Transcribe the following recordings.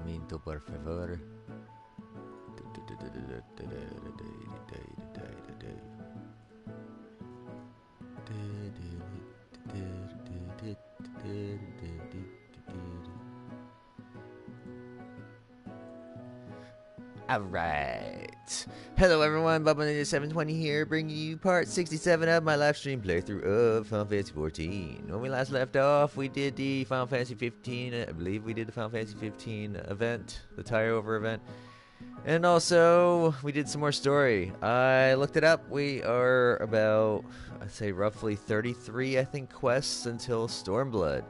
momento, por favor. Alright. Hello everyone, Bubba Ninja 720 here, bringing you part 67 of my live stream playthrough of Final Fantasy 14. When we last left off, we did the Final Fantasy 15, I believe we did the Final Fantasy 15 event, the tie-over event. And also, we did some more story. I looked it up. We are about, I'd say roughly 33, I think, quests until Stormblood.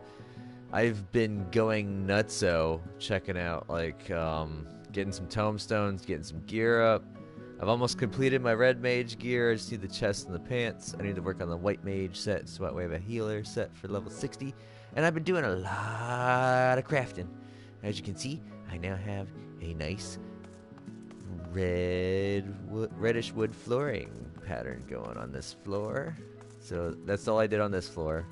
I've been going nutso, checking out, like, getting some tomestones, getting some gear up. I've almost completed my red mage gear. I just need the chest and the pants. I need to work on the white mage set, so that way I have a healer set for level 60. And I've been doing a lot of crafting. As you can see, I now have a nice reddish wood flooring pattern going on this floor. So that's all I did on this floor.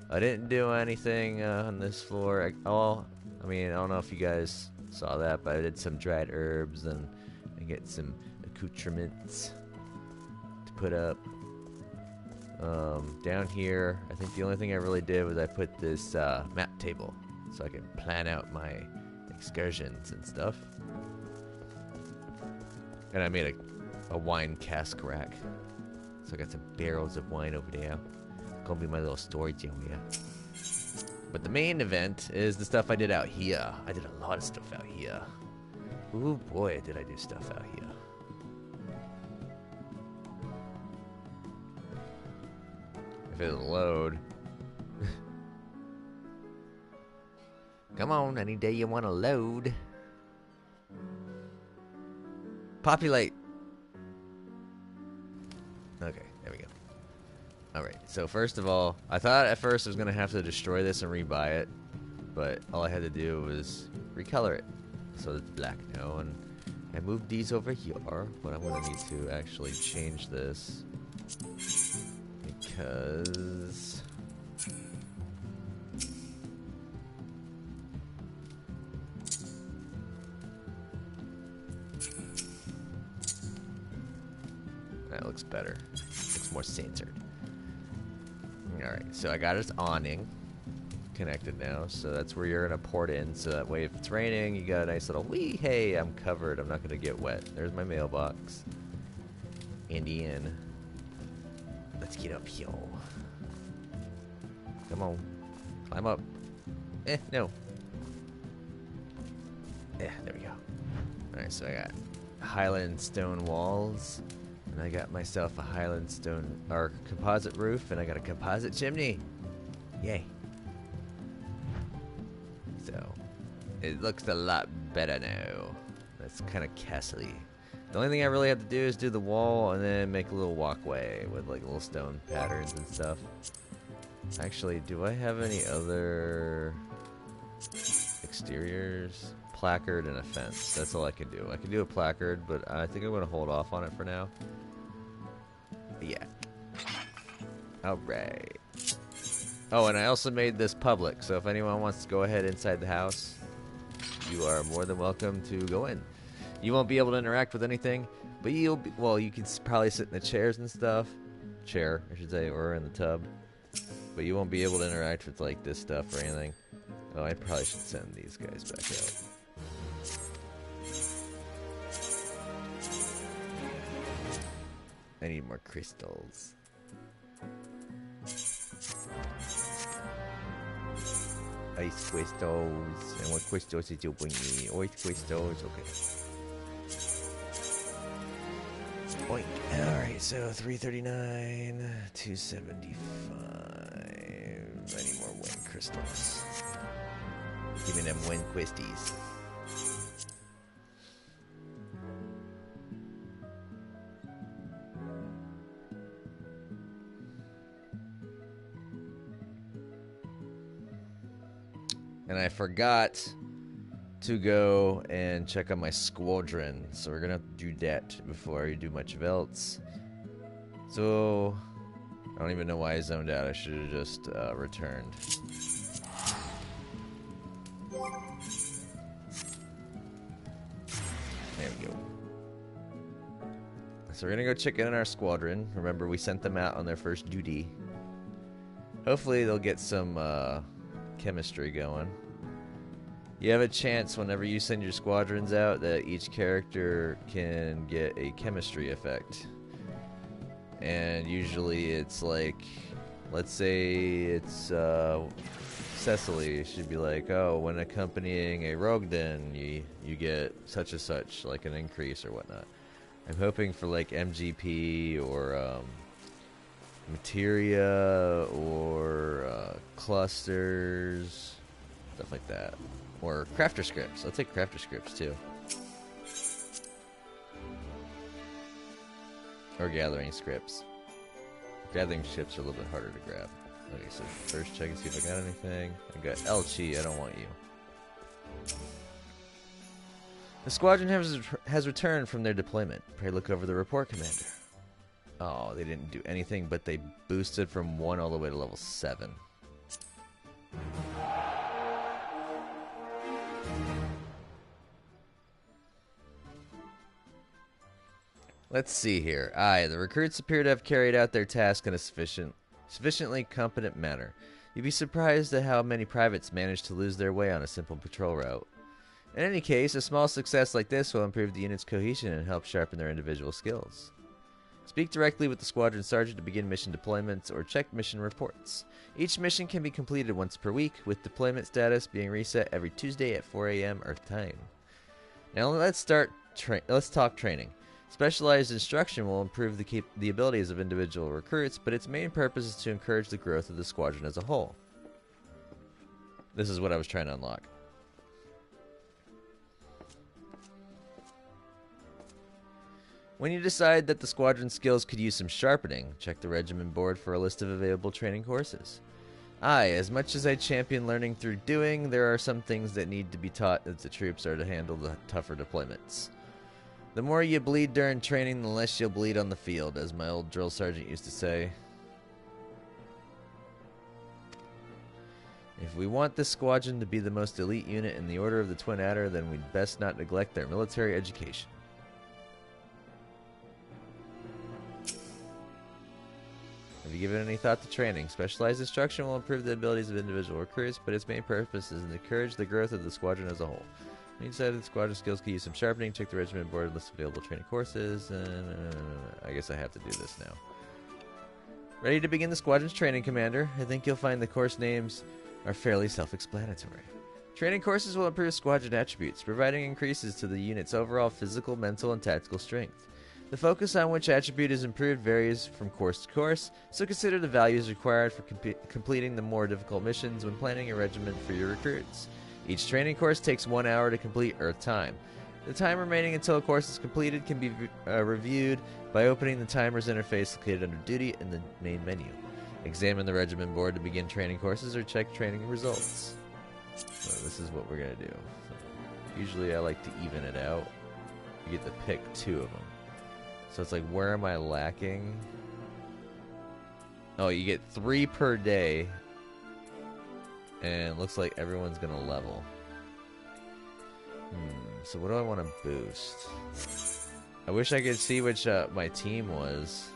I didn't do anything on this floor. I don't know if you guys saw that, but I did some dried herbs and get some accoutrements to put up. Down here, I think the only thing I really did was I put this map table so I can plan out my excursions and stuff. And I made a wine cask rack. So I got some barrels of wine over there. Gonna be my little storage area. But the main event is the stuff I did out here. I did a lot of stuff out here. Ooh boy, did I do stuff out here. If it'll load. Come on, any day you want to load. Populate. Okay, there we go. Alright, so first of all, I thought at first I was going to have to destroy this and rebuy it, but all I had to do was recolor it. So it's black now, and I moved these over here, but I'm going to need to actually change this because that looks better. Looks more centered. Alright, so I got its awning connected now, so that's where you're going to port in, so that way if it's raining, you got a nice little wee, hey, I'm covered, I'm not going to get wet. There's my mailbox. Indian. Let's get up here. Come on. Climb up. No. There we go. Alright, so I got Highland stone walls. And I got myself a Highland stone or composite roof, and I got a composite chimney. Yay. So it looks a lot better now. That's kind of castle-y. The only thing I really have to do is do the wall and then make a little walkway with like little stone patterns and stuff. Actually, do I have any other exteriors? Placard and a fence. That's all I can do. I can do a placard, but I think I'm going to hold off on it for now. Yeah. Alright. Oh, and I also made this public, so if anyone wants to go ahead inside the house, you are more than welcome to go in. You won't be able to interact with anything, but you'll be, well, you can probably sit in the chairs and stuff. Chair, I should say, or in the tub. But you won't be able to interact with, like, this stuff or anything. Oh, I probably should send these guys back out. I need more crystals. Ice crystals. And what crystals did you bring me? Ice crystals, okay. Boink. Alright, so 339, 275. I need more wind crystals. Give me them wind quisties. And I forgot to go and check on my squadron, so we're gonna do that before I do much else. So I don't even know why I zoned out. I should have just returned. So we're gonna go check in on our squadron. Remember, we sent them out on their first duty. Hopefully they'll get some chemistry going. You have a chance whenever you send your squadrons out that each character can get a chemistry effect. And usually it's like, let's say it's Cecily. Should be like, oh, when accompanying a rogue den, you get such and such, like an increase or whatnot. I'm hoping for like MGP or materia or clusters, stuff like that. Or crafter scripts. I'll take crafter scripts too. Or gathering scripts. Gathering scripts are a little bit harder to grab. Okay, so first check and see if I got anything. I got Elchi, I don't want you. The squadron has returned from their deployment. Pray look over the report, Commander. Oh, they didn't do anything, but they boosted from 1 all the way to level 7. Let's see here. Aye, the recruits appear to have carried out their task in a sufficiently competent manner. You'd be surprised at how many privates manage to lose their way on a simple patrol route. In any case, a small success like this will improve the unit's cohesion and help sharpen their individual skills. Speak directly with the squadron sergeant to begin mission deployments or check mission reports. Each mission can be completed once per week, with deployment status being reset every Tuesday at 4 a.m. Earth time. Now let's talk training. Specialized instruction will improve the abilities of individual recruits, but its main purpose is to encourage the growth of the squadron as a whole. This is what I was trying to unlock. When you decide that the squadron skills could use some sharpening, check the regiment board for a list of available training courses. Aye, as much as I champion learning through doing, there are some things that need to be taught as the troops are to handle the tougher deployments. The more you bleed during training, the less you'll bleed on the field, as my old drill sergeant used to say. If we want this squadron to be the most elite unit in the Order of the Twin Adder, then we'd best not neglect their military education. Have you given any thought to training? Specialized instruction will improve the abilities of individual recruits, but its main purpose is to encourage the growth of the squadron as a whole. When you decided the squadron skills could use some sharpening, check the regiment board, list of available training courses, I guess I have to do this now. Ready to begin the squadron's training, Commander? I think you'll find the course names are fairly self-explanatory. Training courses will improve squadron attributes, providing increases to the unit's overall physical, mental, and tactical strength. The focus on which attribute is improved varies from course to course, so consider the values required for completing the more difficult missions when planning a regiment for your recruits. Each training course takes 1 hour to complete Earth time. The time remaining until a course is completed can be reviewed by opening the timer's interface located under duty in the main menu. Examine the regiment board to begin training courses or check training results. So this is what we're going to do. Usually I like to even it out. You get to pick 2 of them. So it's like, where am I lacking? Oh, you get 3 per day. And it looks like everyone's gonna level. So what do I want to boost? I wish I could see which my team was.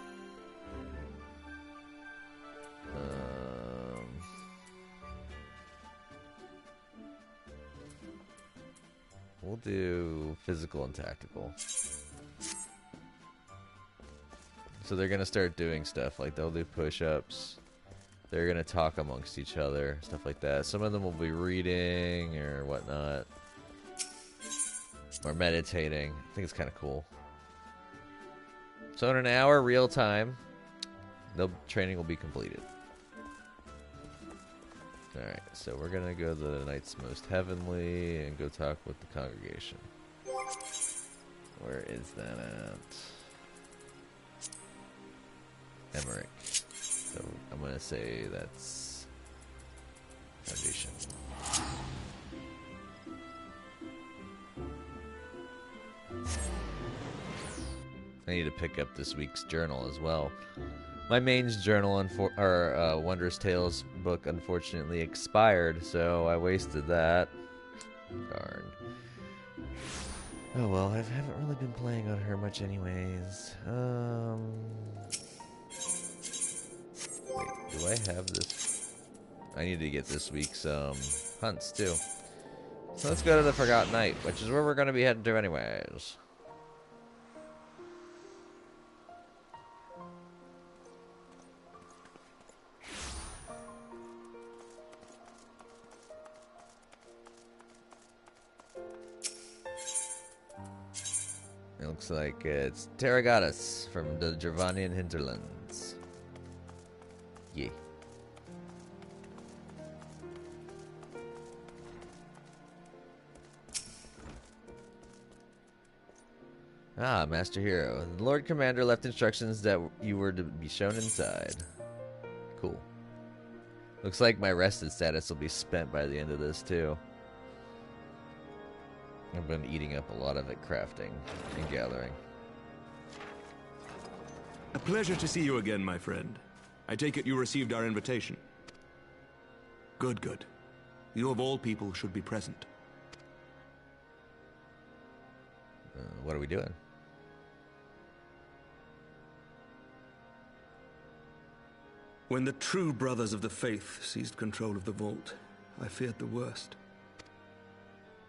We'll do physical and tactical. So they're gonna start doing stuff, like they'll do push-ups. They're gonna talk amongst each other, stuff like that. Some of them will be reading or whatnot. Or meditating. I think it's kind of cool. So in an hour, real time, the training will be completed. Alright, so we're gonna go to the Knights Most Heavenly and go talk with the congregation. Where is that at? Emmerich. So I'm gonna say that's Foundation. I need to pick up this week's journal as well. My main's journal, Wondrous Tales book, unfortunately expired, so I wasted that. Darn. Oh well, I haven't really been playing on her much anyways. Wait, do I have this? I need to get this week's hunts too. So let's go to the Forgotten Night, which is where we're gonna be heading to anyways. It looks like it's Terragatus from the Gervanian hinterlands. Yeah. Ah, Master Hero. The Lord Commander left instructions that you were to be shown inside. Cool. Looks like my rested status will be spent by the end of this, too. I've been eating up a lot of it crafting and gathering. A pleasure to see you again, my friend. I take it you received our invitation. Good, good. You of all people should be present. What are we doing? When the true brothers of the faith seized control of the vault, I feared the worst.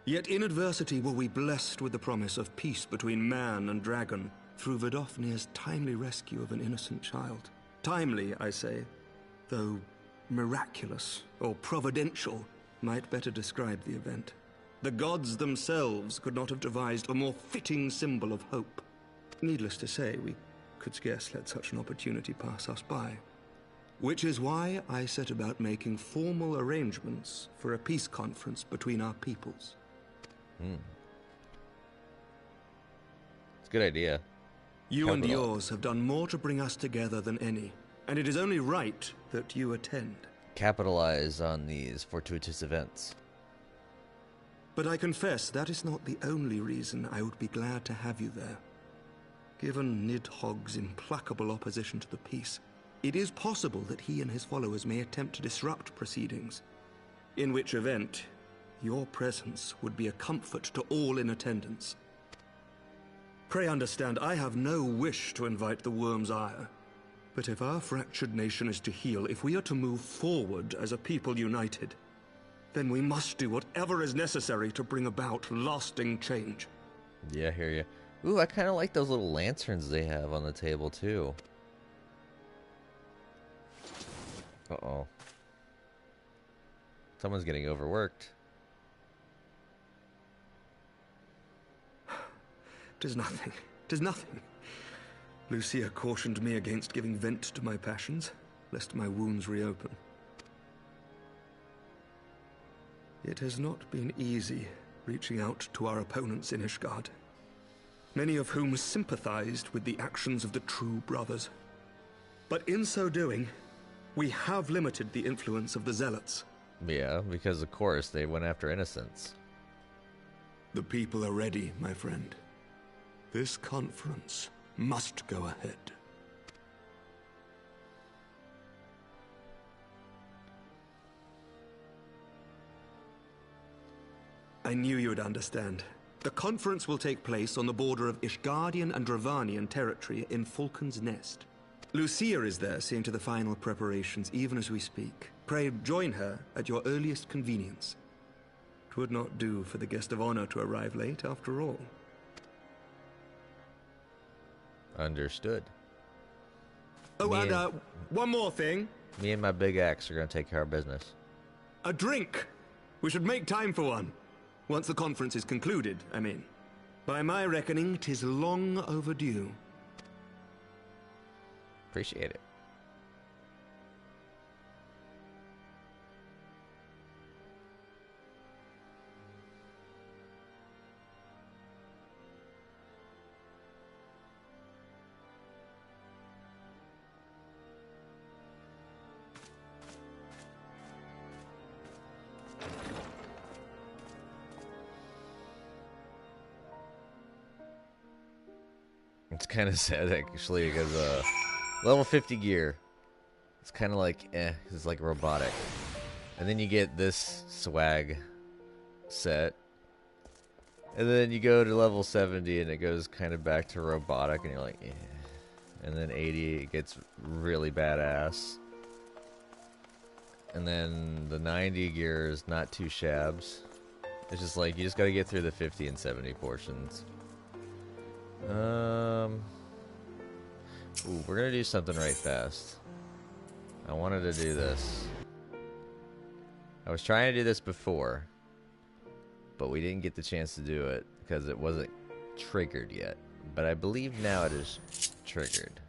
Yet in adversity were we blessed with the promise of peace between man and dragon through Vidofnir's timely rescue of an innocent child. Timely, I say, though miraculous or providential might better describe the event. The gods themselves could not have devised a more fitting symbol of hope. Needless to say, we could scarce let such an opportunity pass us by. Which is why I set about making formal arrangements for a peace conference between our peoples. It's a good idea. You and yours have done more to bring us together than any, and it is only right that you attend. Capitalize on these fortuitous events. But I confess that is not the only reason I would be glad to have you there. Given Nidhogg's implacable opposition to the peace, it is possible that he and his followers may attempt to disrupt proceedings, in which event your presence would be a comfort to all in attendance. Pray understand, I have no wish to invite the worm's ire. But if our fractured nation is to heal, if we are to move forward as a people united, then we must do whatever is necessary to bring about lasting change. Yeah, I hear you. Ooh, I kind of like those little lanterns they have on the table, too. Uh-oh. Someone's getting overworked. Tis nothing. Tis nothing. Lucia cautioned me against giving vent to my passions, lest my wounds reopen. It has not been easy reaching out to our opponents in Ishgard, many of whom sympathized with the actions of the true brothers. But in so doing, we have limited the influence of the zealots. Yeah, because of course they went after innocents. The people are ready, my friend. This conference must go ahead. I knew you would understand. The conference will take place on the border of Ishgardian and Dravanian territory in Falcon's Nest. Lucia is there seeing to the final preparations even as we speak. Pray join her at your earliest convenience. It would not do for the guest of honor to arrive late after all. Understood. Oh, and one more thing. Me and my big axe are going to take care of business. A drink! We should make time for one. Once the conference is concluded, I mean. By my reckoning, 'tis long overdue. Appreciate it. It's kind of sad, actually, because level 50 gear, it's kind of like, it's like robotic. And then you get this swag set, And then you go to level 70 and it goes kind of back to robotic and you're like, eh. And then 80, it gets really badass. And then the 90 gear is not too shabs. It's just like, you just gotta get through the 50 and 70 portions. Ooh, we're gonna do something right fast. I wanted to do this. I was trying to do this before, but we didn't get the chance to do it because it wasn't triggered yet. But I believe now it is triggered.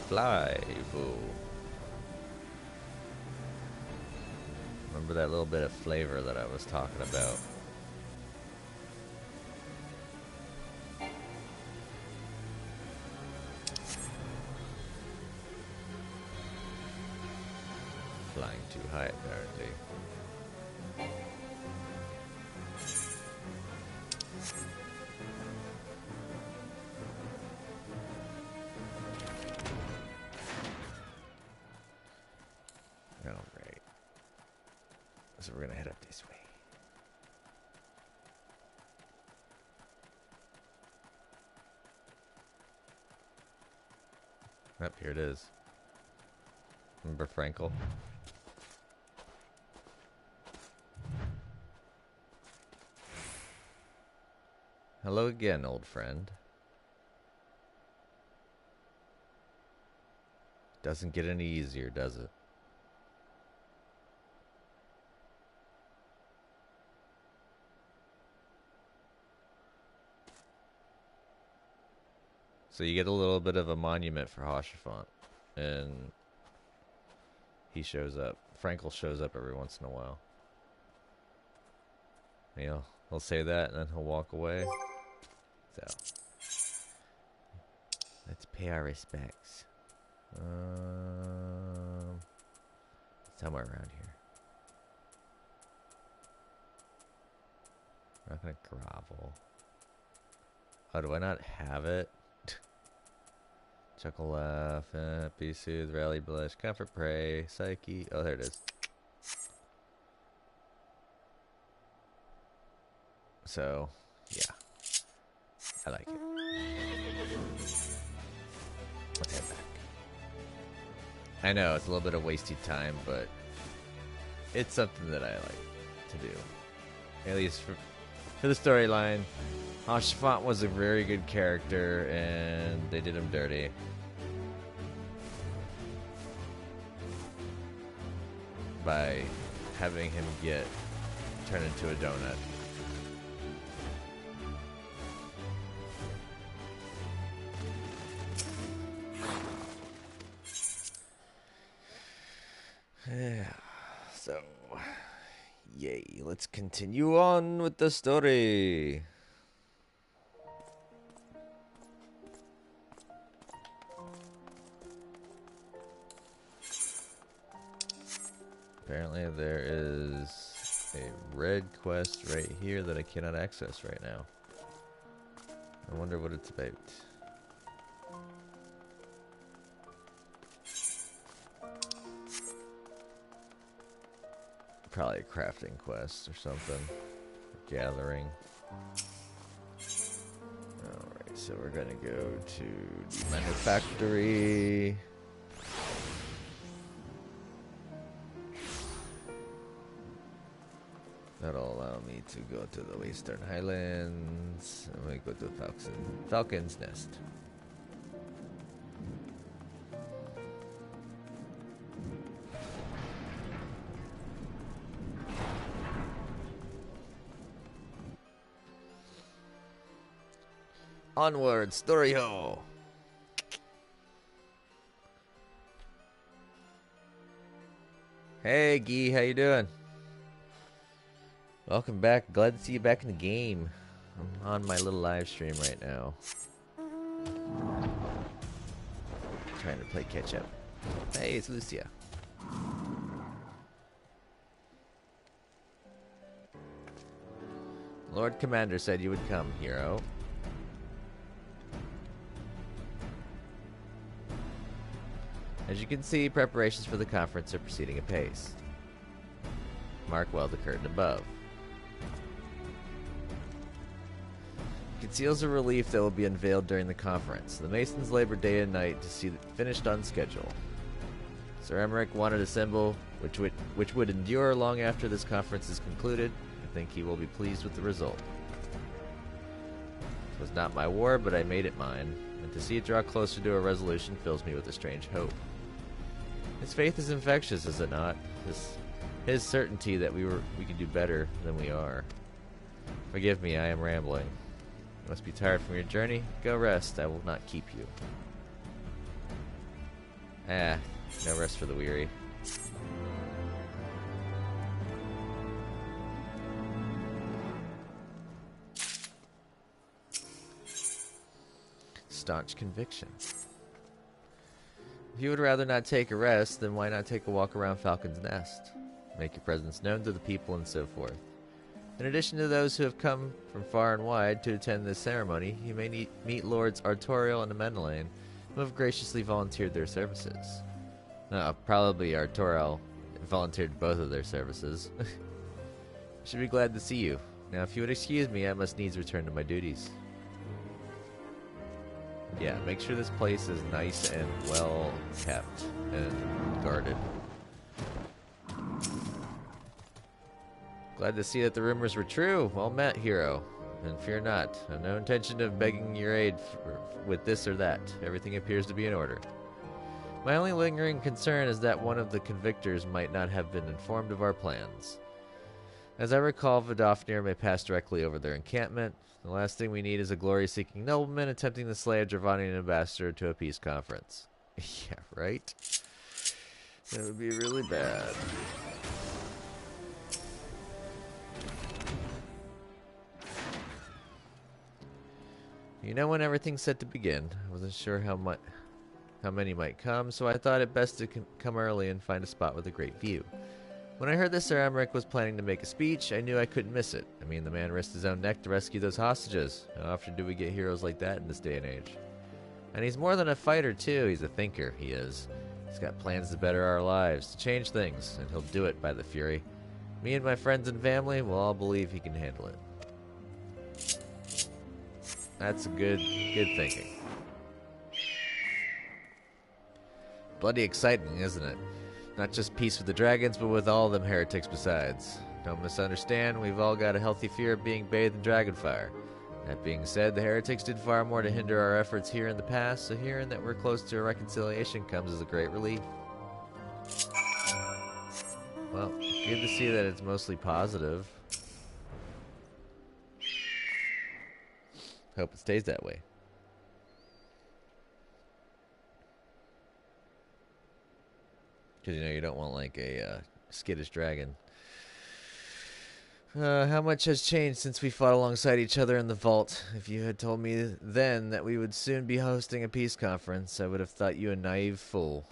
Fly, boo. Remember that little bit of flavor that I was talking about. Flying too high, apparently. Alright. So we're gonna head up this way. Up here it is. Remember Frankel? Hello again, old friend. Doesn't get any easier, does it? So you get a little bit of a monument for Hoshafont, and he shows up. Frankel shows up every once in a while. You know, he'll say that, and then he'll walk away. So, let's pay our respects. Somewhere around here. I'm not gonna grovel. Oh, do I not have it? Chuckle, laugh, be soothe, rally, blush, comfort, pray, psyche. Oh, there it is. So, yeah. I like it. Let's head back. I know, it's a little bit of wasted time, but it's something that I like to do. At least for the storyline. Hoshafont was a very good character, and they did him dirty. By having him get turned into a donut. Yeah, so, yay, let's continue on with the story. Apparently there is a red quest right here that I cannot access right now. I wonder what it's about. Probably a crafting quest or something. Gathering. Alright, so we're gonna go to the manufactory. That'll allow me to go to the Western Highlands. I'm gonna go to Falcon's Nest. Onward, story ho! Hey, Guy, how you doing? Welcome back. Glad to see you back in the game. I'm on my little live stream right now. Trying to play catch up. Hey, it's Lucia. Lord Commander said you would come, hero. As you can see, preparations for the conference are proceeding apace. Mark well the curtain above. Conceals a relief that will be unveiled during the conference. The Masons labor day and night to see it finished on schedule. Sir Emmerich wanted a symbol which would endure long after this conference is concluded. I think he will be pleased with the result. It was not my war, but I made it mine, and to see it draw closer to a resolution fills me with a strange hope. His faith is infectious, is it not? His certainty that we can do better than we are. Forgive me, I am rambling. You must be tired from your journey. Go rest, I will not keep you. No rest for the weary. Staunch conviction. If you would rather not take a rest, then why not take a walk around Falcon's Nest? Make your presence known to the people and so forth. In addition to those who have come from far and wide to attend this ceremony, you may meet Lords Artorial and Amenelaine, who have graciously volunteered their services. Probably Artorial volunteered both of their services. Should be glad to see you. Now, if you would excuse me, I must needs return to my duties. Yeah, make sure this place is nice and well kept and guarded. Glad to see that the rumors were true. Well met, hero. And fear not. I have no intention of begging your aid with this or that. Everything appears to be in order. My only lingering concern is that one of the convictors might not have been informed of our plans. As I recall, Vidofnir may pass directly over their encampment. The last thing we need is a glory-seeking nobleman attempting to slay a Dravanian ambassador to a peace conference. Yeah, right? That would be really bad. You know, when everything's set to begin, I wasn't sure how many might come, so I thought it best to come early and find a spot with a great view. When I heard that Sir Emmerich was planning to make a speech, I knew I couldn't miss it. I mean, the man risked his own neck to rescue those hostages. How often do we get heroes like that in this day and age? And he's more than a fighter, too. He's a thinker, he is. He's got plans to better our lives, to change things, and he'll do it by the Fury. Me and my friends and family will all believe he can handle it. That's good thinking. Bloody exciting, isn't it? Not just peace with the dragons, but with all them heretics besides. Don't misunderstand, we've all got a healthy fear of being bathed in dragonfire. That being said, the heretics did far more to hinder our efforts here in the past, so hearing that we're close to a reconciliation comes as a great relief. Well, good to see that it's mostly positive. Hope it stays that way. Because, you know, you don't want, like, a skittish dragon. How much has changed since we fought alongside each other in the vault? If you had told me then that we would soon be hosting a peace conference, I would have thought you a naive fool.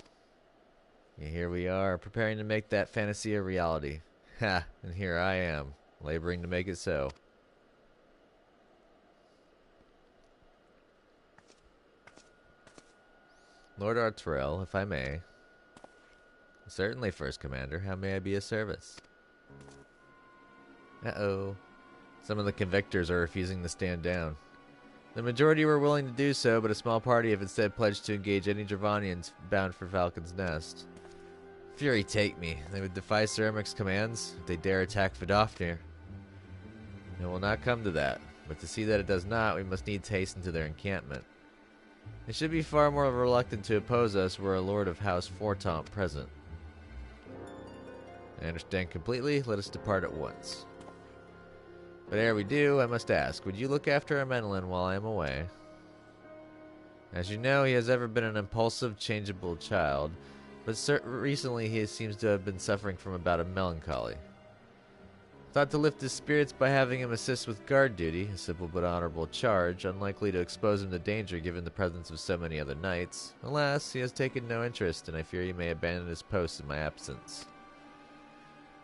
Yeah, here we are, preparing to make that fantasy a reality. Ha, and here I am, laboring to make it so. Lord Artorel, if I may. Certainly, First Commander. How may I be of service? Uh-oh. Some of the convictors are refusing to stand down. The majority were willing to do so, but a small party have instead pledged to engage any Dravanians bound for Falcon's Nest. Fury take me. They would defy Sir Emmerich's commands if they dare attack Vidofnir. It will not come to that, but to see that it does not, we must needs hasten to their encampment. They should be far more reluctant to oppose us were a Lord of House Fortomp present. I understand completely. Let us depart at once. But ere we do, I must ask, would you look after Amenelaine while I am away? As you know, he has ever been an impulsive, changeable child, but recently he seems to have been suffering from a bout of melancholy. Thought to lift his spirits by having him assist with guard duty, a simple but honorable charge, unlikely to expose him to danger given the presence of so many other knights. Alas, he has taken no interest, and I fear he may abandon his post in my absence.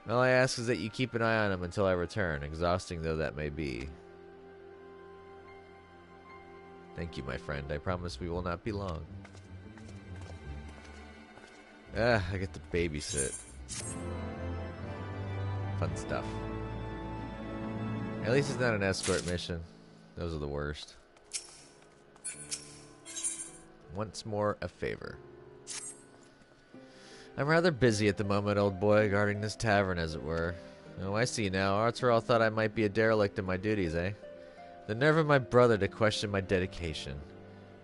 All I ask is that you keep an eye on him until I return, exhausting though that may be. Thank you, my friend. I promise we will not be long. I get to babysit. Fun stuff. At least it's not an escort mission. Those are the worst. Once more, a favor. I'm rather busy at the moment, old boy, guarding this tavern, as it were. Oh, I see now. Arthur thought I might be a derelict in my duties, eh? The nerve of my brother to question my dedication.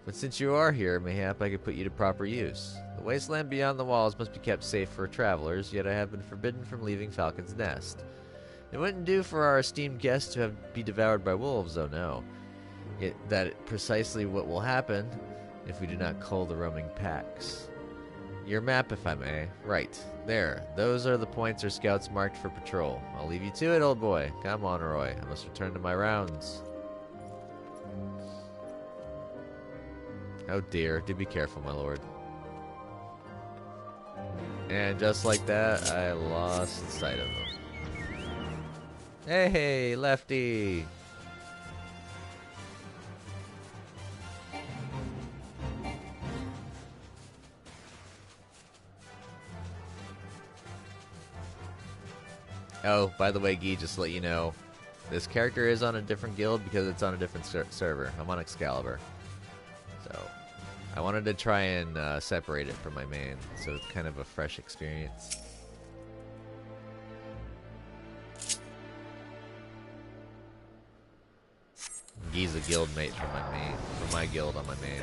But since you are here, mayhap I could put you to proper use. The wasteland beyond the walls must be kept safe for travelers, yet I have been forbidden from leaving Falcon's Nest. It wouldn't do for our esteemed guest to be devoured by wolves, though, no. That precisely what will happen if we do not cull the roaming packs. Your map, if I may. Right. There. Those are the points our scouts marked for patrol. I'll leave you to it, old boy. Come on, Roy. I must return to my rounds. Oh dear. Do be careful, my lord. And just like that, I lost sight of him. Hey, Lefty! Oh, by the way, Guy, just to let you know, this character is on a different guild because it's on a different server. I'm on Excalibur. So, I wanted to try and separate it from my main, so it's kind of a fresh experience. Guy's a guild mate for my main, for my guild on my main.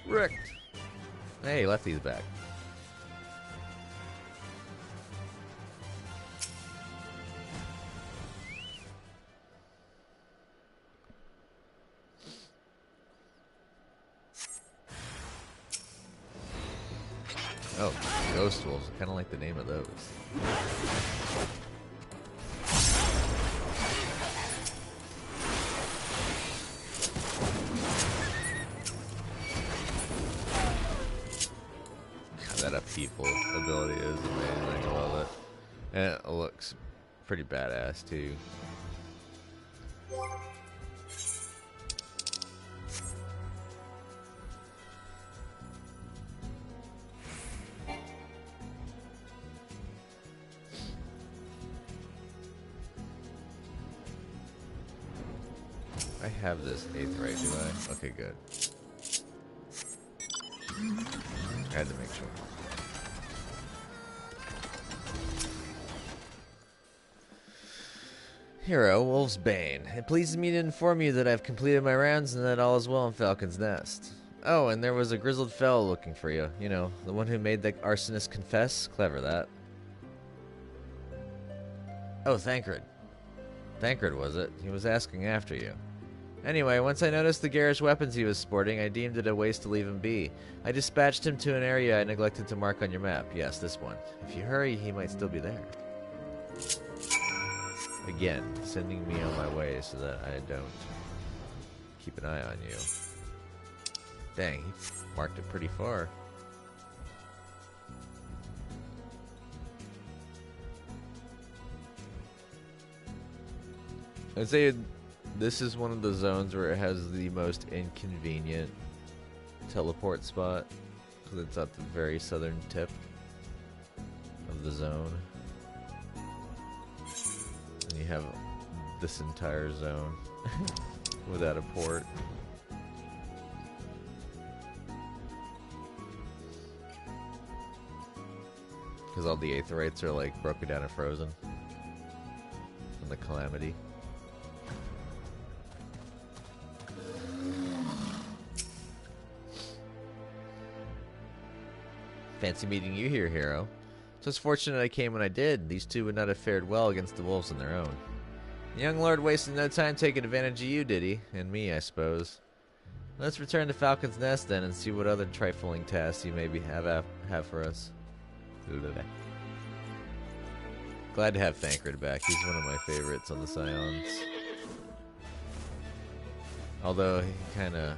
Wrecked. Hey, Lefty's back. Oh, ghost wolves. I kind of like the name of those. That upheaval ability is amazing. I love it. And it looks pretty badass too. I have this 8th right, do I? Okay, good. I had to make sure. Hero, Wolf's Bane. It pleases me to inform you that I've completed my rounds and that all is well in Falcon's Nest. Oh, and there was a grizzled fellow looking for you. You know, the one who made the arsonist confess. Clever, that. Oh, Thancred. Thancred, was it? He was asking after you. Anyway, once I noticed the garish weapons he was sporting, I deemed it a waste to leave him be. I dispatched him to an area I neglected to mark on your map. Yes, this one. If you hurry, he might still be there. Again, sending me on my way so that I don't keep an eye on you. Dang, he marked it pretty far. I'd say this is one of the zones where it has the most inconvenient teleport spot, because it's at the very southern tip of the zone. And you have this entire zone without a port. Because all the Aetherites are like broken down and frozen from the calamity. Fancy meeting you here, hero. It's fortunate I came when I did. These two would not have fared well against the wolves on their own. The young lord wasted no time taking advantage of you, did he? And me, I suppose. Let's return to Falcon's Nest then and see what other trifling tasks you maybe have for us. Glad to have Thancred back. He's one of my favorites on the Scions. Although he kind of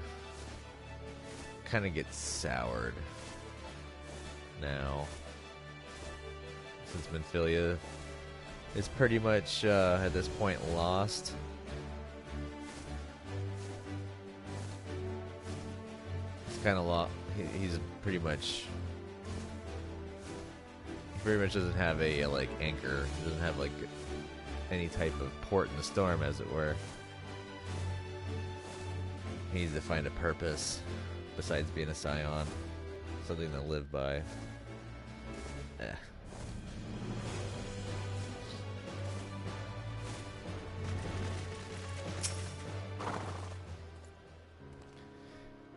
gets soured now. since Minfilia is pretty much at this point lost. It's kind of lost. He's pretty much. He pretty much doesn't have a like anchor. He doesn't have like any type of port in the storm, as it were. He needs to find a purpose besides being a scion, something to live by.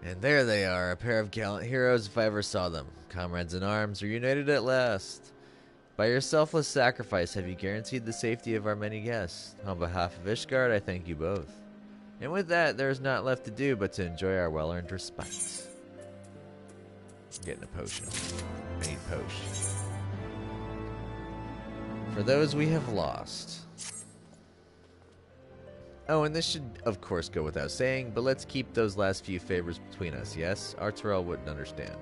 And there they are, a pair of gallant heroes if I ever saw them. Comrades in arms, reunited at last. By your selfless sacrifice have you guaranteed the safety of our many guests. On behalf of Ishgard, I thank you both. And with that, there is not left to do but to enjoy our well-earned respite. I'm getting a potion. I need potion. For those we have lost. Oh, and this should, of course, go without saying, but let's keep those last few favors between us, yes? Our Terrell wouldn't understand.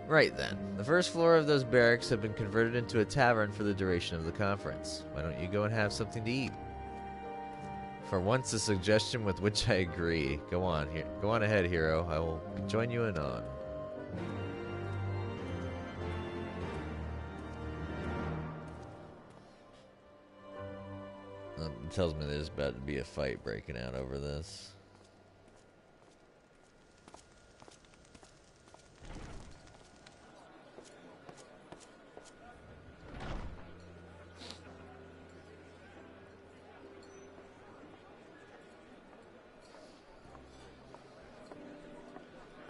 Right then. The first floor of those barracks have been converted into a tavern for the duration of the conference. Why don't you go and have something to eat? For once, a suggestion with which I agree. Go on ahead, hero. I will join you in on. It tells me there's about to be a fight breaking out over this.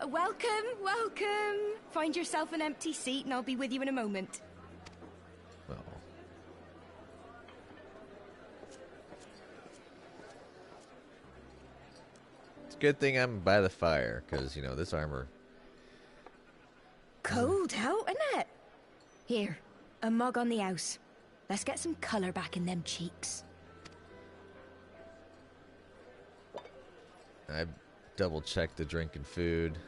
Welcome, welcome. Find yourself an empty seat and I'll be with you in a moment. Well. It's a good thing I'm by the fire, because, you know, this armor... Cold out, isn't it? Here, a mug on the house. Let's get some colour back in them cheeks. I double-checked the drink and food.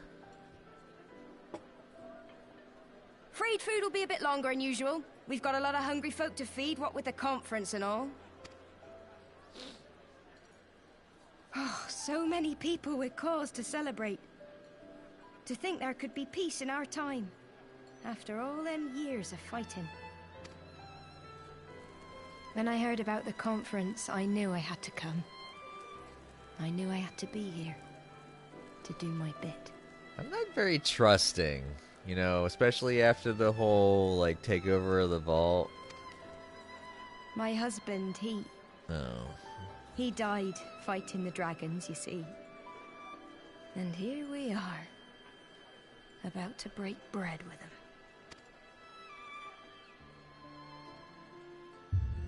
Afraid food will be a bit longer than usual. We've got a lot of hungry folk to feed, what with the conference and all. Oh, so many people with cause to celebrate. To think there could be peace in our time, after all them years of fighting. When I heard about the conference, I knew I had to come. I knew I had to be here, to do my bit. I'm not very trusting, you know, especially after the whole, like, takeover of the vault. My husband, he died fighting the dragons, you see. And here we are, about to break bread with him.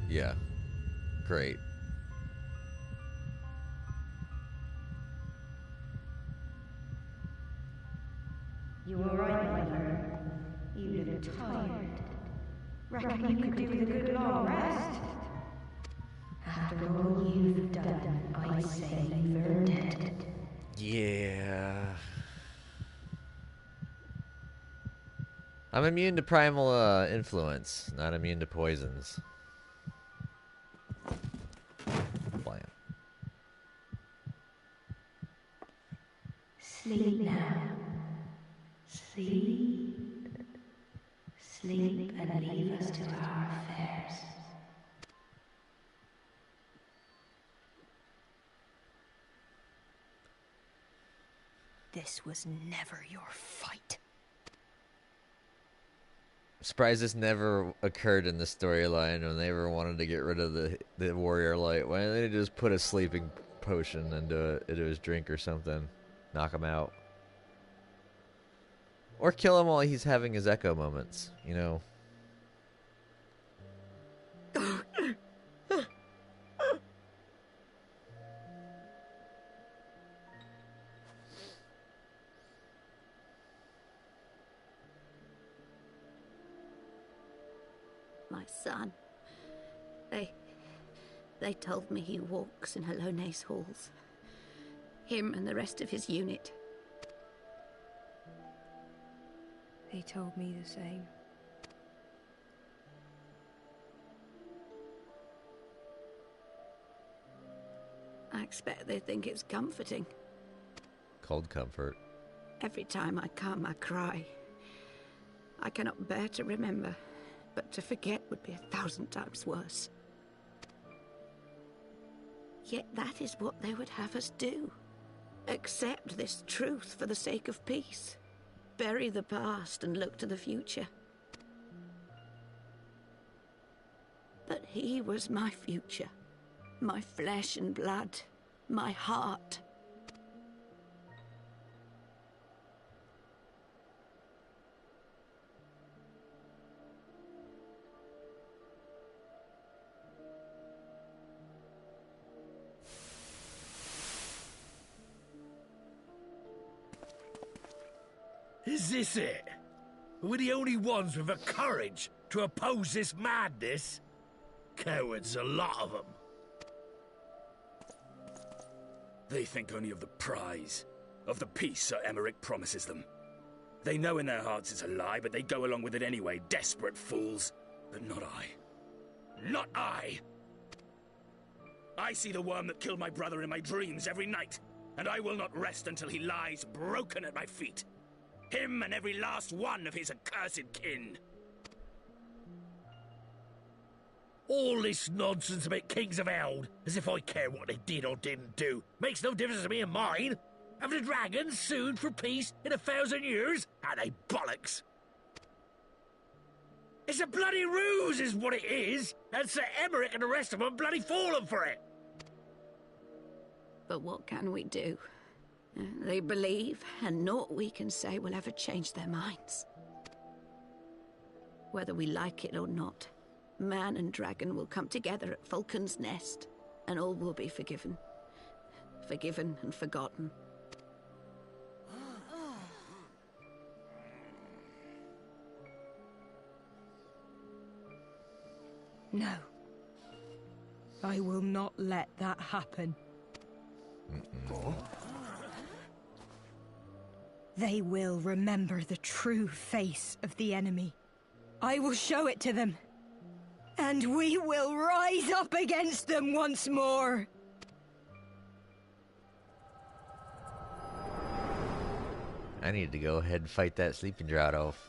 Yeah. Great. You were right, my lord. You look tired. Reckon you could do with a good long rest? After all you've done, I say you've earned it. Yeah. I'm immune to primal influence, not immune to poisons. Plant. Sleep now. Sleep. Sleep and leave us to our affairs. This was never your fight. I'm surprised this never occurred in the storyline when they ever wanted to get rid of the warrior light. Why didn't they just put a sleeping potion into his drink or something? Knock him out. Or kill him while he's having his echo moments, you know. My son. They told me he walks in Halone's halls. Him and the rest of his unit. They told me the same. I expect they think it's comforting. Cold comfort. Every time I come, I cry. I cannot bear to remember, but to forget would be 1,000 times worse. Yet that is what they would have us do. Accept this truth for the sake of peace. Bury the past and look to the future. But he was my future. My flesh and blood. My heart. Is this it? We're the only ones with the courage to oppose this madness? Cowards, a lot of them. They think only of the prize, of the peace Sir Emmerich promises them. They know in their hearts it's a lie, but they go along with it anyway, desperate fools. But not I. Not I! I see the worm that killed my brother in my dreams every night, and I will not rest until he lies broken at my feet. Him and every last one of his accursed kin. All this nonsense about Kings of Eld, as if I care what they did or didn't do. Makes no difference to me and mine. Have the dragons sued for peace in 1,000 years? Are they bollocks? It's a bloody ruse is what it is, and Sir Emmerich and the rest of them bloody fallen for it. But what can we do? They believe, and naught we can say will ever change their minds. Whether we like it or not, man and dragon will come together at Vulcan's Nest, and all will be forgiven. Forgiven and forgotten. No. I will not let that happen. They will remember the true face of the enemy. I will show it to them. And we will rise up against them once more. I need to go ahead and fight that sleeping drought off.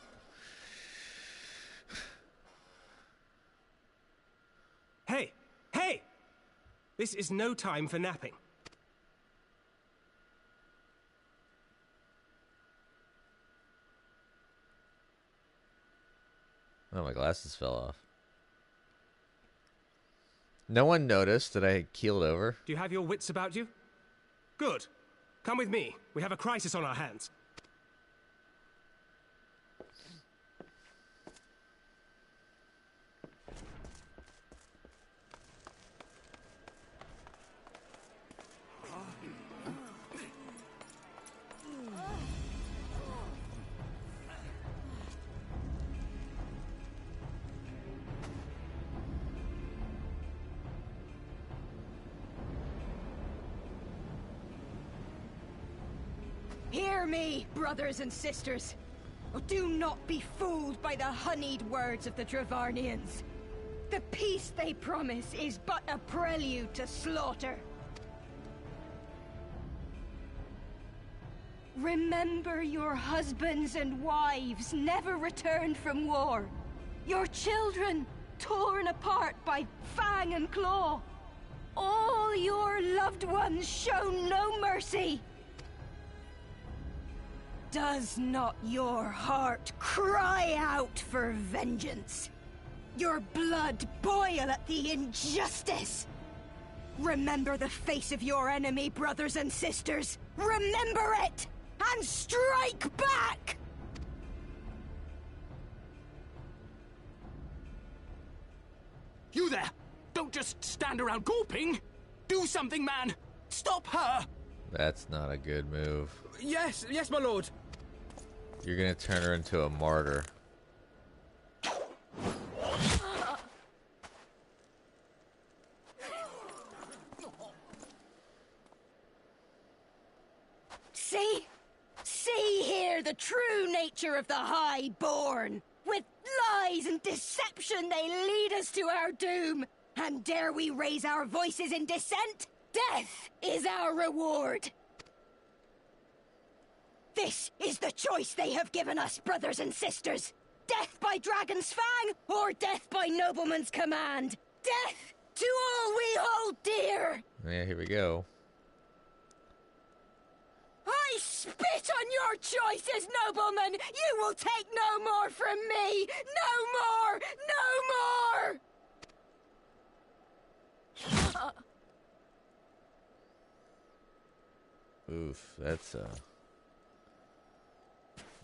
Hey! Hey! This is no time for napping. Oh, my glasses fell off. No one noticed that I keeled over. Do you have your wits about you? Good. Come with me. We have a crisis on our hands. Hear me, brothers and sisters. Do not be fooled by the honeyed words of the Dravarnians. The peace they promise is but a prelude to slaughter. Remember your husbands and wives never returned from war. Your children torn apart by fang and claw. All your loved ones shown no mercy. Does not your heart cry out for vengeance? Your blood boil at the injustice? Remember the face of your enemy, brothers and sisters. Remember it, and strike back! You there! Don't just stand around gawping! Do something, man! Stop her! That's not a good move. Yes, my lord. You're gonna turn her into a martyr. See here the true nature of the Highborn. With lies and deception they lead us to our doom. And dare we raise our voices in dissent? Death is our reward! This is the choice they have given us, brothers and sisters! Death by dragon's fang, or death by nobleman's command! Death to all we hold dear! Yeah, here we go. I spit on your choices, noblemen! You will take no more from me! No more! No more! Oof, that's a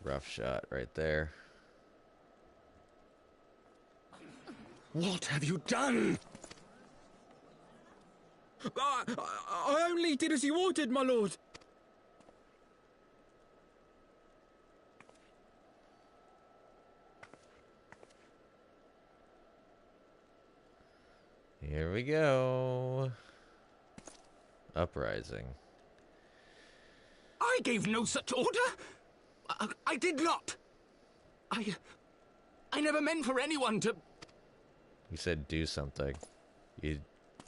rough shot right there. What have you done? I only did as you ordered, my lord. Here we go. Uprising. I gave no such order. I did not. I never meant for anyone to... You said do something. You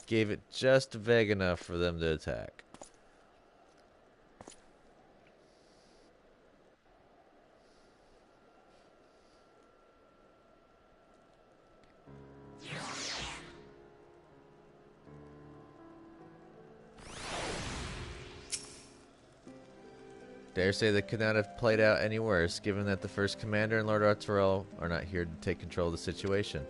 gave it just vague enough for them to attack. Dare say that could not have played out any worse, given that the First Commander and Lord Arturel are not here to take control of the situation.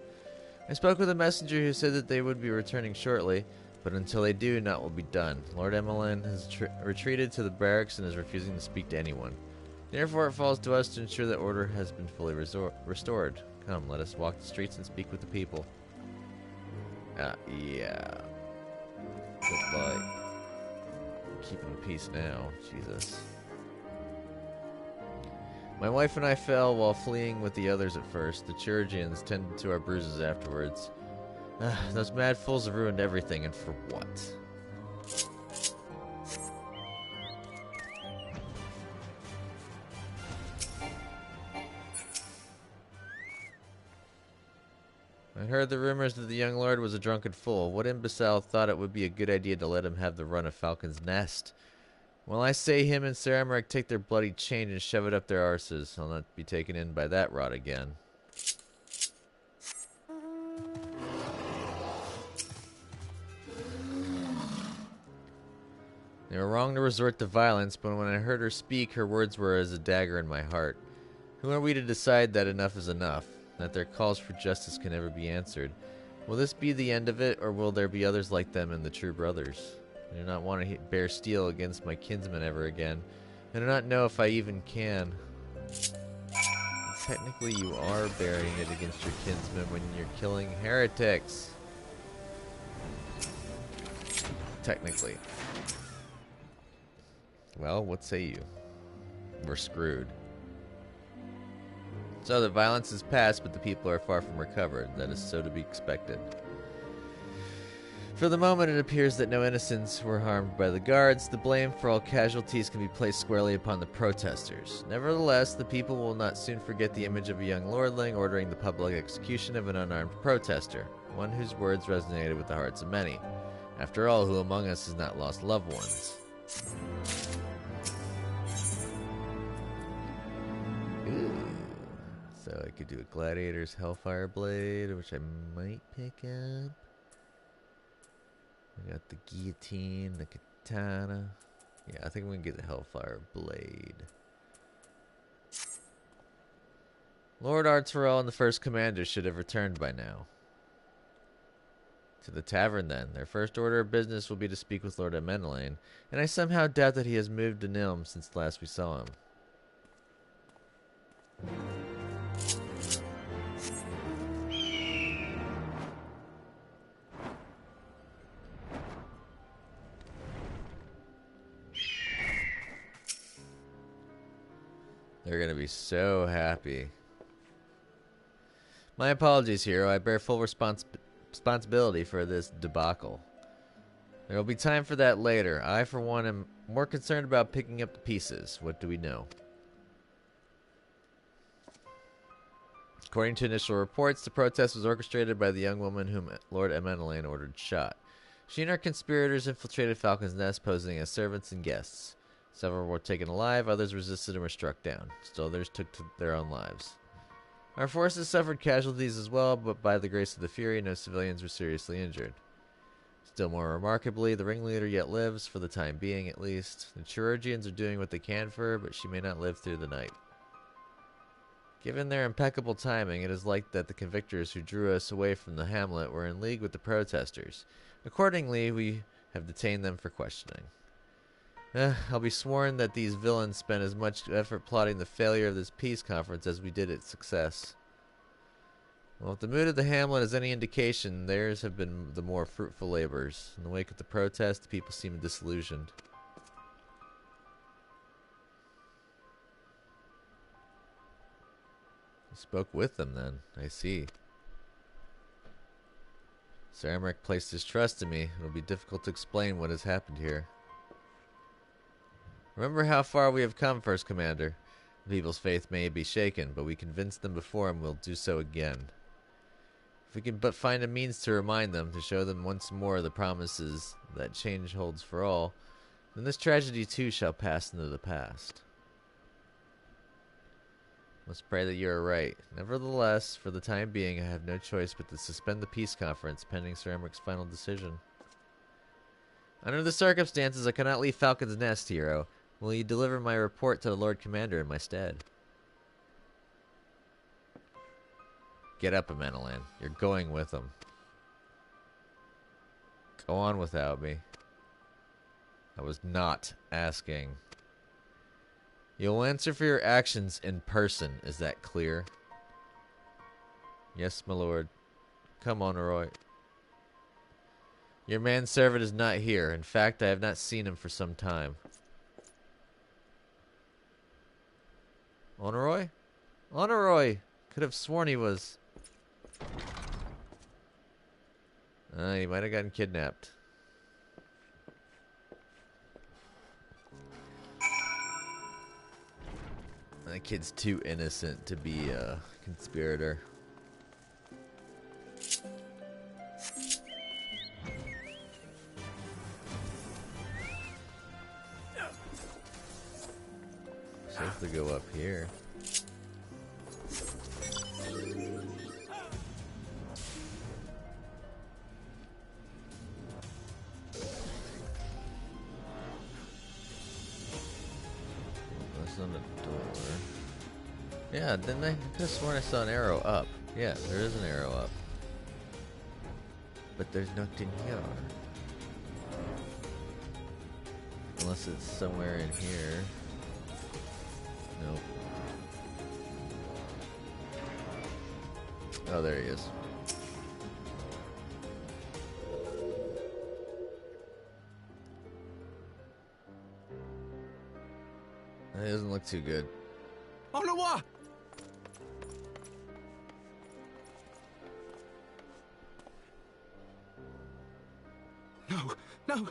I spoke with a messenger who said that they would be returning shortly, but until they do, naught will be done. Lord Emmeline has retreated to the barracks and is refusing to speak to anyone. Therefore, it falls to us to ensure that order has been fully restored. Come, let us walk the streets and speak with the people. Yeah. Goodbye. Keeping the peace now. Jesus. My wife and I fell while fleeing with the others at first. The Chirurgians tended to our bruises afterwards. Those mad fools have ruined everything, and for what? I heard the rumors that the young lord was a drunken fool. What imbecile thought it would be a good idea to let him have the run of Falcon's Nest? Well, I say him and Sir Emmerich take their bloody chain and shove it up their arses. I'll not be taken in by that rot again. They were wrong to resort to violence, but when I heard her speak, her words were as a dagger in my heart. Who are we to decide that enough is enough, that their calls for justice can never be answered? Will this be the end of it, or will there be others like them and the true brothers? I do not want to bear steel against my kinsmen ever again. I do not know if I even can. Technically, you are bearing it against your kinsmen when you're killing heretics. Technically. Well, what say you? We're screwed. So the violence is past, but the people are far from recovered. That is so to be expected. For the moment, it appears that no innocents were harmed by the guards. The blame for all casualties can be placed squarely upon the protesters. Nevertheless, the people will not soon forget the image of a young lordling ordering the public execution of an unarmed protester, one whose words resonated with the hearts of many. After all, who among us has not lost loved ones? Ooh. So I could do a Gladiator's Hellfire Blade, which I might pick up. I got the guillotine, the katana. Yeah, I think we can get the Hellfire Blade. Lord Arturel and the First Commander should have returned by now. To the tavern, then. Their first order of business will be to speak with Lord Emmeline, and I somehow doubt that he has moved to Nilm since last we saw him. They're going to be so happy. My apologies, hero. I bear full responsibility for this debacle. There will be time for that later. I, for one, am more concerned about picking up the pieces. What do we know? According to initial reports, the protest was orchestrated by the young woman whom Lord Emmeline ordered shot. She and her conspirators infiltrated Falcon's Nest, posing as servants and guests. Several were taken alive, others resisted and were struck down. Still others took to their own lives. Our forces suffered casualties as well, but by the grace of the Fury, no civilians were seriously injured. Still more remarkably, the ringleader yet lives, for the time being at least. The Chirurgians are doing what they can for her, but she may not live through the night. Given their impeccable timing, it is like that the convictors who drew us away from the hamlet were in league with the protesters. Accordingly, we have detained them for questioning. I'll be sworn that these villains spent as much effort plotting the failure of this peace conference as we did its success. Well, if the mood of the hamlet is any indication, theirs have been the more fruitful labors. In the wake of the protest, the people seem disillusioned. You spoke with them, then. I see. Sir Emmerich placed his trust in me. It will be difficult to explain what has happened here. Remember how far we have come, First Commander. The people's faith may be shaken, but we convinced them before and we'll do so again. If we can but find a means to remind them, to show them once more the promises that change holds for all, then this tragedy too shall pass into the past. Let's pray that you are right. Nevertheless, for the time being, I have no choice but to suspend the peace conference pending Sir Emmerich's final decision. Under the circumstances, I cannot leave Falcon's Nest, hero. Will you deliver my report to the Lord Commander in my stead? Get up, Amenelan. You're going with him. Go on without me. I was not asking. You'll answer for your actions in person. Is that clear? Yes, my lord. Come on, Roy. Your manservant is not here. In fact, I have not seen him for some time. Honorroy? Honorroy! Could have sworn he was. He might have gotten kidnapped. That kid's too innocent to be a conspirator. Safe to go up here. That's not a door. Yeah, didn't I? I could have sworn I saw an arrow up. Yeah, there is an arrow up. But there's nothing here. Unless it's somewhere in here. Nope. Oh, there he is. That doesn't look too good. Oh no! What? No, no!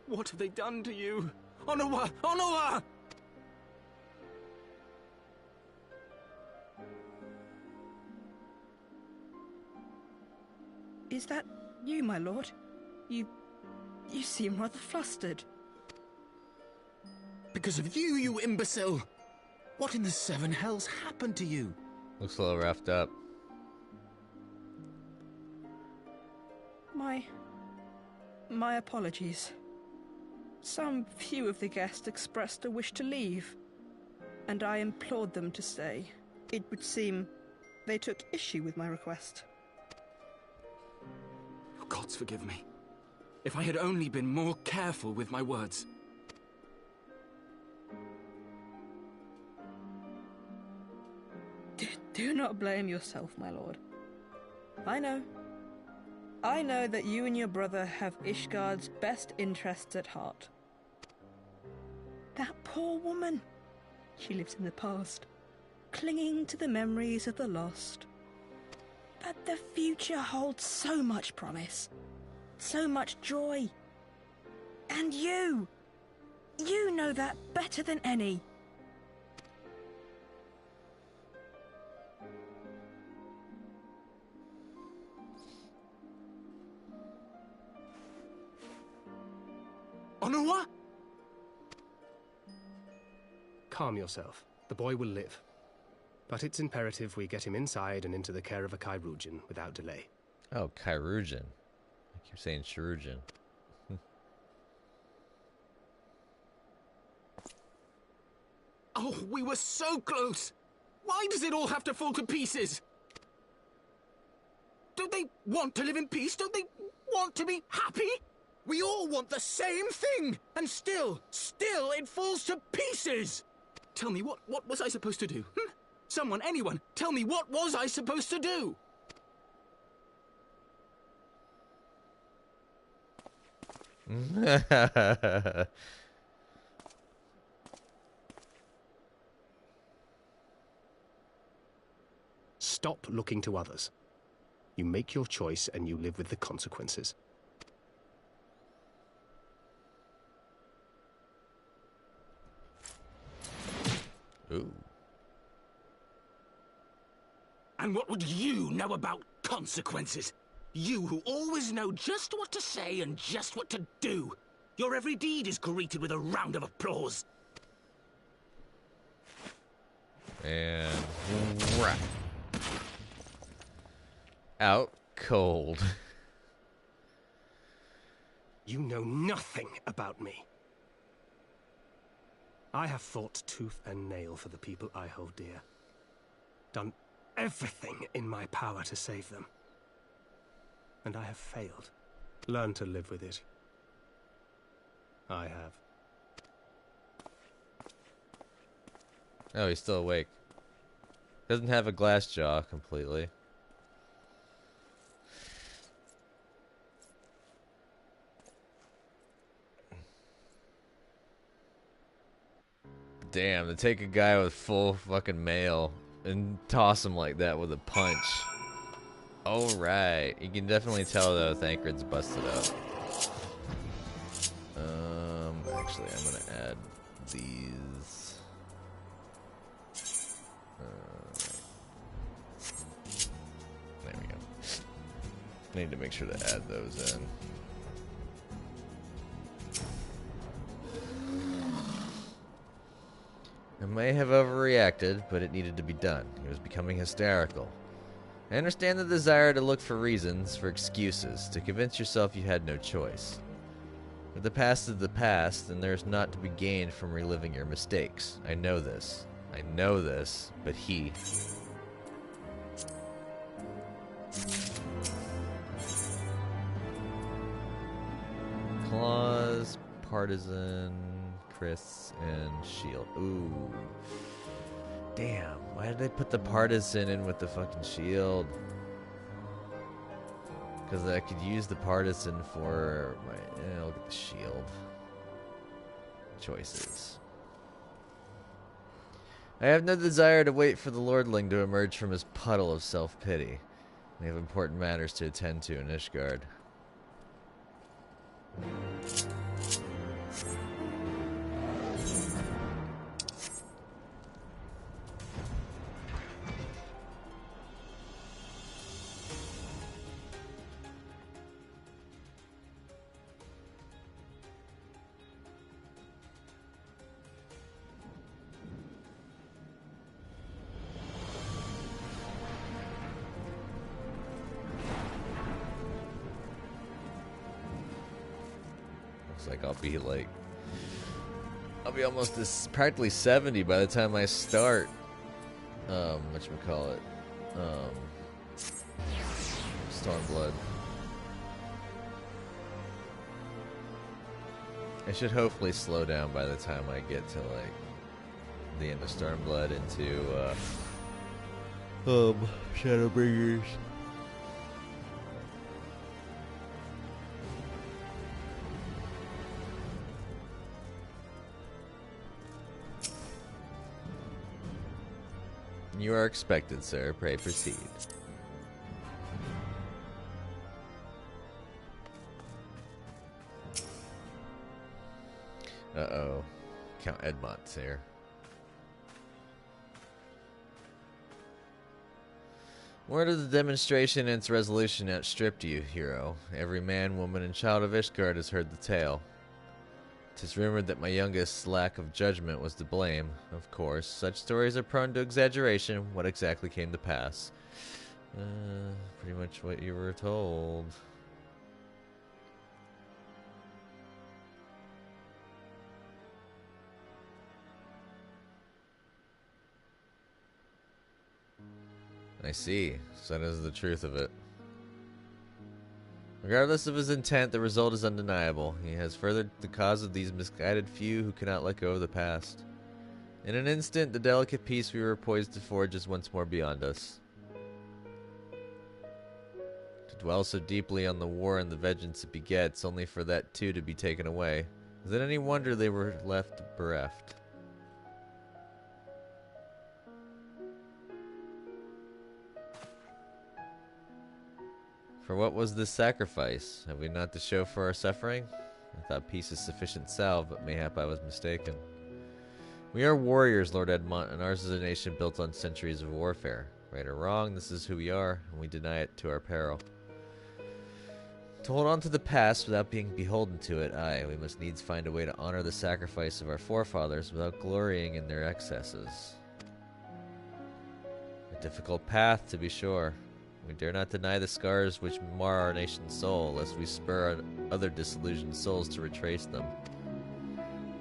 What have they done to you? Onawa! Onawa! Is that you, my lord? You seem rather flustered. Because of you, you imbecile! What in the seven hells happened to you? Looks a little roughed up. My apologies. Some few of the guests expressed a wish to leave, and I implored them to stay. It would seem they took issue with my request. Oh, gods forgive me. If I had only been more careful with my words. Do not blame yourself, my lord. I know that you and your brother have Ishgard's best interests at heart. That poor woman. She lives in the past, clinging to the memories of the lost. But the future holds so much promise, so much joy. And you know that better than any. Onua? Calm yourself. The boy will live. But it's imperative we get him inside and into the care of a Chirurgeon without delay. Oh, Chirurgeon. I keep saying chirurgeon. Oh, we were so close! Why does it all have to fall to pieces? Don't they want to live in peace? Don't they want to be happy? We all want the same thing! And still it falls to pieces! Tell me, what was I supposed to do? Someone, anyone, tell me, what was I supposed to do? Stop looking to others. You make your choice and you live with the consequences. Ooh. And what would you know about consequences? You who always know just what to say and just what to do. Your every deed is greeted with a round of applause. And right. Out cold. You know nothing about me. I have fought tooth and nail for the people I hold dear. Done everything in my power to save them. And I have failed. Learn to live with it. I have. Oh, he's still awake. Doesn't have a glass jaw completely. Damn, to take a guy with full fucking mail and toss him like that with a punch. Alright. You can definitely tell though Thancred's busted up. Actually I'm gonna add these. There we go. I need to make sure to add those in. I may have overreacted, but it needed to be done. It was becoming hysterical. I understand the desire to look for reasons, for excuses, to convince yourself you had no choice. But the past is the past, and there's naught to be gained from reliving your mistakes. I know this. I know this, but he... Claws, Partisan, Chris, and Shield. Ooh. Damn, why did they put the Partisan in with the fucking Shield? Because I could use the Partisan for my... look at the Shield. Choices. I have no desire to wait for the Lordling to emerge from his puddle of self-pity. We have important matters to attend to in Ishgard. Like I'll be almost practically 70 by the time I start whatchamacallit, Stormblood. I should hopefully slow down by the time I get to like the end of Stormblood into Shadowbringers. You are expected, sir. Pray proceed. Uh-oh. Count Edmont's here. Word of the demonstration and its resolution outstripped you, hero. Every man, woman, and child of Ishgard has heard the tale. 'Tis rumored that my youngest's lack of judgment was to blame. Of course, such stories are prone to exaggeration. What exactly came to pass? Pretty much what you were told. I see. So that is the truth of it. Regardless of his intent, the result is undeniable. He has furthered the cause of these misguided few who cannot let go of the past. In an instant, the delicate peace we were poised to forge is once more beyond us. To dwell so deeply on the war and the vengeance it begets, only for that too to be taken away. Is it any wonder they were left bereft? For what was this sacrifice? Have we not to show for our suffering? I thought peace is sufficient salve, but mayhap I was mistaken. We are warriors, Lord Edmont, and ours is a nation built on centuries of warfare. Right or wrong, this is who we are, and we deny it to our peril. To hold on to the past without being beholden to it, aye, we must needs find a way to honor the sacrifice of our forefathers without glorying in their excesses. A difficult path, to be sure. We dare not deny the scars which mar our nation's soul, lest we spur other disillusioned souls to retrace them.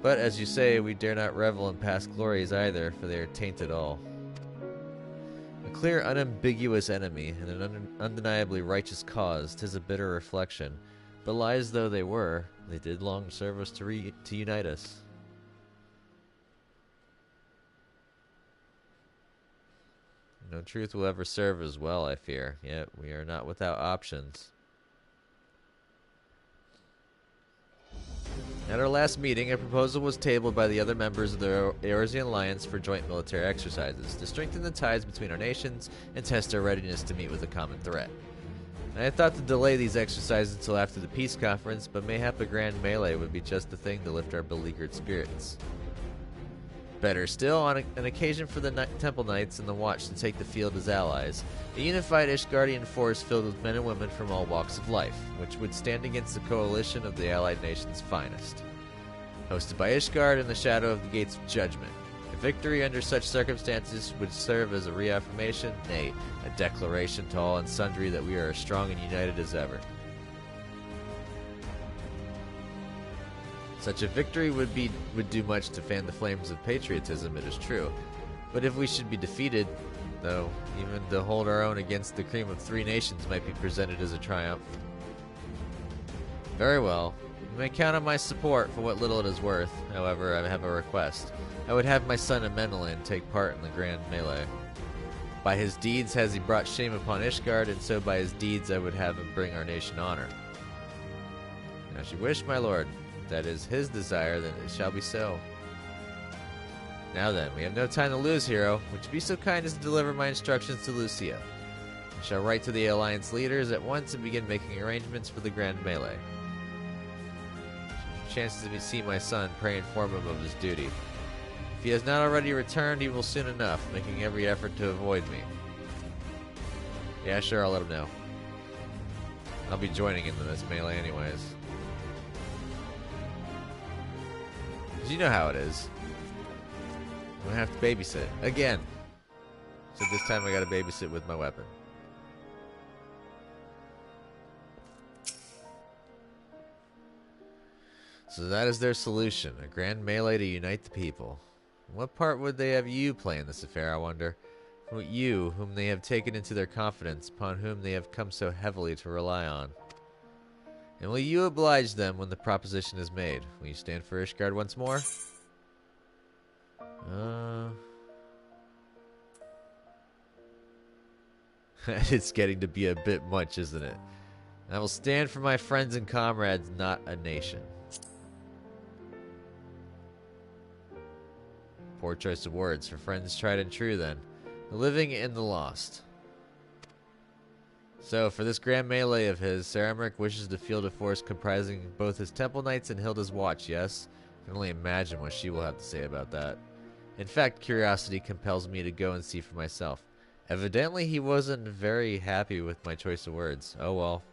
But, as you say, we dare not revel in past glories either, for they are tainted all. A clear, unambiguous enemy, and an undeniably righteous cause, 'tis a bitter reflection. But lies though they were, they did long serve us to unite us. No truth will ever serve as well, I fear, yet we are not without options. At our last meeting, a proposal was tabled by the other members of the Eorzean Alliance for joint military exercises to strengthen the ties between our nations and test our readiness to meet with a common threat. I had thought to delay these exercises until after the peace conference, but mayhap a grand melee would be just the thing to lift our beleaguered spirits. Better still, on an occasion for the Temple Knights and the Watch to take the field as allies, a unified Ishgardian force filled with men and women from all walks of life, which would stand against the coalition of the allied nations' finest. Hosted by Ishgard in the shadow of the Gates of Judgment, a victory under such circumstances would serve as a reaffirmation, nay, a declaration to all and sundry that we are as strong and united as ever. Such a victory would do much to fan the flames of patriotism, it is true. But if we should be defeated, though, even to hold our own against the cream of three nations might be presented as a triumph. Very well. You may count on my support for what little it is worth. However, I have a request. I would have my son Amenelin take part in the grand melee. By his deeds has he brought shame upon Ishgard, and so by his deeds I would have him bring our nation honor. As you wish, my lord. That is his desire, then it shall be so. Now then, we have no time to lose, hero. Would you be so kind as to deliver my instructions to Lucia? I shall write to the Alliance leaders at once and begin making arrangements for the grand melee. Chance to see my son, pray inform him of his duty. If he has not already returned, he will soon enough, making every effort to avoid me. Yeah, sure, I'll let him know. I'll be joining in this melee anyways. You know how it is. I'm gonna have to babysit. Again. So this time I gotta babysit with my weapon. So that is their solution. A grand melee to unite the people. What part would they have you play in this affair, I wonder? You, whom they have taken into their confidence, upon whom they have come so heavily to rely on. And will you oblige them when the proposition is made? Will you stand for Ishgard once more? It's getting to be a bit much, isn't it? I will stand for my friends and comrades, not a nation. Poor choice of words. For friends tried and true, then. The living and the lost. So, for this grand melee of his, Sir Emmerich wishes to field a force comprising both his Temple Knights and Hilda's Watch, yes? I can only imagine what she will have to say about that. In fact, curiosity compels me to go and see for myself. Evidently, he wasn't very happy with my choice of words. Oh well.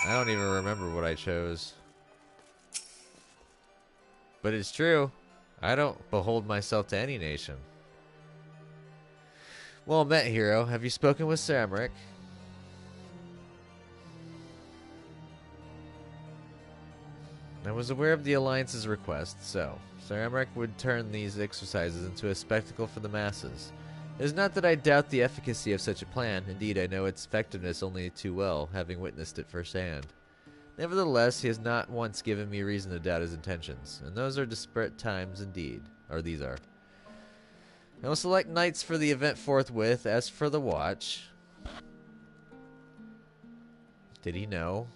I don't even remember what I chose. But it's true. I don't behold myself to any nation. Well met, hero. Have you spoken with Sir Emmerich? I was aware of the Alliance's request, so Sir Emmerich would turn these exercises into a spectacle for the masses. It is not that I doubt the efficacy of such a plan. Indeed, I know its effectiveness only too well, having witnessed it firsthand. Nevertheless, he has not once given me reason to doubt his intentions, and those are disparate times indeed, or these are. I will select knights for the event forthwith. As for the watch... Did he know?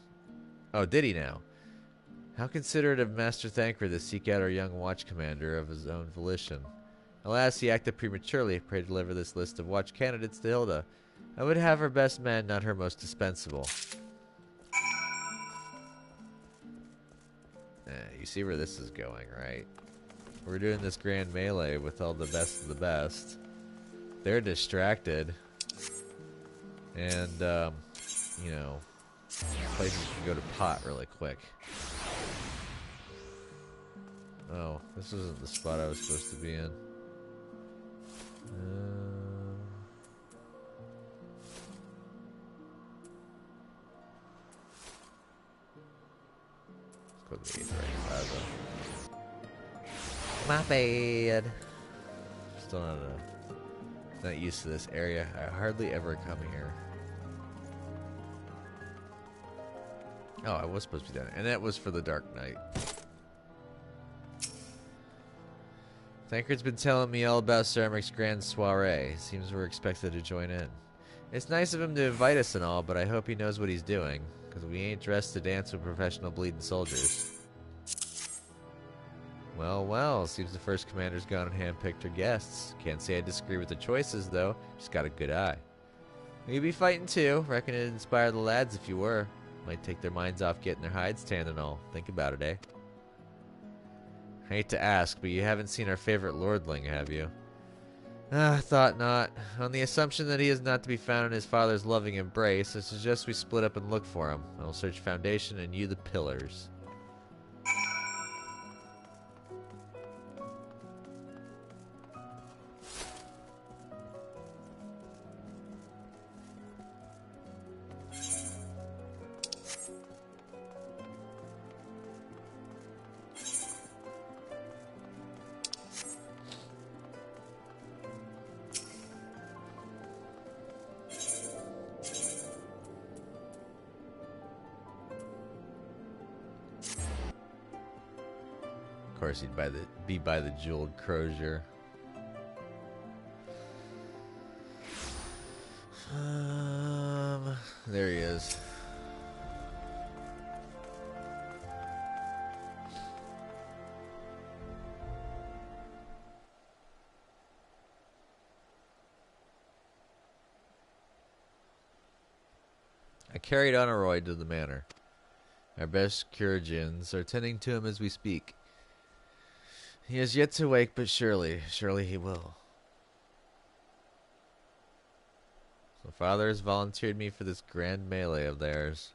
Oh, did he now? How considerate of Master Thancred to seek out our young watch commander of his own volition. Alas, he acted prematurely. Pray deliver this list of watch candidates to Hilda. I would have her best men, not her most dispensable. You see where this is going, right? We're doing this grand melee with all the best of the best. They're distracted. And, you know, places can go to pot really quick. Oh, this isn't the spot I was supposed to be in. Let's go to the 8th plaza. My bad. Still not used to this area. I hardly ever come here. Oh, I was supposed to be down here. And that was for the Dark Knight. Thancred's been telling me all about Sir Emmerich's grand soiree. Seems we're expected to join in. It's nice of him to invite us and all, but I hope he knows what he's doing, because we ain't dressed to dance with professional bleeding soldiers. Well, well, seems the first commander's gone and handpicked her guests. Can't say I disagree with the choices, though. She's got a good eye. You'd be fighting too. Reckon it'd inspire the lads if you were. Might take their minds off getting their hides tanned and all. Think about it, eh? I hate to ask, but you haven't seen our favorite lordling, have you? Thought not. On the assumption that he is not to be found in his father's loving embrace, I suggest we split up and look for him. I'll search Foundation and you the pillars. Of course, he'd be by the jeweled crozier. There he is. I carried Honoroi to the manor. Our best chirurgeons are tending to him as we speak. He has yet to wake, but surely he will. So Father has volunteered me for this grand melee of theirs.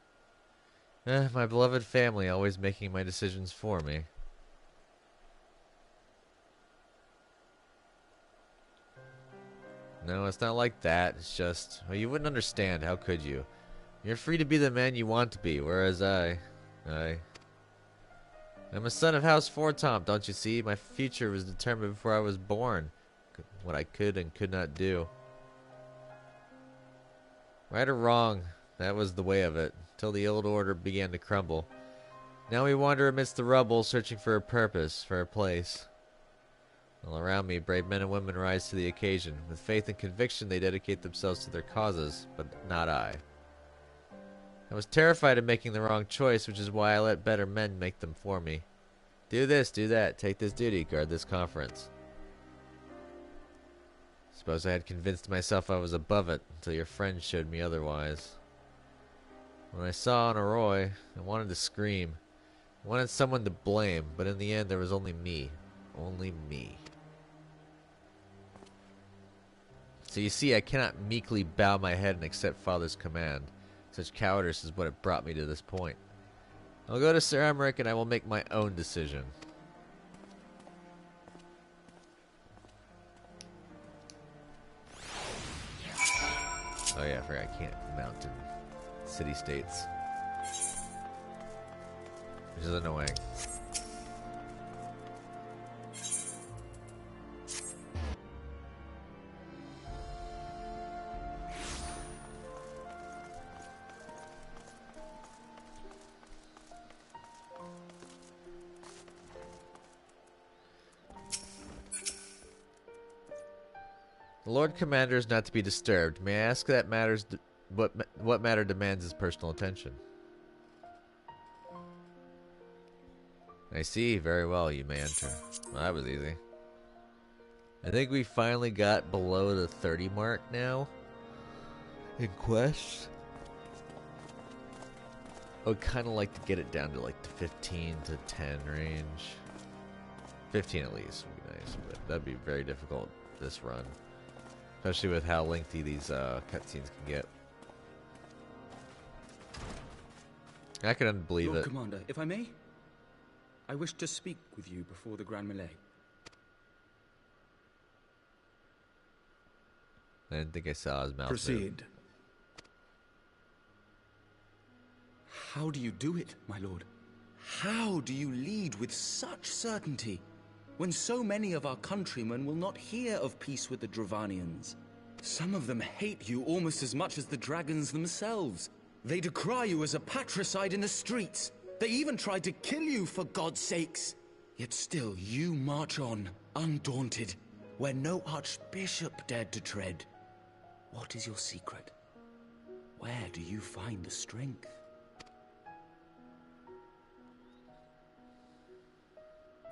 My beloved family always making my decisions for me. No, it's not like that. It's just, well, you wouldn't understand. How could you? You're free to be the man you want to be, whereas I'm a son of House Fortomp, don't you see? My future was determined before I was born. What I could and could not do. Right or wrong, that was the way of it, till the old order began to crumble. Now we wander amidst the rubble, searching for a purpose, for a place. All around me, brave men and women rise to the occasion. With faith and conviction, they dedicate themselves to their causes, but not I. I was terrified of making the wrong choice, which is why I let better men make them for me. Do this, do that, take this duty, guard this conference. Suppose I had convinced myself I was above it, until your friend showed me otherwise. When I saw Honoroi, I wanted to scream. I wanted someone to blame, but in the end there was only me. Only me. So you see, I cannot meekly bow my head and accept Father's command. Such cowardice is what it brought me to this point. I'll go to Sir Emmerich and I will make my own decision. Oh yeah, I forgot I can't mount in city-states. Which is annoying. The Lord Commander is not to be disturbed. May I ask that matters what matter demands his personal attention? I see. Very well. You may enter. Well, that was easy. I think we finally got below the 30 mark now in quests. I would kind of like to get it down to like the 15 to 10 range. 15 at least would be nice, but that'd be very difficult this run. Especially with how lengthy these cutscenes can get. I can believe Lord it. Commander, if I may, I wish to speak with you before the Grand Melee. I didn't think I saw his mouth. Proceed. How do you do it, my lord? How do you lead with such certainty, when so many of our countrymen will not hear of peace with the Dravanians? Some of them hate you almost as much as the dragons themselves. They decry you as a patricide in the streets. They even tried to kill you, for God's sakes. Yet still you march on, undaunted, where no archbishop dared to tread. What is your secret? Where do you find the strength?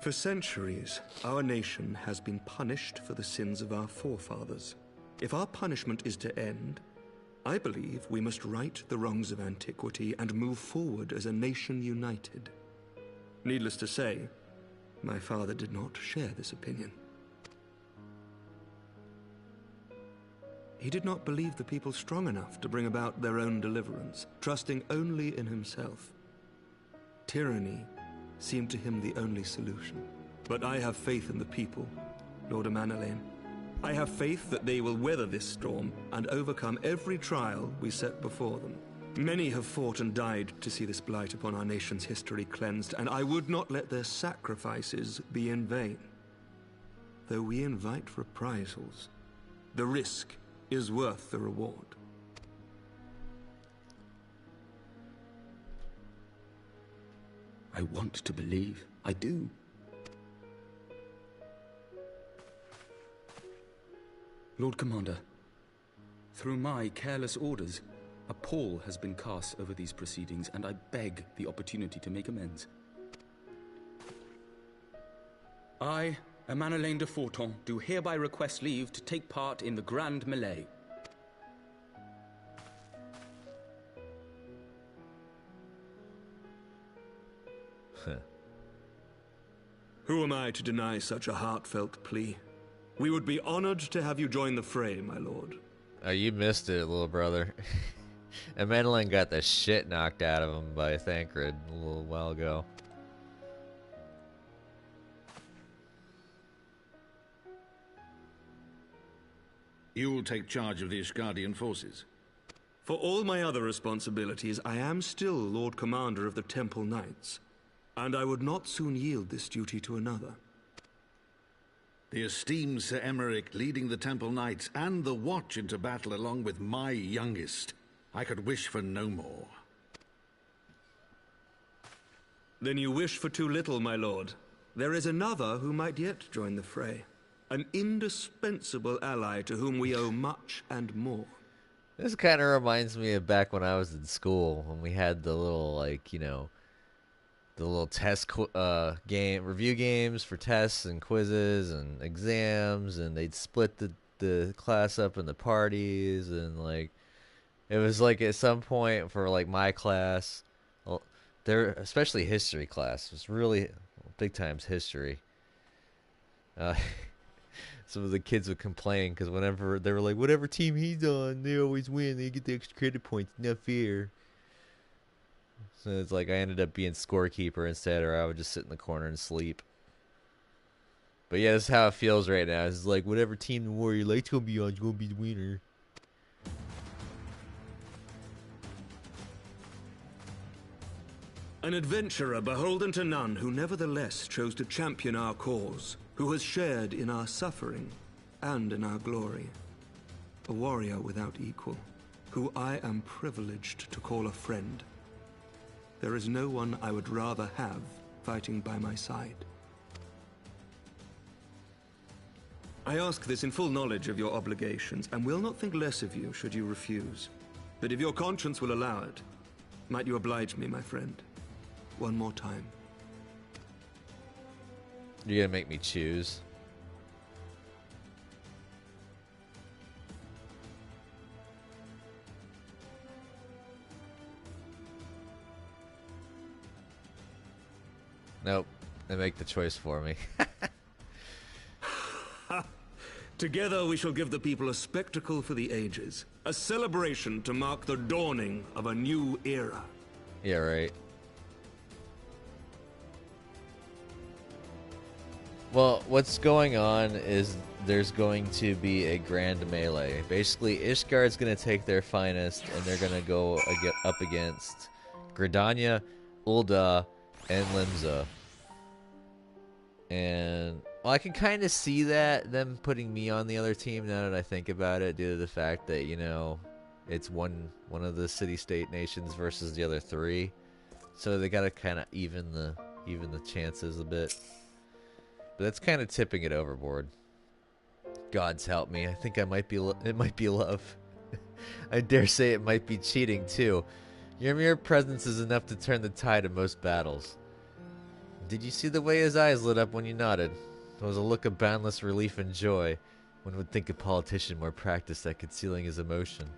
For centuries, our nation has been punished for the sins of our forefathers. If our punishment is to end, I believe we must right the wrongs of antiquity and move forward as a nation united. Needless to say, my father did not share this opinion. He did not believe the people strong enough to bring about their own deliverance, trusting only in himself. Tyranny seemed to him the only solution. But I have faith in the people, Lord Amanalain. I have faith that they will weather this storm and overcome every trial we set before them. Many have fought and died to see this blight upon our nation's history cleansed, and I would not let their sacrifices be in vain. Though we invite reprisals, the risk is worth the reward. I want to believe. I do. Lord Commander, through my careless orders, a pall has been cast over these proceedings, and I beg the opportunity to make amends. I, Amanalain de Forton, do hereby request leave to take part in the Grand Melee. Who am I to deny such a heartfelt plea? We would be honored to have you join the fray, my lord. Oh, you missed it, little brother. And Madeline got the shit knocked out of him by Thancred a little while ago. You will take charge of the Ishgardian forces. For all my other responsibilities, I am still Lord Commander of the Temple Knights, and I would not soon yield this duty to another. The esteemed Sir Emeric leading the Temple Knights and the Watch into battle along with my youngest. I could wish for no more. Then you wish for too little, my lord. There is another who might yet join the fray. An indispensable ally to whom we owe much and more. This kind of reminds me of back when I was in school, when we had the little, like, you know, the little test review games for tests and quizzes and exams, and they'd split the class up into parties, and like it was like at some point for like my class, well, there, especially history class, was really big times history. Some of the kids would complain because whenever they were like, whatever team he's on, they always win. They get the extra credit points. Not fair. So it's like I ended up being scorekeeper instead, or I would just sit in the corner and sleep. But yeah, this is how it feels right now. It's like whatever team the Warrior Light's gonna be on is gonna be the winner. An adventurer beholden to none, who nevertheless chose to champion our cause, who has shared in our suffering and in our glory. A warrior without equal, who I am privileged to call a friend. There is no one I would rather have fighting by my side. I ask this in full knowledge of your obligations, and will not think less of you should you refuse. But if your conscience will allow it, might you oblige me, my friend? One more time. You're gonna make me choose. Nope. They make the choice for me. Together we shall give the people a spectacle for the ages. A celebration to mark the dawning of a new era. Yeah, right. Well, what's going on is there's going to be a grand melee. Basically, Ishgard's going to take their finest, and they're going to go up against Gridania, Ul'dah, and Limsa. And well, I can kind of see that, them putting me on the other team now that I think about it, due to the fact that, you know, it's one of the city-state nations versus the other three. So they got to kind of even the chances a bit. But that's kind of tipping it overboard. Gods help me. I think it might be love. I dare say it might be cheating too. Your mere presence is enough to turn the tide of most battles. Did you see the way his eyes lit up when you nodded? There was a look of boundless relief and joy. One would think a politician more practiced at concealing his emotion.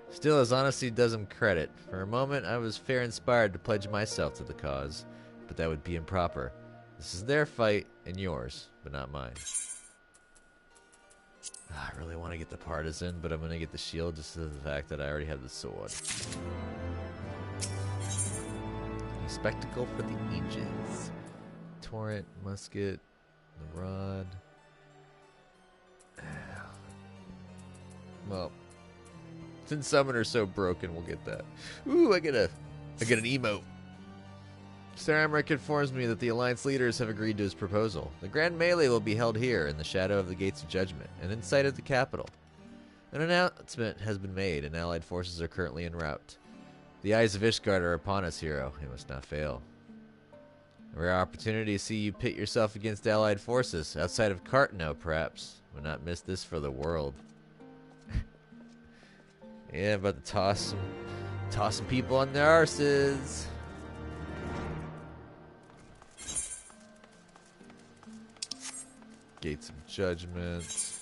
Still, his honesty does him credit. For a moment, I was fair inspired to pledge myself to the cause, but that would be improper. This is their fight and yours, but not mine. I really want to get the partisan, but I'm going to get the shield just to the fact that I already have the sword. A spectacle for the ages. Torrent, musket, the rod. Well, since Summoner's so broken, we'll get that. Ooh, I get an emote. Sir Emmerich informs me that the Alliance leaders have agreed to his proposal. The Grand Melee will be held here, in the shadow of the Gates of Judgment, and in sight of the capital. An announcement has been made, and Allied forces are currently en route. The eyes of Ishgard are upon us, hero. It must not fail. A rare opportunity to see you pit yourself against Allied forces, outside of Cartno, perhaps. Would not miss this for the world. Yeah, about to toss some people on their arses. Gates of Judgment.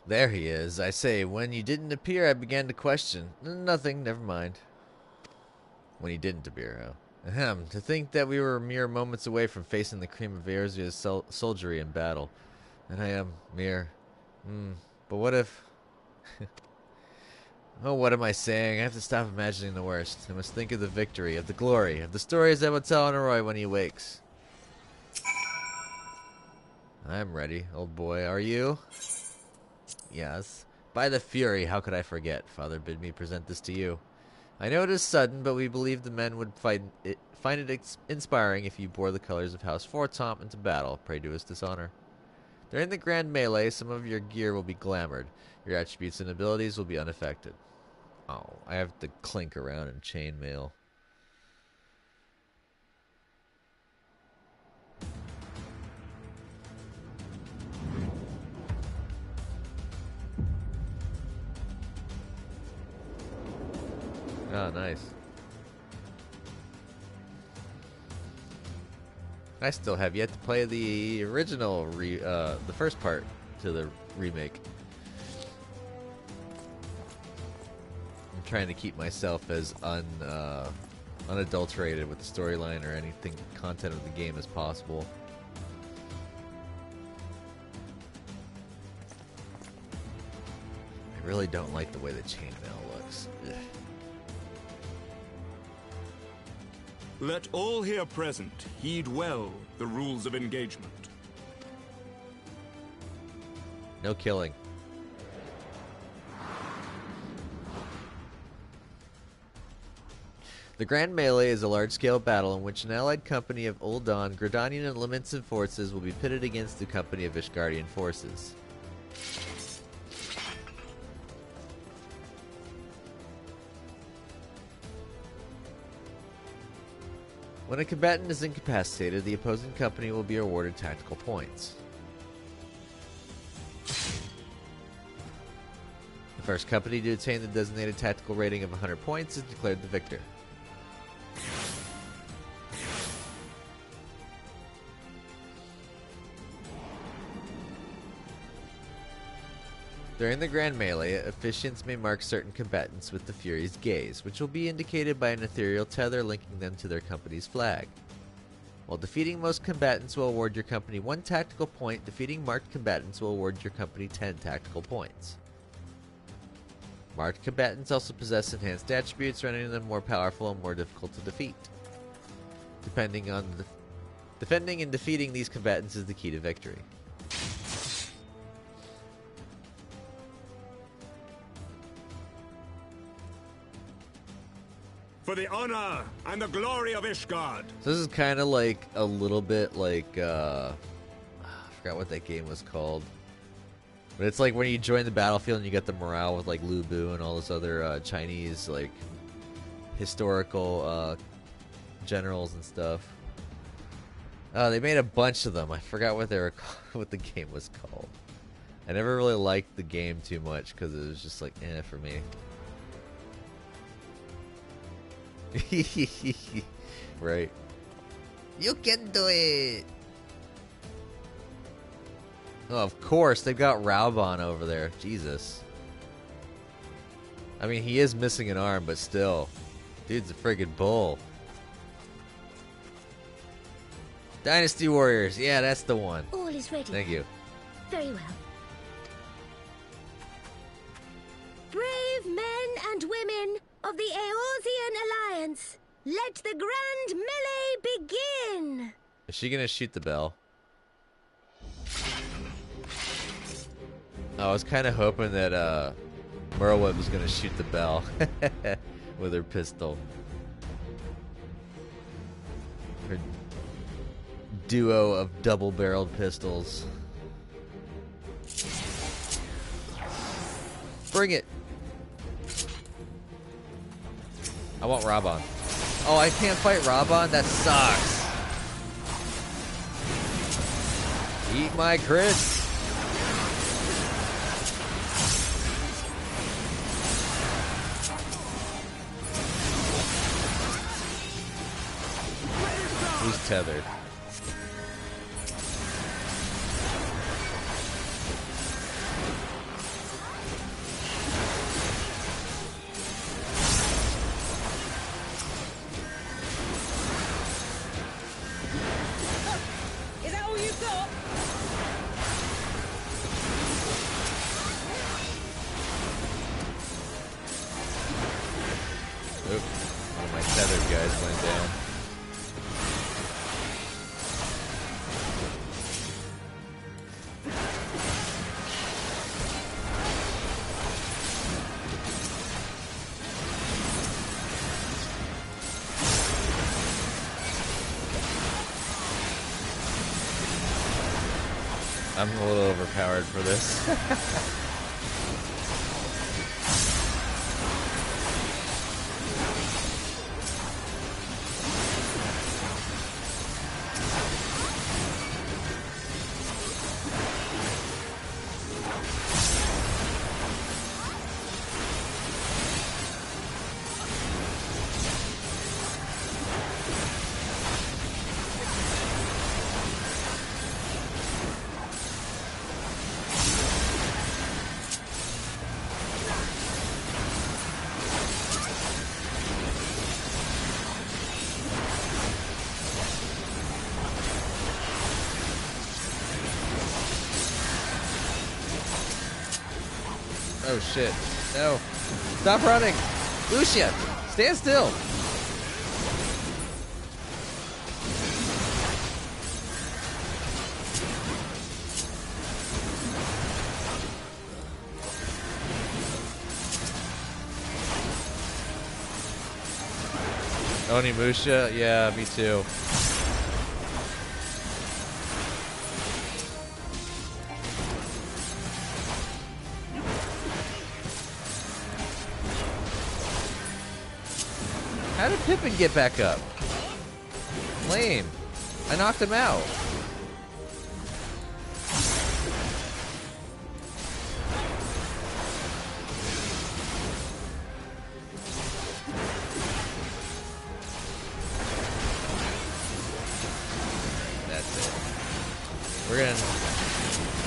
There he is. I say, when you didn't appear, I began to question. Nothing, never mind. When he didn't appear, huh? Ahem, to think that we were mere moments away from facing the cream of Eorzea's soldiery in battle. And I am mere... But what if... Oh, what am I saying? I have to stop imagining the worst. I must think of the victory, of the glory, of the stories I will tell Onoroy when he wakes. I'm ready, old boy. Are you? Yes. By the Fury, how could I forget? Father bid me present this to you. I know it is sudden, but we believe the men would find it inspiring if you bore the colors of House Fortomp into battle. Pray do us dishonor. During the Grand Melee, some of your gear will be glamored. Your attributes and abilities will be unaffected. Oh, I have to clink around in chainmail. Oh, nice. I still have yet to play the original, the first part to the remake. I'm trying to keep myself as unadulterated with the storyline or anything content of the game as possible. really don't like the way the chainmail looks. Ugh. Let all here present heed well the rules of engagement. No killing. The Grand Melee is a large-scale battle in which an allied company of Ul'Dan, Gridanian, and Lamented forces will be pitted against the company of Ishgardian forces. When a combatant is incapacitated, the opposing company will be awarded tactical points. The first company to attain the designated tactical rating of 100 points is declared the victor. During the Grand Melee, officiants may mark certain combatants with the Fury's Gaze, which will be indicated by an ethereal tether linking them to their company's flag. While defeating most combatants will award your company 1 tactical point, defeating marked combatants will award your company 10 tactical points. Marked combatants also possess enhanced attributes, rendering them more powerful and more difficult to defeat. Defending and defeating these combatants is the key to victory. For the honor and the glory of Ishgard. So this is kind of like a little bit like I forgot what that game was called, but it's like when you join the battlefield and you get the morale with like Lu Bu and all this other Chinese like historical generals and stuff. They made a bunch of them. I forgot what they were what the game was called. I never really liked the game too much because it was just like for me. Right. You can do it. Oh, of course they've got Raubon over there. Jesus. I mean, he is missing an arm, but still, dude's a friggin' bull. Dynasty Warriors. Yeah, that's the one. All is ready. Thank you. Very well. Brave men and women of the Eorzean Alliance, let the Grand Melee begin! Is she gonna shoot the bell? I was kind of hoping that Merwin was gonna shoot the bell with her pistol. Her duo of double-barreled pistols. Bring it! I want Raubon. Oh, I can't fight Raubon? That sucks. Eat my crits. Who's tethered? I'm a little overpowered for this. Oh shit. No. Stop running. Lucia, stand still. Onimusha? Yeah, me too. How did Pippin get back up? Lame. I knocked him out. That's it. We're gonna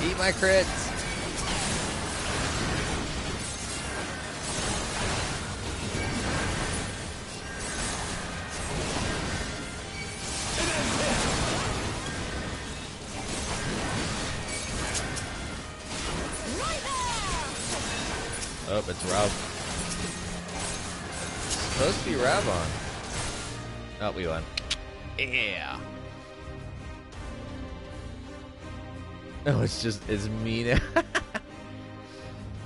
eat my crits. Oh, it's Rob. It's supposed to be Rabon. Oh, we won. Yeah. No, it's me now.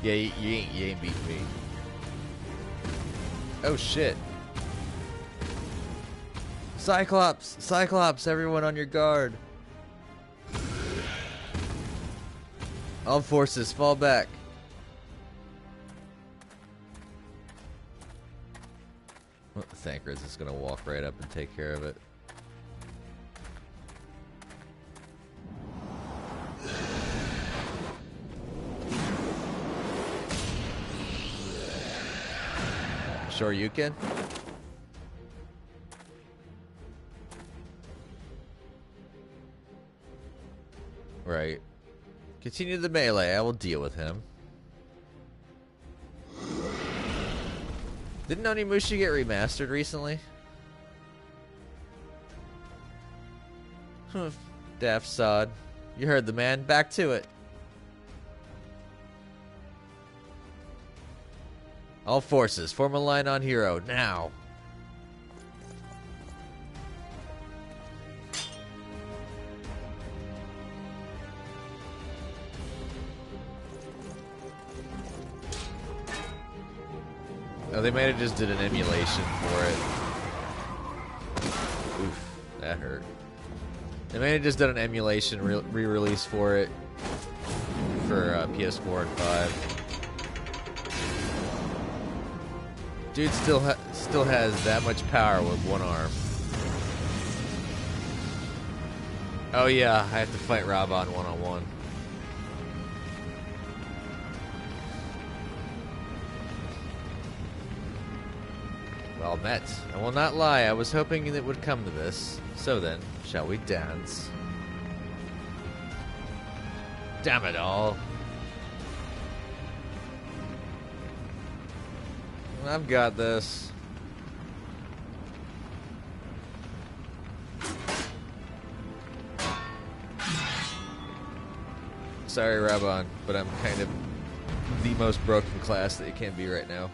Yeah, you ain't beating me. Oh shit. Cyclops, everyone on your guard. All forces, fall back. Well, Thancred's is gonna walk right up and take care of it. Sure you can. Right. Continue the melee. I will deal with him. Didn't Onimusha get remastered recently? Daft sod. You heard the man. Back to it. All forces, form a line on hero, now. Oh, they might have just did an emulation for it. Oof, that hurt. They might have just done an emulation re-release for it for PS4 and 5. Dude still has that much power with one arm. Oh yeah, I have to fight Rabon one-on-one. Well met. I will not lie, I was hoping it would come to this. So then, shall we dance? Damn it all. I've got this. Sorry, Rabon, but I'm kind of the most broken class that you can be right now.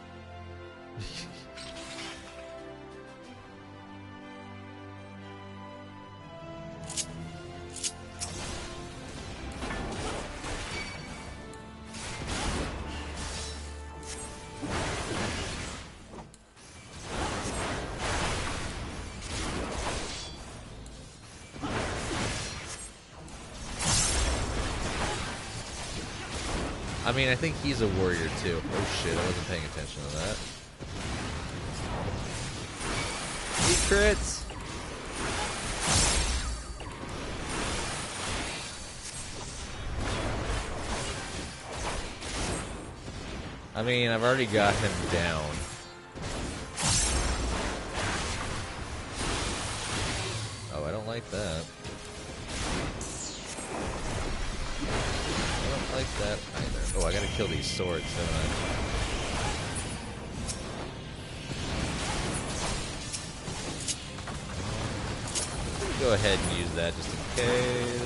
I mean, I think he's a warrior too. Oh shit, I wasn't paying attention to that. He crits! I mean, I've already got him down. Oh, I don't like that. I don't like that either. Oh, I gotta kill these swords, don't I? Go ahead and use that just in case.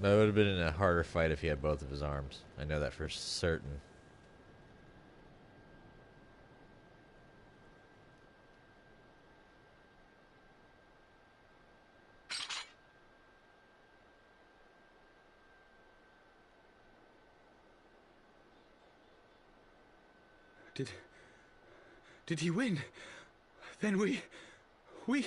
That would have been a harder fight if he had both of his arms. I know that for certain. Did he win? Then we... We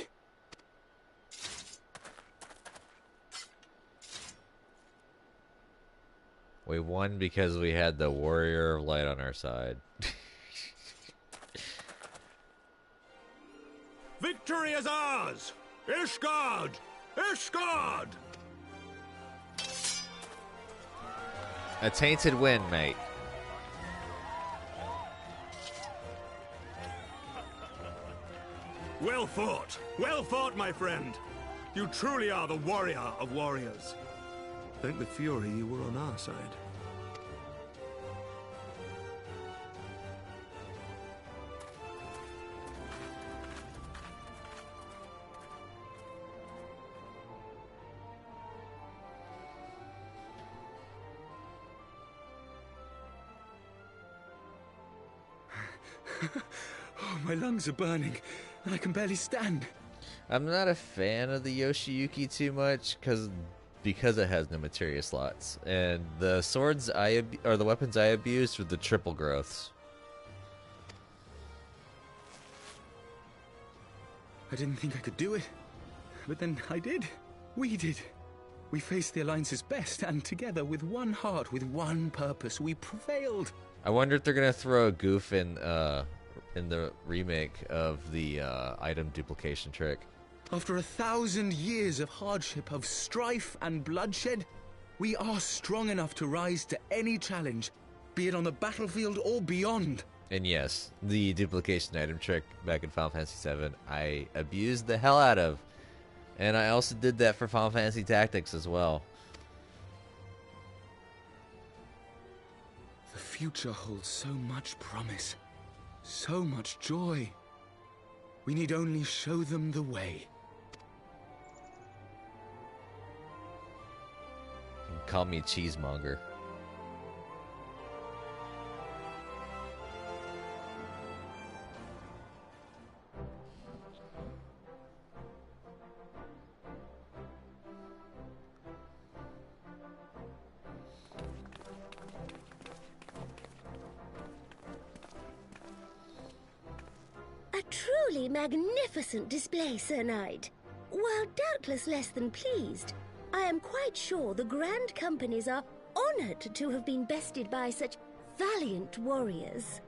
won because we had the Warrior of Light on our side. Victory is ours! Ishgard! Ishgard! A tainted win, mate. Well fought, my friend. You truly are the warrior of warriors. Thank the Fury you were on our side. Oh, my lungs are burning, and I can barely stand. I'm not a fan of the Yoshiyuki too much because it has no materia slots, and the swords or the weapons I abused were the triple growths. I didn't think I could do it, but then I did. We did. We faced the Alliance's best, and together, with one heart, with one purpose, we prevailed. I wonder if they're gonna throw a goof in the remake of the item duplication trick. After 1,000 years of hardship, of strife and bloodshed, we are strong enough to rise to any challenge, be it on the battlefield or beyond. And yes, the duplication item trick back in Final Fantasy VII, I abused the hell out of. And I also did that for Final Fantasy Tactics as well. The future holds so much promise, so much joy. We need only show them the way. You can call me a cheesemonger. A truly magnificent display, Sir Knight. While doubtless less than pleased, I am quite sure the Grand Companies are honored to have been bested by such valiant warriors.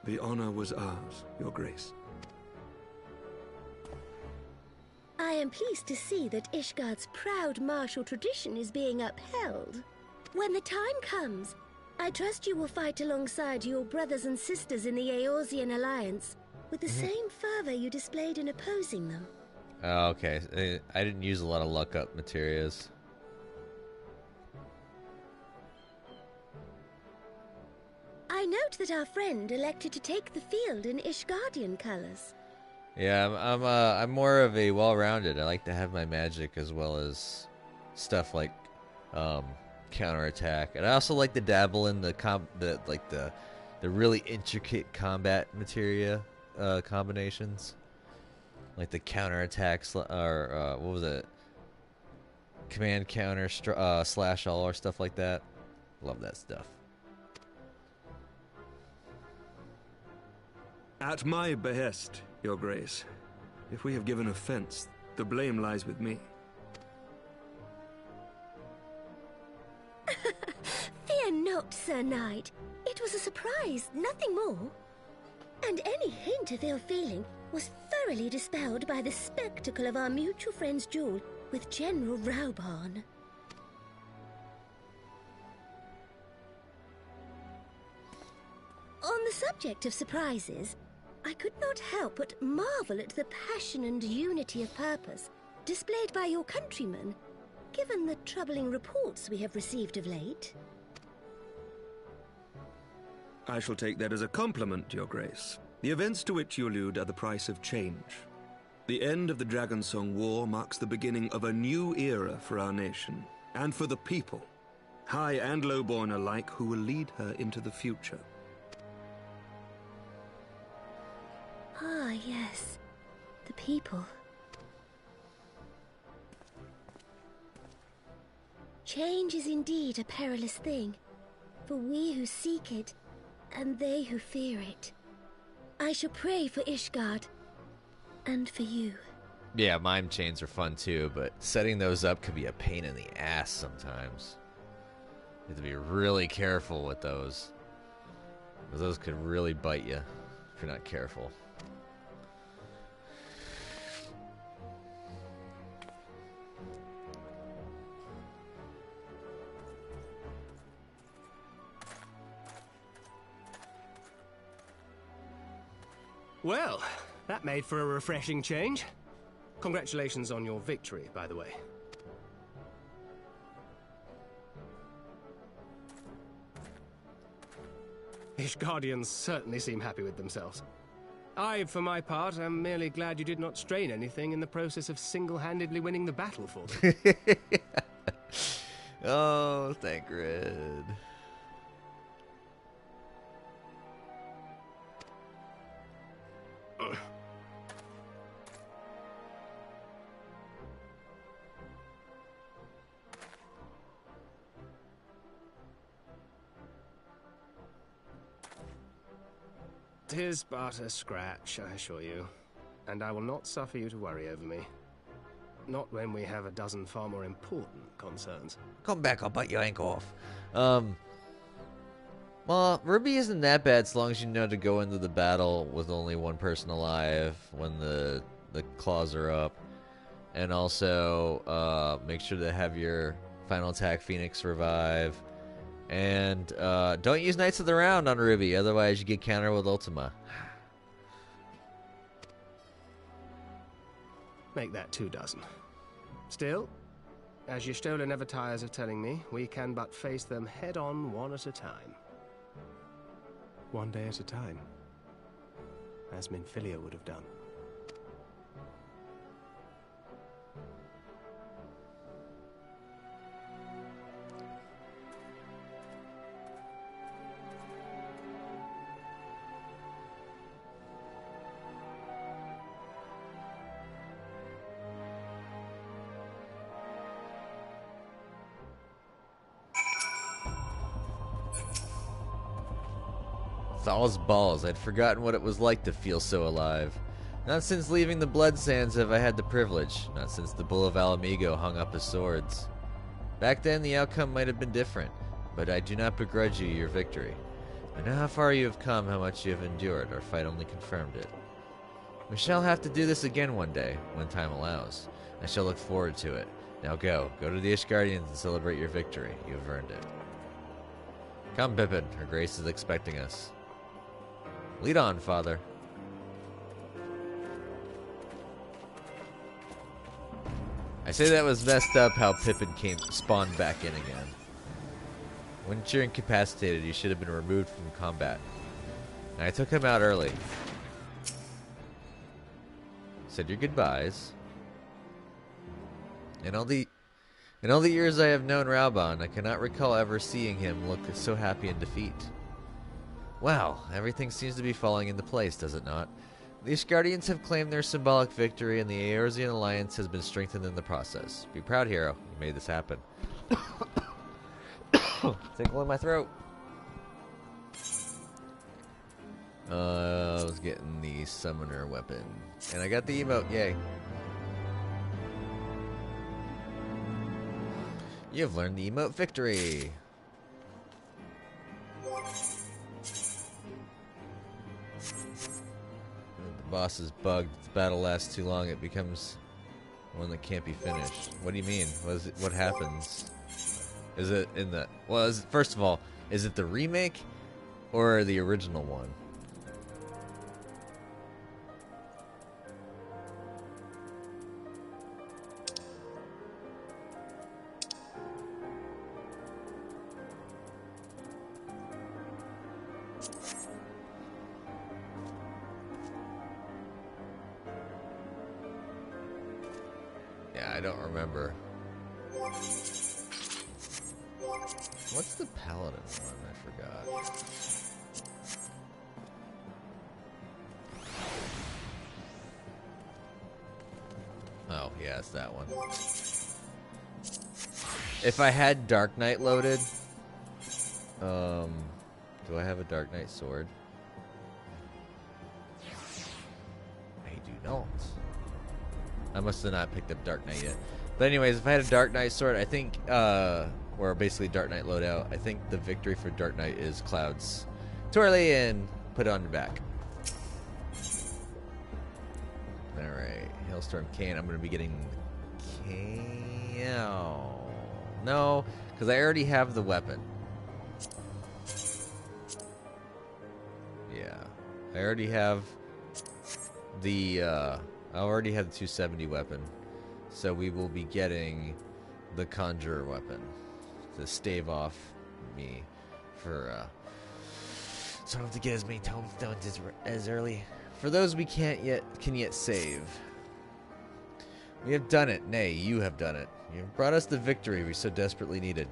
The honor was ours, Your Grace. I am pleased to see that Ishgard's proud martial tradition is being upheld. When the time comes, I trust you will fight alongside your brothers and sisters in the Eorzean Alliance with the same fervor you displayed in opposing them. Oh, okay. I didn't use a lot of luck up materias. I note that our friend elected to take the field in Ishgardian colors. Yeah, I'm more of a well-rounded. I like to have my magic as well as stuff like counterattack, and I also like to dabble in the really intricate combat materia combinations, like the counterattacks or what was it? Command counter, slash all or stuff like that. Love that stuff. At my behest, Your Grace. If we have given offense, the blame lies with me. Fear not, Sir Knight. It was a surprise, nothing more. And any hint of ill feeling was thoroughly dispelled by the spectacle of our mutual friend's duel with General Raubarn. On the subject of surprises, I could not help but marvel at the passion and unity of purpose displayed by your countrymen, given the troubling reports we have received of late. I shall take that as a compliment, Your Grace. The events to which you allude are the price of change. The end of the Dragonsong War marks the beginning of a new era for our nation, and for the people, high and lowborn alike, who will lead her into the future. Ah, yes. The people. Change is indeed a perilous thing, for we who seek it, and they who fear it. I shall pray for Ishgard, and for you. Yeah, mime chains are fun too, but setting those up could be a pain in the ass sometimes. You have to be really careful with those. Those could really bite you if you're not careful. Well, that made for a refreshing change. Congratulations on your victory, by the way. Ishgardians certainly seem happy with themselves. I, for my part, am merely glad you did not strain anything in the process of single-handedly winning the battle for them. Oh, Thancred. Tis but a scratch, I assure you, and I will not suffer you to worry over me. Not when we have a dozen far more important concerns. Come back, I'll bite your ankle off. Well, Ruby isn't that bad as long as you know to go into the battle with only one person alive when the claws are up. And also, make sure to have your final attack Phoenix revive. And don't use Knights of the Round on Ruby, otherwise you get countered with Ultima. Make that 24. Still, as Y'shtola never tires of telling me, we can but face them head-on one at a time. One day at a time. As Minfilia would have done. Thaw's balls, I'd forgotten what it was like to feel so alive. Not since leaving the Blood Sands have I had the privilege, not since the Bull of Alamigo hung up his swords. Back then the outcome might have been different, but I do not begrudge you your victory. I know how far you have come, how much you have endured, our fight only confirmed it. We shall have to do this again one day, when time allows. I shall look forward to it. Now go to the Ishgardians and celebrate your victory. You have earned it. Come, Pippin, her grace is expecting us. Lead on, Father. I say that was messed up how Pippin spawned back in again. When you're incapacitated, you should have been removed from combat. And I took him out early. Said your goodbyes. In all the years I have known Raubon, I cannot recall ever seeing him look so happy in defeat. Wow, everything seems to be falling into place, does it not? The Ishgardians have claimed their symbolic victory, and the Eorzean alliance has been strengthened in the process. Be proud, hero. You made this happen. Tickle in my throat. I was getting the summoner weapon. And I got the emote, yay. You have learned the emote victory. The boss is bugged. If the battle lasts too long, it becomes one that can't be finished. What do you mean? What happens? Is it in the... Well, first of all, is it the remake or the original one? Yeah, I don't remember. What's the paladin one? I forgot. Oh, yeah, it's that one. If I had Dark Knight loaded, do I have a Dark Knight sword? I do not. I must have not picked up Dark Knight yet. But anyways, if I had a Dark Knight sword, I think, or basically Dark Knight loadout, I think the victory for Dark Knight is Cloud's twirly and put it on your back. Alright, Hailstorm Cane. I'm going to be getting no, because I already have the weapon. Yeah, I already have the I already have the 270 weapon, so we will be getting the Conjurer weapon to stave off me for so I don't have to get as many tombstones as early. For those we can yet save. We have done it. Nay, you have done it. You have brought us the victory we so desperately needed.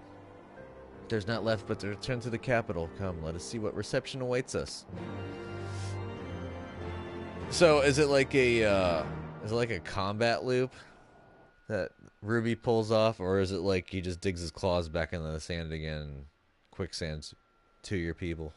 There's not left but to return to the capital. Come, let us see what reception awaits us. So, is it like a combat loop that Ruby pulls off, or is it like he just digs his claws back into the sand again and quicksands to your people?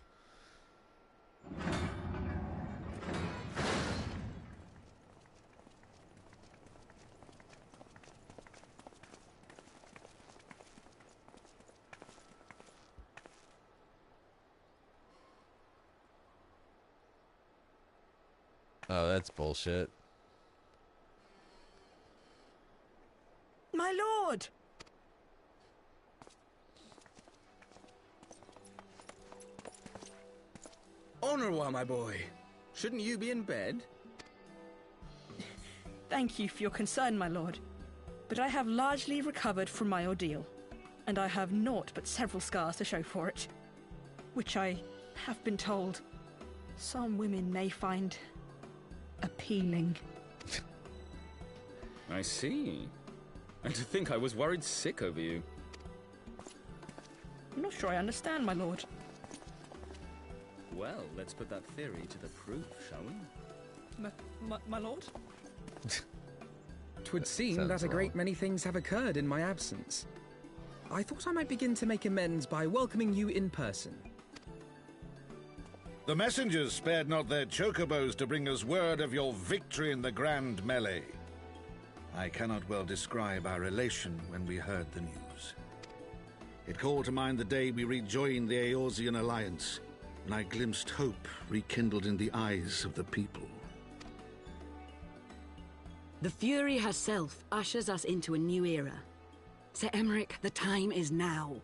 Oh, that's bullshit. My lord! Honorwa, my boy. Shouldn't you be in bed? Thank you for your concern, my lord. But I have largely recovered from my ordeal, and I have naught but several scars to show for it, which I have been told some women may find appealing. I see. And to think I was worried sick over you. I'm not sure I understand, my lord. Well, let's put that theory to the proof, shall we? My lord? 'Twould seem that a great many things have occurred in my absence. I thought I might begin to make amends by welcoming you in person. The messengers spared not their chocobos to bring us word of your victory in the grand melee. I cannot well describe our elation when we heard the news. It called to mind the day we rejoined the Eorzean alliance, and I glimpsed hope rekindled in the eyes of the people. The Fury herself ushers us into a new era. Sir Emmerich, the time is now.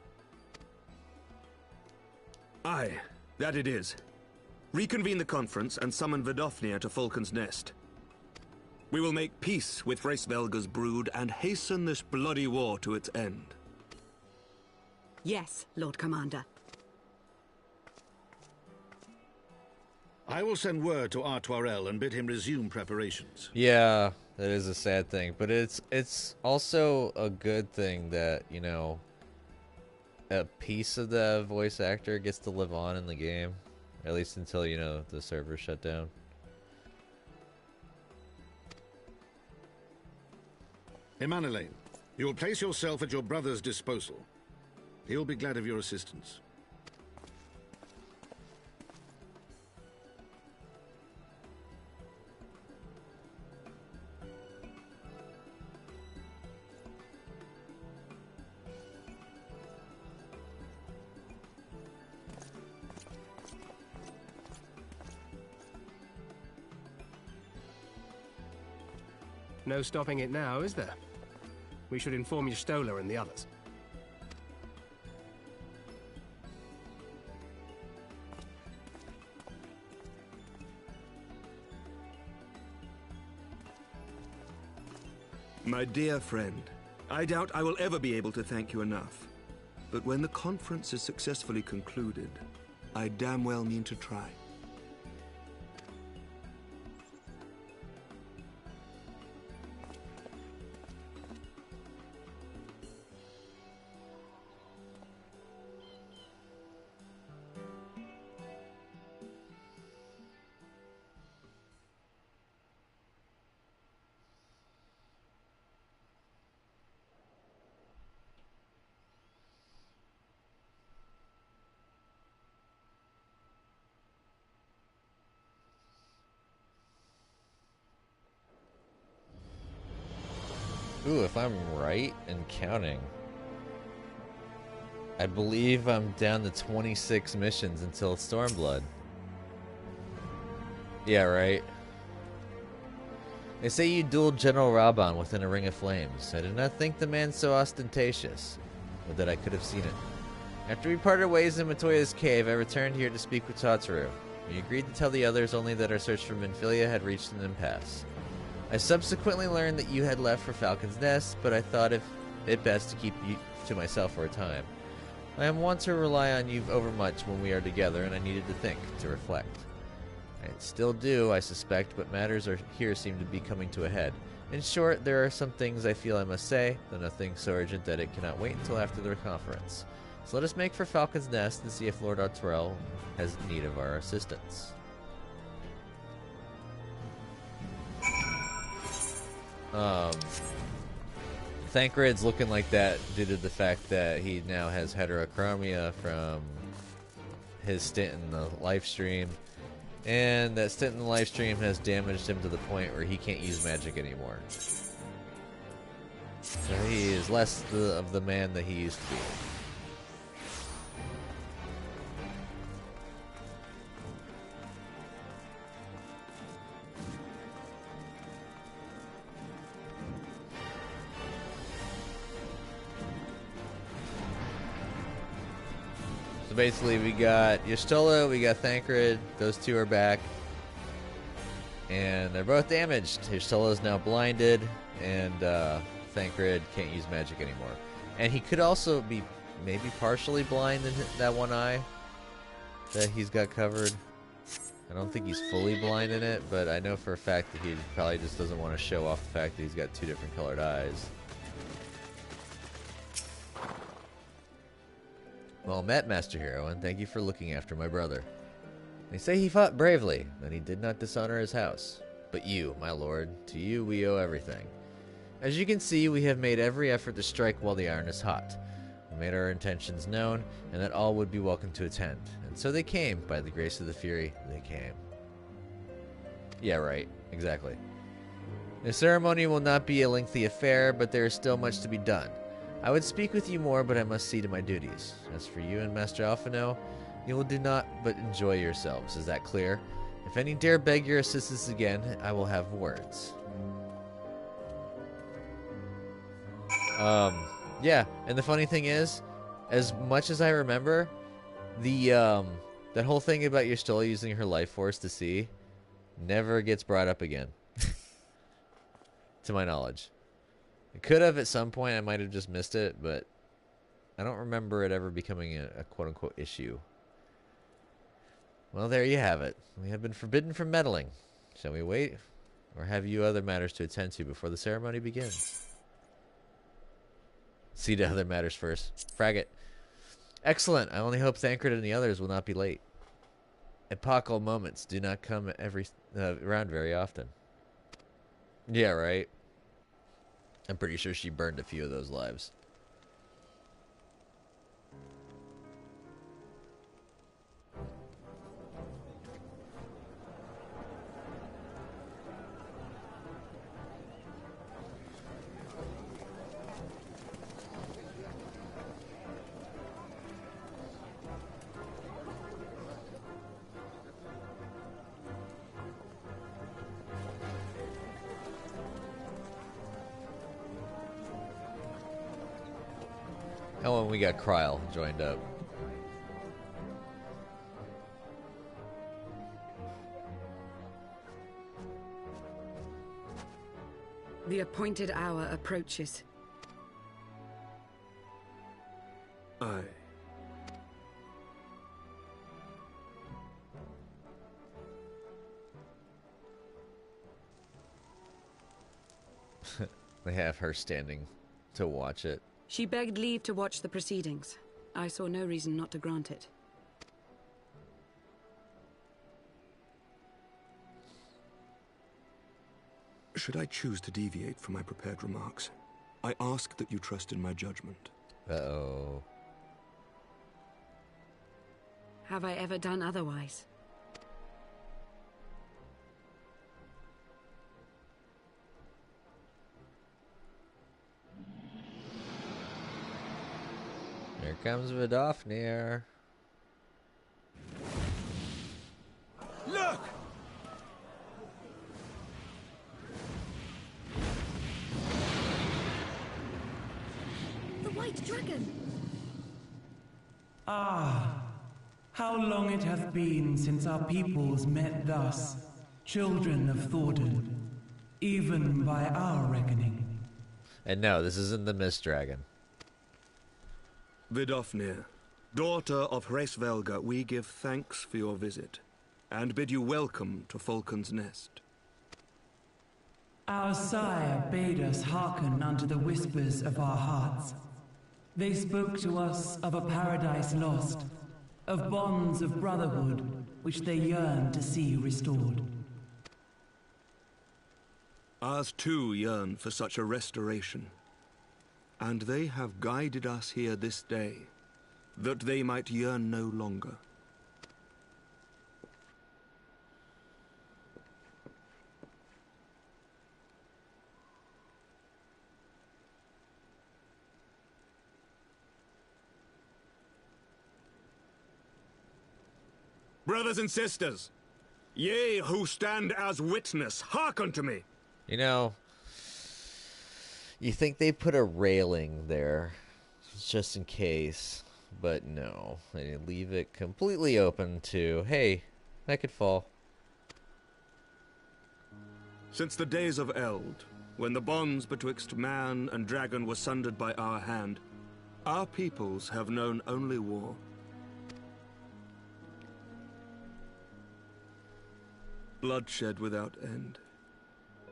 Aye, that it is. Reconvene the conference and summon Vidofnir to Falcon's Nest. We will make peace with Hraesvelga's brood and hasten this bloody war to its end. Yes, Lord Commander. I will send word to Artoirel and bid him resume preparations. Yeah, that is a sad thing, but it's also a good thing that, you know, a piece of the voice actor gets to live on in the game, at least until, you know, the server shut down. Emanuele, you will place yourself at your brother's disposal. He will be glad of your assistance. No stopping it now, is there? We should inform Y'shtola and the others. My dear friend, I doubt I will ever be able to thank you enough. But when the conference is successfully concluded, I damn well mean to try. Ooh, if I'm right in counting, I believe I'm down to 26 missions until Stormblood. Yeah, right. They say you dueled General Raban within a ring of flames. I did not think the man so ostentatious, but that I could have seen it. After we parted ways in Matoya's cave, I returned here to speak with Tataru. We agreed to tell the others only that our search for Minfilia had reached an impasse. I subsequently learned that you had left for Falcon's Nest, but I thought it best to keep you to myself for a time. I am wont to rely on you overmuch when we are together, and I needed to think, to reflect. I still do, I suspect, but matters here seem to be coming to a head. In short, there are some things I feel I must say, though nothing so urgent that it cannot wait until after the conference. So let us make for Falcon's Nest and see if Lord Arturel has need of our assistance. Thancred's looking like that due to the fact that he now has heterochromia from his stint in the Livestream, and that stint in the Livestream has damaged him to the point where he can't use magic anymore. So he is less of the man that he used to be. Basically, we got Y'shtola, we got Thancred, those two are back, and they're both damaged. Y'shtola is now blinded, and Thancred can't use magic anymore. And he could also be maybe partially blind in that one eye that he's got covered. I don't think he's fully blind in it, but I know for a fact that he probably just doesn't want to show off the fact that he's got two different colored eyes. Well met, Master Hero, and thank you for looking after my brother. They say he fought bravely, that he did not dishonor his house. But you, my lord, to you we owe everything. As you can see, we have made every effort to strike while the iron is hot. We made our intentions known, and that all would be welcome to attend. And so they came, by the grace of the Fury, they came. Yeah, right, exactly. The ceremony will not be a lengthy affair, but there is still much to be done. I would speak with you more, but I must see to my duties. As for you and Master Alphino, you will do not but enjoy yourselves. Is that clear? If any dare beg your assistance again, I will have words. Yeah, and the funny thing is, as much as I remember, that whole thing about Y'shtola using her life force to see never gets brought up again. To my knowledge. It could have at some point. I might have just missed it, but I don't remember it ever becoming a quote-unquote issue. Well, there you have it. We have been forbidden from meddling. Shall we wait, or have you other matters to attend to before the ceremony begins? See to other matters first. Fraggot. Excellent. I only hope Thancred and the others will not be late. Epochal moments do not come around very often. Yeah, right. I'm pretty sure she burned a few of those lives. Oh, and we got Kryl joined up. The appointed hour approaches. Aye. They have her standing to watch it. She begged leave to watch the proceedings. I saw no reason not to grant it. Should I choose to deviate from my prepared remarks, I ask that you trust in my judgment. Uh-oh. Have I ever done otherwise? Here comes Vidofnir. Look! The white dragon! Ah, how long it hath been since our peoples met thus, children of Thordan, even by our reckoning. And no, this isn't the Mist Dragon. Vidofnir, daughter of Hraesvelga, we give thanks for your visit, and bid you welcome to Falcon's Nest. Our sire bade us hearken unto the whispers of our hearts. They spoke to us of a paradise lost, of bonds of brotherhood which they yearn to see restored. Ours too yearn for such a restoration, and they have guided us here this day, that they might yearn no longer. Brothers and sisters, ye who stand as witness, hearken to me. You know, you think they put a railing there just in case, but no. They leave it completely open to, hey, that could fall. Since the days of Eld, when the bonds betwixt man and dragon were sundered by our hand, our peoples have known only war. Bloodshed without end,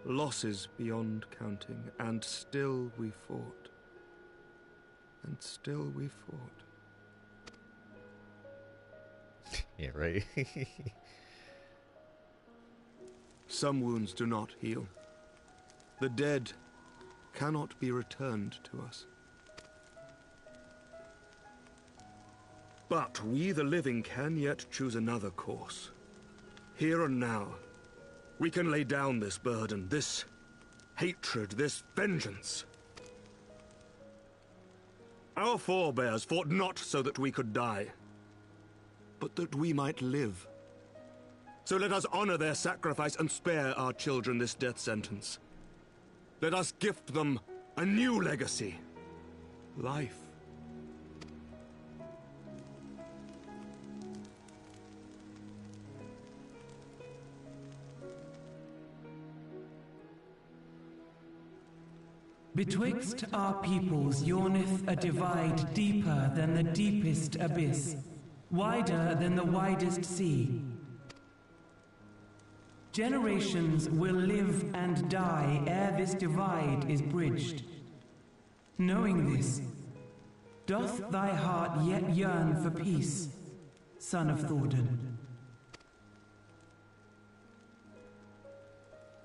losses beyond counting, and still we fought. And still we fought. Yeah, right. Some wounds do not heal. The dead cannot be returned to us. But we, the living, can yet choose another course. Here and now, we can lay down this burden, this hatred, this vengeance. Our forebears fought not so that we could die, but that we might live. So let us honor their sacrifice and spare our children this death sentence. Let us gift them a new legacy, life. Betwixt our peoples yawneth a divide deeper than the deepest abyss, wider than the widest sea. Generations will live and die ere this divide is bridged. Knowing this, doth thy heart yet yearn for peace, son of Thordan?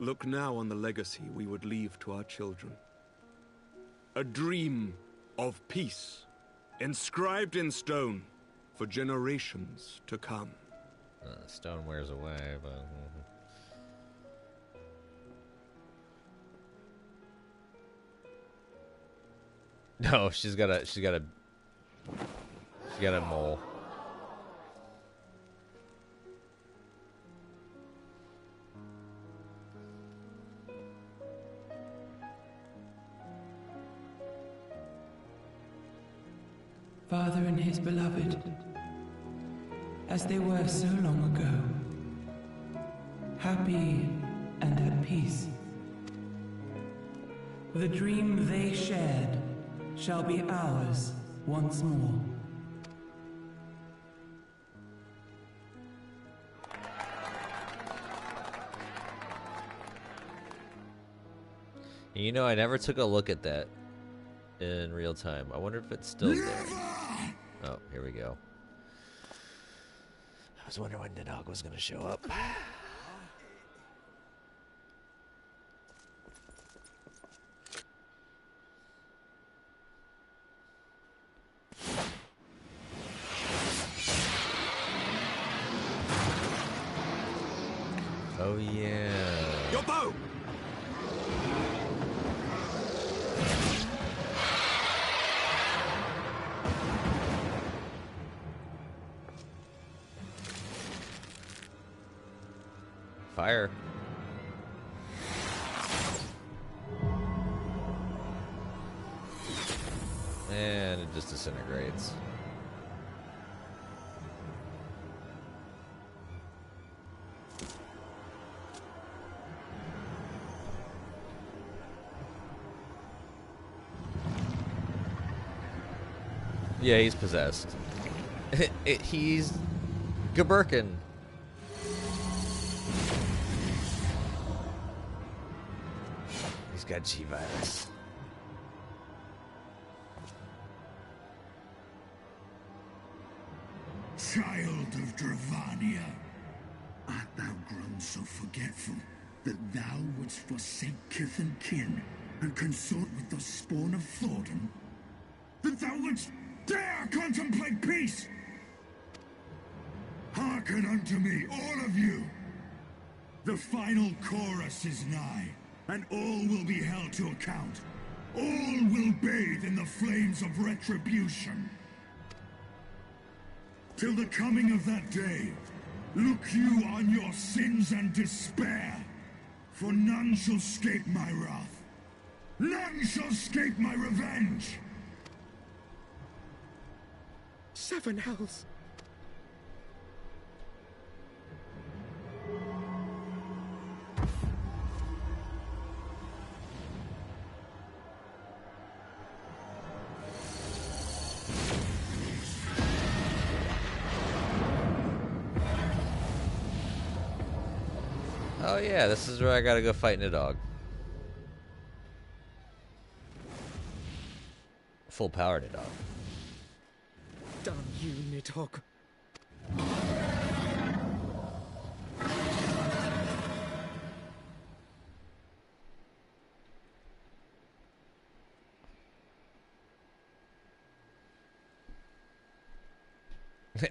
Look now on the legacy we would leave to our children. A dream of peace, inscribed in stone for generations to come. Stone wears away, but... No, she's got a mole. Father and his beloved, as they were so long ago, happy and at peace. The dream they shared shall be ours once more. You know, I never took a look at that in real time. I wonder if it's still there. Oh, here we go. I was wondering when the dog was going to show up. Oh, yeah. Your bow! fire. And it just disintegrates. Yeah, he's possessed. He's Gaberkin. He's got G-virus. Child of Dravania, art thou grown so forgetful that thou wouldst forsake kith and kin and consort with the spawn of Thornton? That thou wouldst dare contemplate peace? Hearken unto me, all of you! The final chorus is nigh, and all will be held to account. All will bathe in the flames of retribution. Till the coming of that day, look you on your sins and despair, for none shall escape my wrath. None shall escape my revenge! Seven hells. Oh yeah, this is where I gotta go fight Nidhogg. Full power Nidhogg. Damn you, Nidhogg.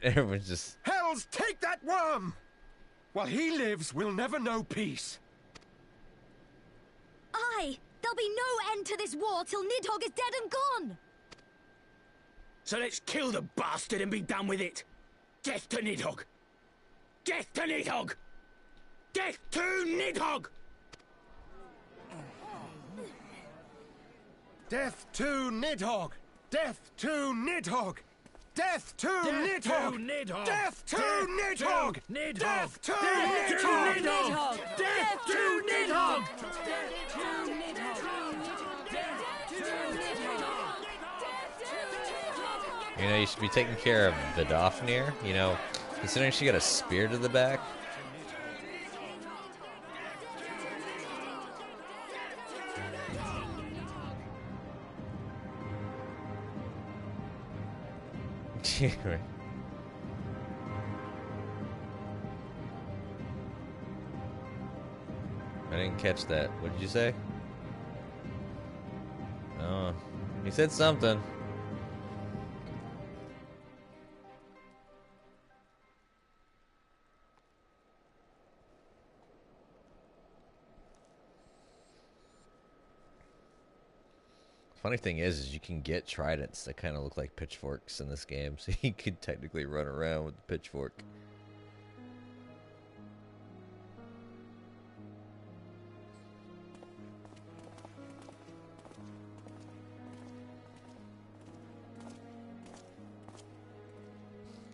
Everyone's just... Hells, take that worm! While he lives, we'll never know peace. Aye! There'll be no end to this war till Nidhogg is dead and gone! So let's kill the bastard and be done with it! Death to Nidhogg! Death to Nidhogg! Death to Nidhogg! Death to Nidhogg! Death to Nidhogg! Death to Nidhogg! Death to Nidhogg! Death to Nidhogg! Death to Nidhogg! You know, you should be taking care of Vidofnir, you know, considering she got a spear to the back. Right. I didn't catch that. What did you say? Oh, he said something. Funny thing is you can get tridents that kind of look like pitchforks in this game, so you could technically run around with the pitchfork.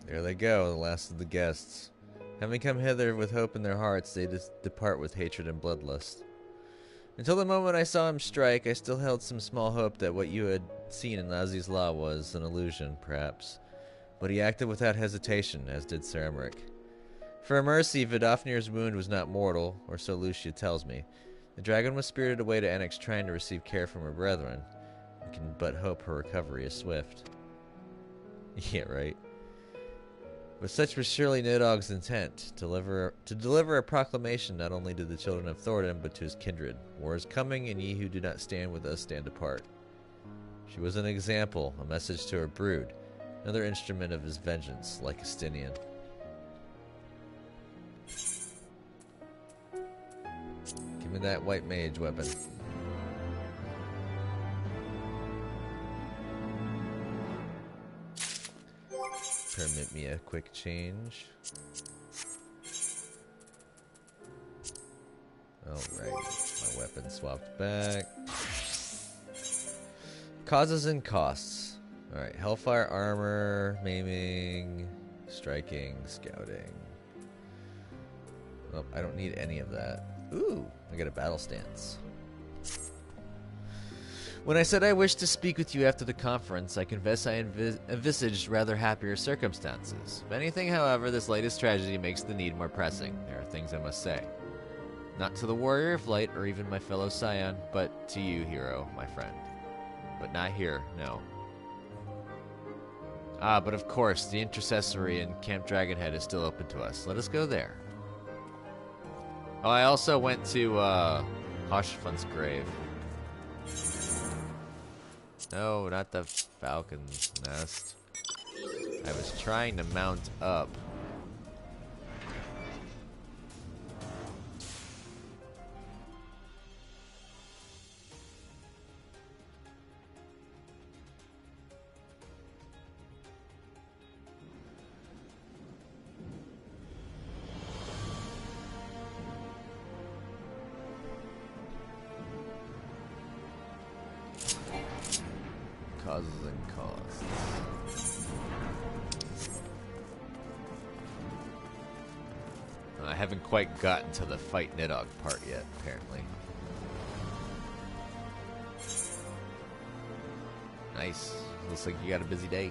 There they go, the last of the guests. Having come hither with hope in their hearts, they depart with hatred and bloodlust. Until the moment I saw him strike, I still held some small hope that what you had seen in Lazi's Law was an illusion, perhaps. But he acted without hesitation, as did Sir Emmerich. For a mercy, Vidofnir's wound was not mortal, or so Lucia tells me. The dragon was spirited away to Annex trying to receive care from her brethren. We can but hope her recovery is swift. Yeah, right. But such was surely Nidhogg's intent, to deliver a proclamation not only to the children of Thornton, but to his kindred. War is coming, and ye who do not stand with us stand apart. She was an example, a message to her brood, another instrument of his vengeance, like Justinian. Give me that white mage weapon. Permit me a quick change. Alright, my weapon swapped back. Causes and costs. Alright, Hellfire armor, maiming, striking, scouting. Oh, I don't need any of that. Ooh, I got a battle stance. When I said I wished to speak with you after the conference, I confess I envisaged rather happier circumstances. If anything, however, this latest tragedy makes the need more pressing. There are things I must say. Not to the warrior of light or even my fellow scion, but to you, hero, my friend. But not here, no. Ah, but of course, the intercessory in Camp Dragonhead is still open to us. Let us go there. Oh, I also went to Hoshfun's grave. No, not the falcon's nest. I was trying to mount up. Causes and costs. I haven't quite gotten to the fight Nidhogg part yet, apparently. Nice. Looks like you got a busy day.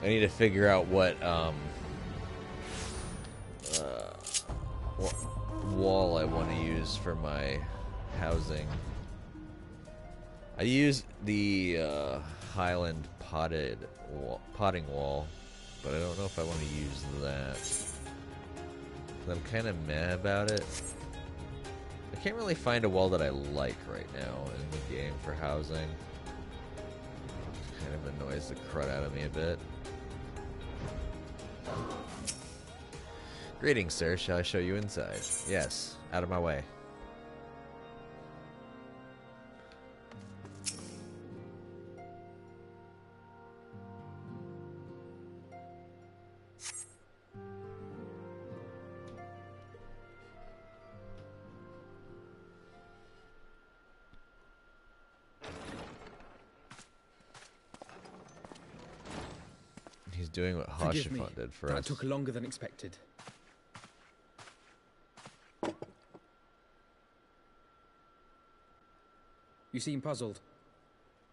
I need to figure out what wall I want to use for my housing. I use the Highland potting wall, but I don't know if I want to use that. I'm kind of meh about it. I can't really find a wall that I like right now in the game for housing. It kind of annoys the crud out of me a bit. Greetings, sir. Shall I show you inside? Yes. Out of my way. He's doing what Hoshfun did for us. That took longer than expected. You seem puzzled.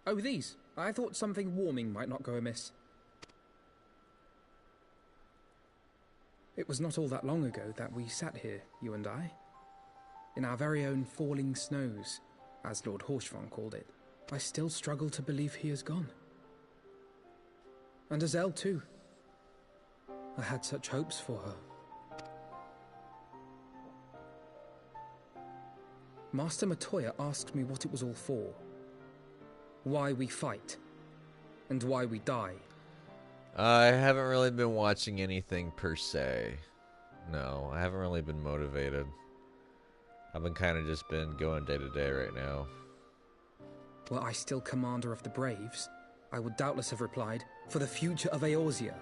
Oh, these. I thought something warming might not go amiss. It was not all that long ago that we sat here, you and I. In our very own falling snows, as Lord Hoshfun called it. I still struggle to believe he is gone. And Azelle too. I had such hopes for her. Master Matoya asked me what it was all for. Why we fight. And why we die. I haven't really been watching anything per se. No, I haven't really been motivated. I've been kind of just been going day to day right now. Were I still commander of the Braves, I would doubtless have replied, for the future of Eorzea.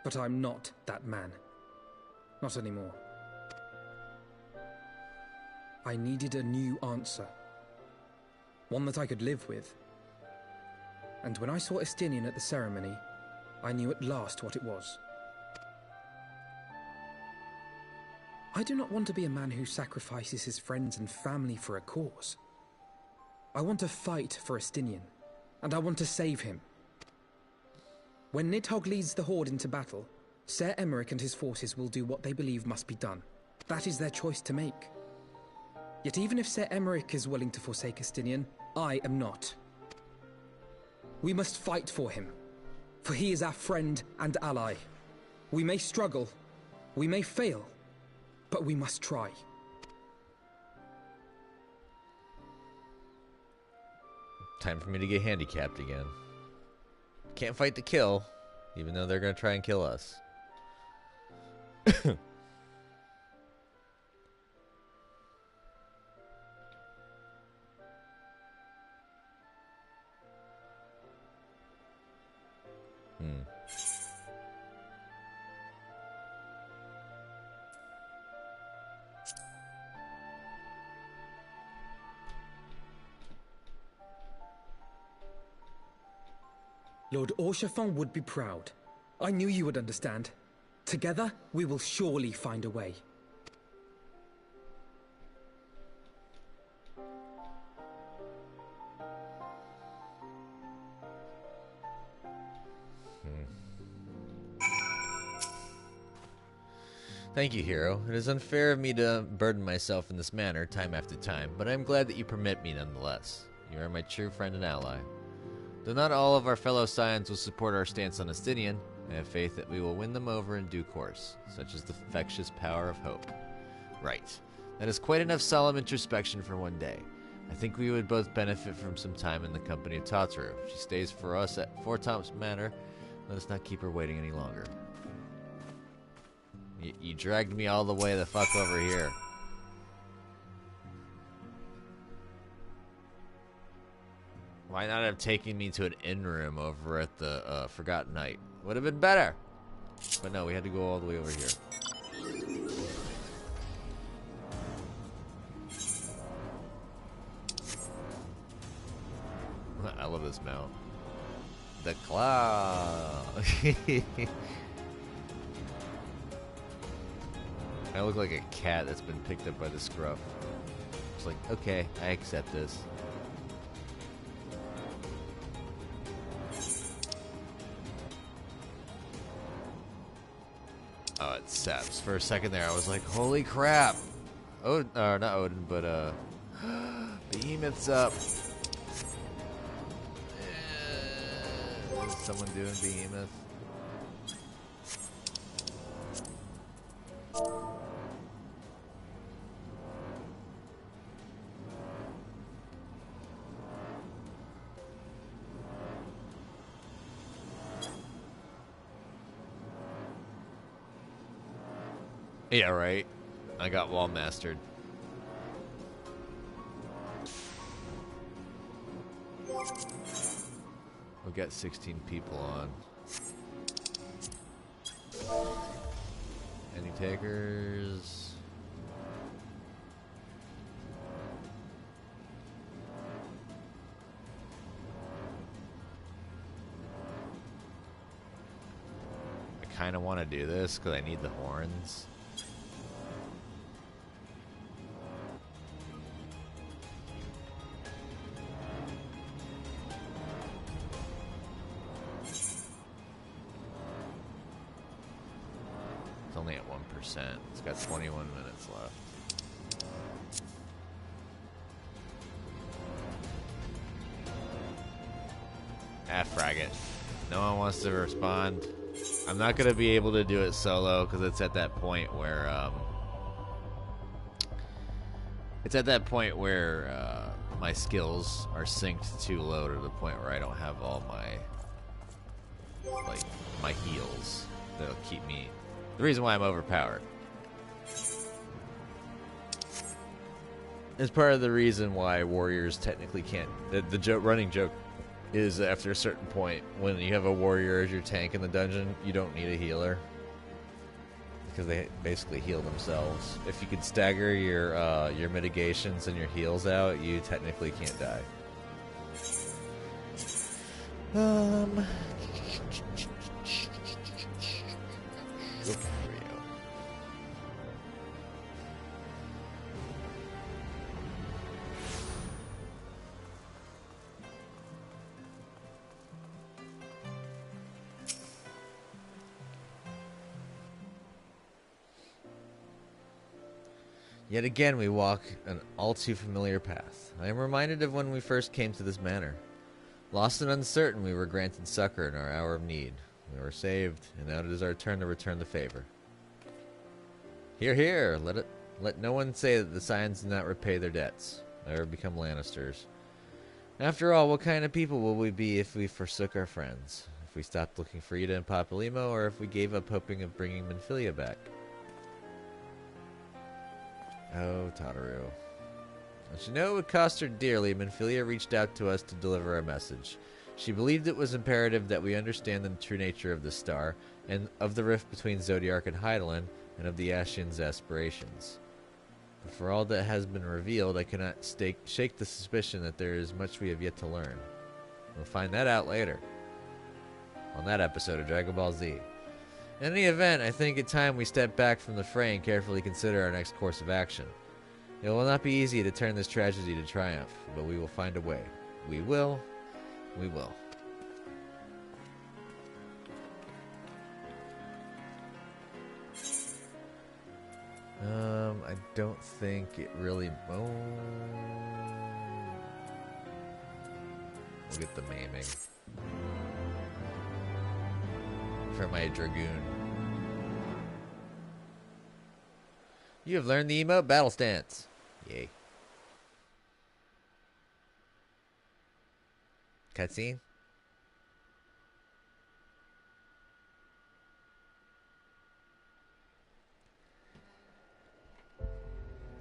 But I'm not that man. Not anymore. I needed a new answer. One that I could live with. And when I saw Estinian at the ceremony, I knew at last what it was. I do not want to be a man who sacrifices his friends and family for a cause. I want to fight for Estinian, and I want to save him. When Nidhogg leads the Horde into battle, Ser Emeric and his forces will do what they believe must be done. That is their choice to make. Yet even if Ser Emeric is willing to forsake Estinian, I am not. We must fight for him, for he is our friend and ally. We may struggle, we may fail, but we must try. Time for me to get handicapped again. Can't fight to kill, even though they're going to try and kill us. Lord Orchefon would be proud. I knew you would understand. Together, we will surely find a way. Thank you, hero. It is unfair of me to burden myself in this manner time after time, but I am glad that you permit me nonetheless. You are my true friend and ally. Though not all of our fellow Scions will support our stance on Estinian, I have faith that we will win them over in due course, such as the infectious power of hope. Right. That is quite enough solemn introspection for one day. I think we would both benefit from some time in the company of Tataru. She stays for us at Four Tops Manor. Let us not keep her waiting any longer. You dragged me all the way the fuck over here. Why not have taken me to an inn room over at the Forgotten Night? Would have been better. But no, we had to go all the way over here. I love this mount. The claw. I look like a cat that's been picked up by the scruff. It's like, okay, I accept this. Oh, it saps. For a second there, I was like, holy crap. Odin, or not Odin, but, Behemoth's up. Is someone doing Behemoth? Yeah, right. I got wall mastered. We'll get 16 people on. Any takers? I kind of want to do this because I need the horns. Only at 1%. It's got 21 minutes left. Frag it. No one wants to respond. I'm not going to be able to do it solo because it's at that point where my skills are synced too low to the point where I don't have all my heals that'll keep me. The reason why I'm overpowered is part of the reason why warriors technically can't. The running joke is after a certain point, when you have a warrior as your tank in the dungeon, you don't need a healer because they basically heal themselves. If you can stagger your mitigations and your heals out, you technically can't die. Yet again we walk an all too familiar path. I am reminded of when we first came to this manor. Lost and uncertain, we were granted succor in our hour of need. We were saved, and now it is our turn to return the favor. Hear, hear! Let no one say that the Scions do not repay their debts, or become Lannisters. After all, what kind of people will we be if we forsook our friends? If we stopped looking for Ida and Papalymo, or if we gave up hoping of bringing Minfilia back? Oh, Tataru. As you know, it would cost her dearly. Minfilia reached out to us to deliver our message. She believed it was imperative that we understand the true nature of the star, and of the rift between Zodiac and Hydaelyn, and of the Ascians' aspirations. But for all that has been revealed, I cannot shake the suspicion that there is much we have yet to learn. We'll find that out later, on that episode of Dragon Ball Z. In any event, I think it's time we step back from the fray and carefully consider our next course of action. It will not be easy to turn this tragedy to triumph, but we will find a way. We will. We will. I don't think it really... Oh. We'll get the maiming. For my Dragoon. You have learned the emote battle stance. Yay. Cutscene?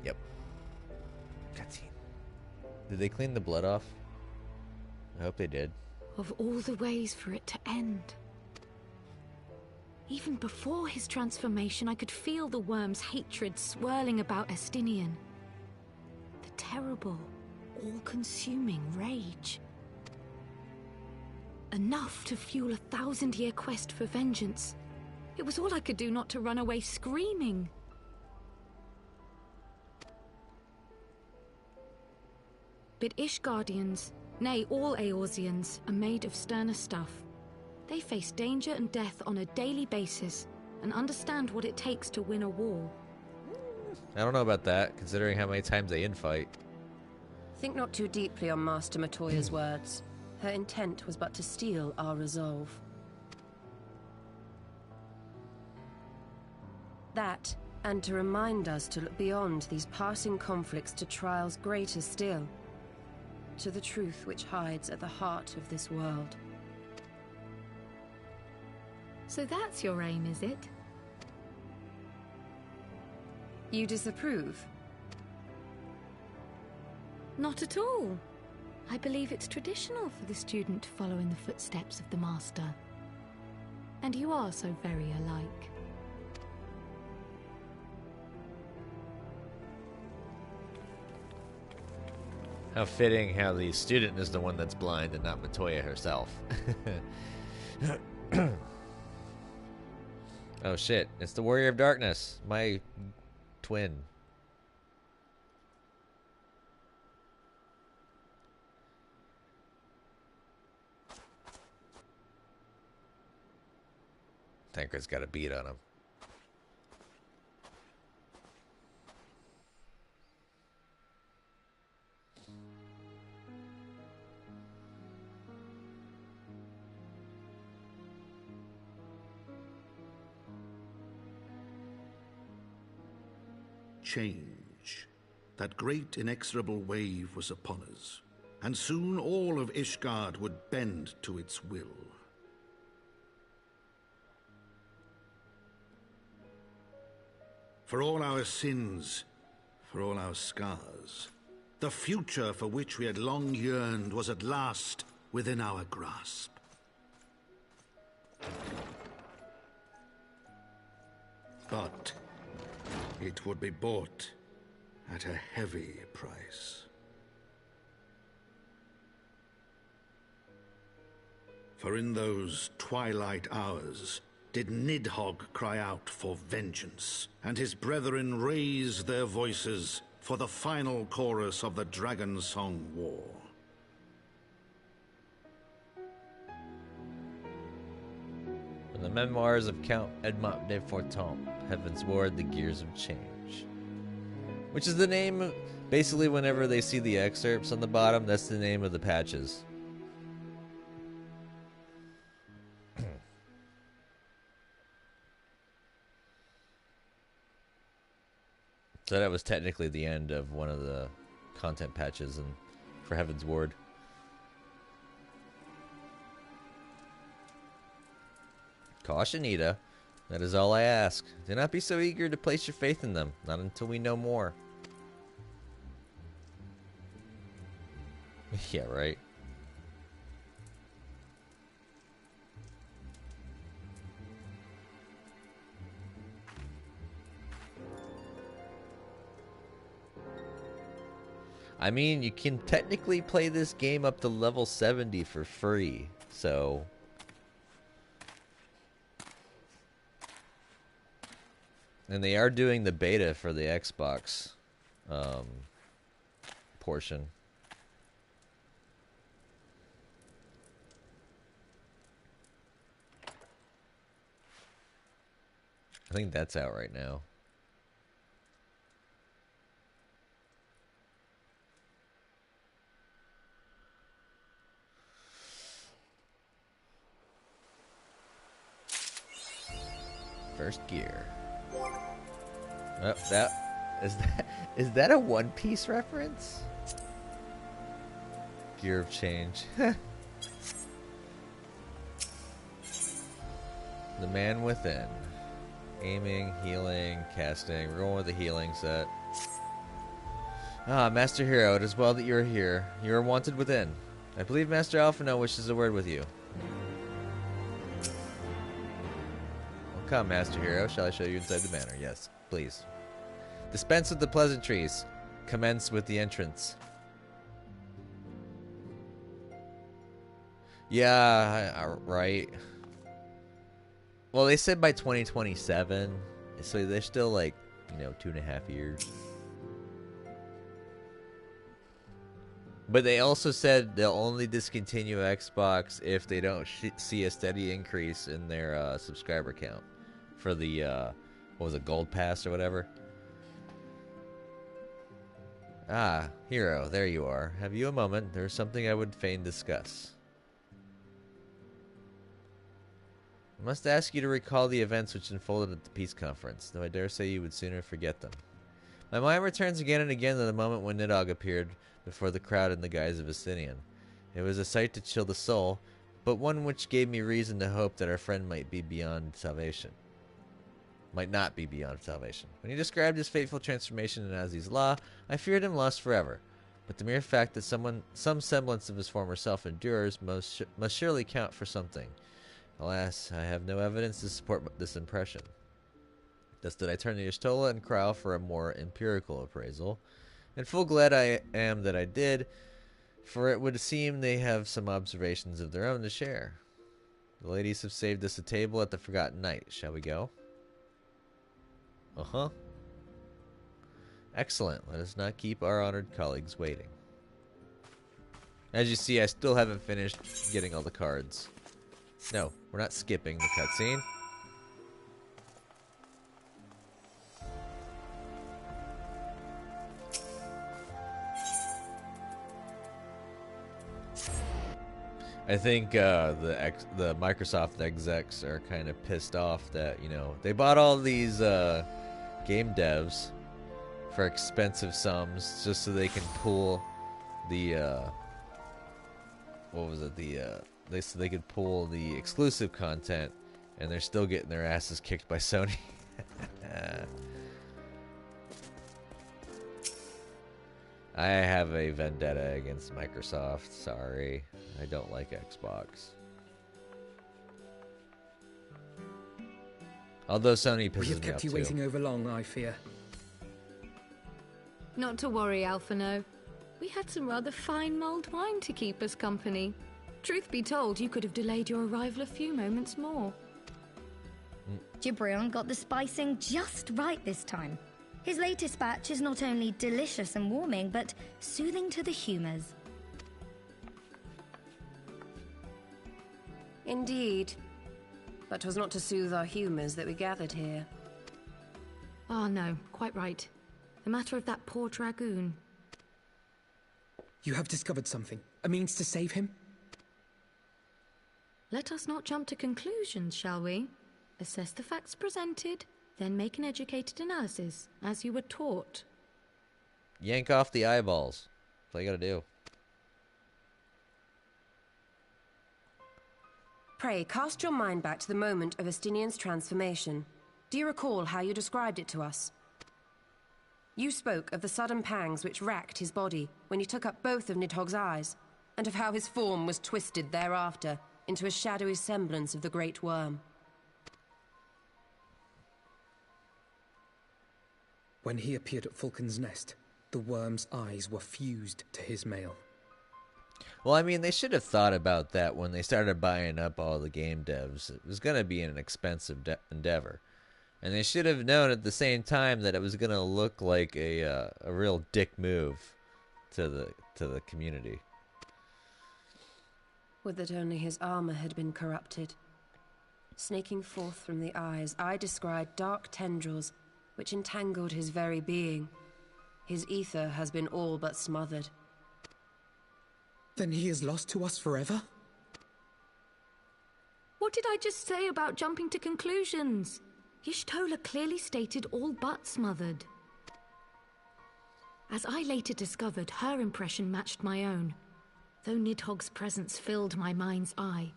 Yep. Cutscene. Did they clean the blood off? I hope they did. Of all the ways for it to end. Even before his transformation, I could feel the worm's hatred swirling about Estinian. The terrible, all-consuming rage. Enough to fuel a 1,000-year quest for vengeance. It was all I could do not to run away screaming. But Ishgardians, nay, all Eorzeans, are made of sterner stuff. They face danger and death on a daily basis and understand what it takes to win a war. I don't know about that, considering how many times they infight. Think not too deeply on Master Matoya's words. Her intent was but to steal our resolve. That, and to remind us to look beyond these passing conflicts to trials greater still. To the truth which hides at the heart of this world. So that's your aim, is it? You disapprove? Not at all. I believe it's traditional for the student to follow in the footsteps of the master. And you are so very alike. How fitting how the student is the one that's blind and not Matoya herself. Oh shit, it's the Warrior of Darkness, my twin. Tancred's got a beat on him. Change. That great inexorable wave was upon us, and soon all of Ishgard would bend to its will. For all our sins, for all our scars, the future for which we had long yearned was at last within our grasp. But it would be bought at a heavy price. For in those twilight hours did Nidhogg cry out for vengeance, and his brethren raise their voices for the final chorus of the Dragon Song War. From the memoirs of Count Edmond de Fortemps, Heaven's Ward, the Gears of Change. Which is the name, basically whenever they see the excerpts on the bottom, that's the name of the patches. So that was technically the end of one of the content patches for Heaven's Ward. Caution, Ida. That is all I ask. Do not be so eager to place your faith in them, not until we know more. Yeah, right. I mean, you can technically play this game up to level 70 for free, so... And they are doing the beta for the Xbox portion. I think that's out right now. First gear. Oh, is that a One Piece reference? Gear of change. The man within. Aiming, healing, casting. We're going with the healing set. Ah, Master Hero, it is well that you are here. You are wanted within. I believe Master Alphino wishes a word with you. Well, come, Master Hero. Shall I show you inside the manor? Yes, please. Dispense with the pleasantries. Commence with the entrance. Yeah, right. Well, they said by 2027, so they're still like, 2.5 years. But they also said they'll only discontinue Xbox if they don't see a steady increase in their subscriber count for the, what was it, Gold Pass or whatever. Ah, Hero, there you are. Have you a moment? There's something I would fain discuss. I must ask you to recall the events which unfolded at the peace conference, though I dare say you would sooner forget them. My mind returns again and again to the moment when Nidhogg appeared before the crowd in the guise of a Sinian. It was a sight to chill the soul, but one which gave me reason to hope that our friend might be beyond salvation. Might not be beyond salvation. When he described his fateful transformation in Azi's law, I feared him lost forever. But the mere fact that some semblance of his former self endures must surely count for something. Alas, I have no evidence to support this impression. Thus did I turn to Y'shtola and Krau for a more empirical appraisal, and full glad I am that I did, for it would seem they have some observations of their own to share. The ladies have saved us a table at the Forgotten Night. Shall we go? Uh-huh. Excellent. Let us not keep our honored colleagues waiting. As you see, I still haven't finished getting all the cards. No, we're not skipping the cutscene. I think the Microsoft execs are kind of pissed off that, they bought all these game devs for expensive sums just so they can pool the so they could pull the exclusive content, and they're still getting their asses kicked by Sony. I have a vendetta against Microsoft. Sorry. I don't like Xbox. Although Sony pisses me off too. We have kept you waiting over long, I fear. Not to worry, Alphino. We had some rather fine mulled wine to keep us company. Truth be told, you could have delayed your arrival a few moments more. Gibrion got the spicing just right this time. His latest batch is not only delicious and warming, but soothing to the humours. Indeed. But 'twas not to soothe our humours that we gathered here. Ah, no, quite right. The matter of that poor dragoon. You have discovered something. A means to save him? Let us not jump to conclusions, shall we? Assess the facts presented, then make an educated analysis, as you were taught. Yank off the eyeballs. That's all you gotta do. Pray, cast your mind back to the moment of Estinian's transformation. Do you recall how you described it to us? You spoke of the sudden pangs which racked his body when he took up both of Nidhogg's eyes, and of how his form was twisted thereafter into a shadowy semblance of the Great Worm. When he appeared at Falcon's Nest, The worm's eyes were fused to his mail. Well, I mean, they should have thought about that when they started buying up all the game devs. It was going to be an expensive endeavor. And they should have known at the same time that it was going to look like a real dick move to the community. Would that only his armor had been corrupted. Snaking forth from the eyes, I descried dark tendrils which entangled his very being. His ether has been all but smothered. Then he is lost to us forever? What did I just say about jumping to conclusions? Y'shtola clearly stated all but smothered. As I later discovered, her impression matched my own. Though Nidhogg's presence filled my mind's eye,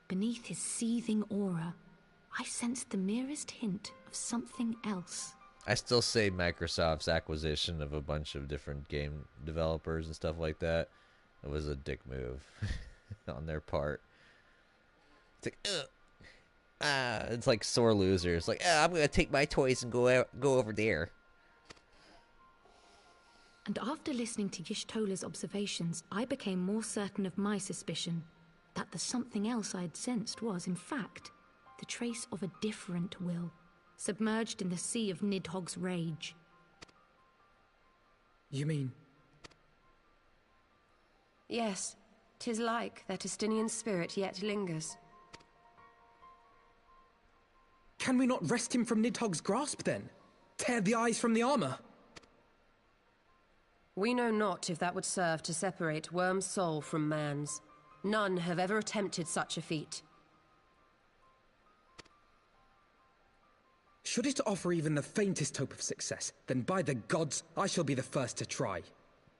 beneath his seething aura, I sensed the merest hint of something else. I still say Microsoft's acquisition of a bunch of different game developers and stuff like that, it was a dick move on their part. It's like, it's like sore losers. Like, I'm going to take my toys and go over there. And after listening to Y'shtola's observations, I became more certain of my suspicion that the something else I had sensed was, in fact, the trace of a different will, submerged in the sea of Nidhogg's rage. You mean? Yes, 'tis like that Estinian spirit yet lingers. Can we not wrest him from Nidhogg's grasp, then? Tear the eyes from the armor? We know not if that would serve to separate Worm's soul from man's. None have ever attempted such a feat. Should it offer even the faintest hope of success, then by the gods, I shall be the first to try.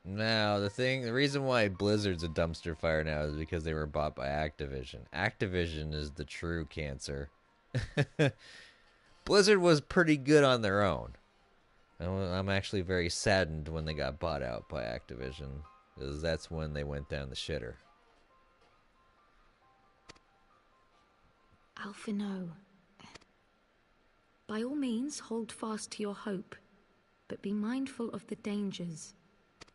Now, the reason why Blizzard's a dumpster fire now is because they were bought by Activision. Activision is the true cancer. Blizzard was pretty good on their own. I'm actually very saddened when they got bought out by Activision, because that's when they went down the shitter. Alphino, by all means, hold fast to your hope, but be mindful of the dangers.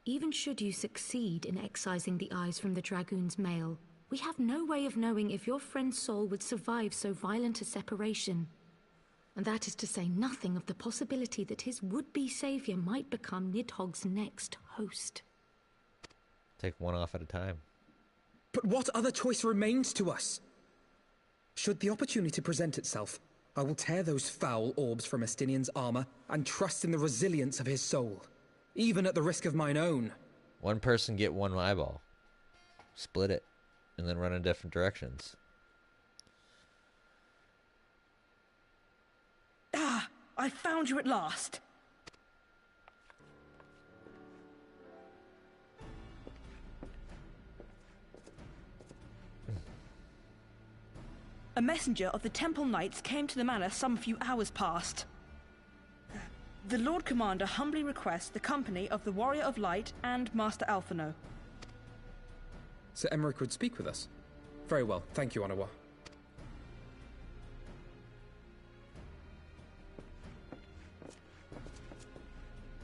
Even should you succeed in excising the eyes from the Dragoon's mail, we have no way of knowing if your friend's soul would survive so violent a separation. And that is to say nothing of the possibility that his would-be savior might become Nidhogg's next host. Take one off at a time. But what other choice remains to us? Should the opportunity present itself, I will tear those foul orbs from Estinian's armor and trust in the resilience of his soul, even at the risk of mine own. One person get one eyeball. Split it, and then run in different directions. Ah, I found you at last. A messenger of the Temple Knights came to the manor some few hours past. The Lord Commander humbly requests the company of the Warrior of Light and Master Alphino. Sir Emmerich would speak with us. Very well, thank you, Onawa.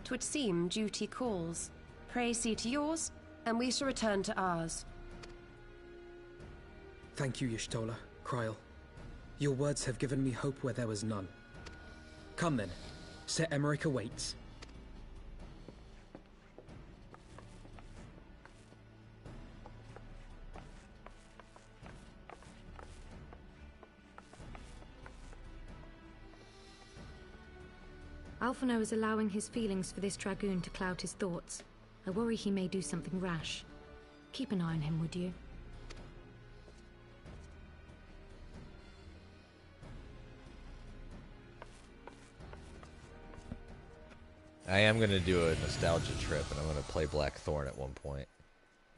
'Twould seem duty calls. Pray see to yours, and we shall return to ours. Thank you, Y'shtola, Kryl. Your words have given me hope where there was none. Come then, Sir Emmerich awaits. Alphino is allowing his feelings for this Dragoon to cloud his thoughts. I worry he may do something rash. Keep an eye on him, would you? I am going to do a nostalgia trip, and I'm going to play Blackthorn at one point.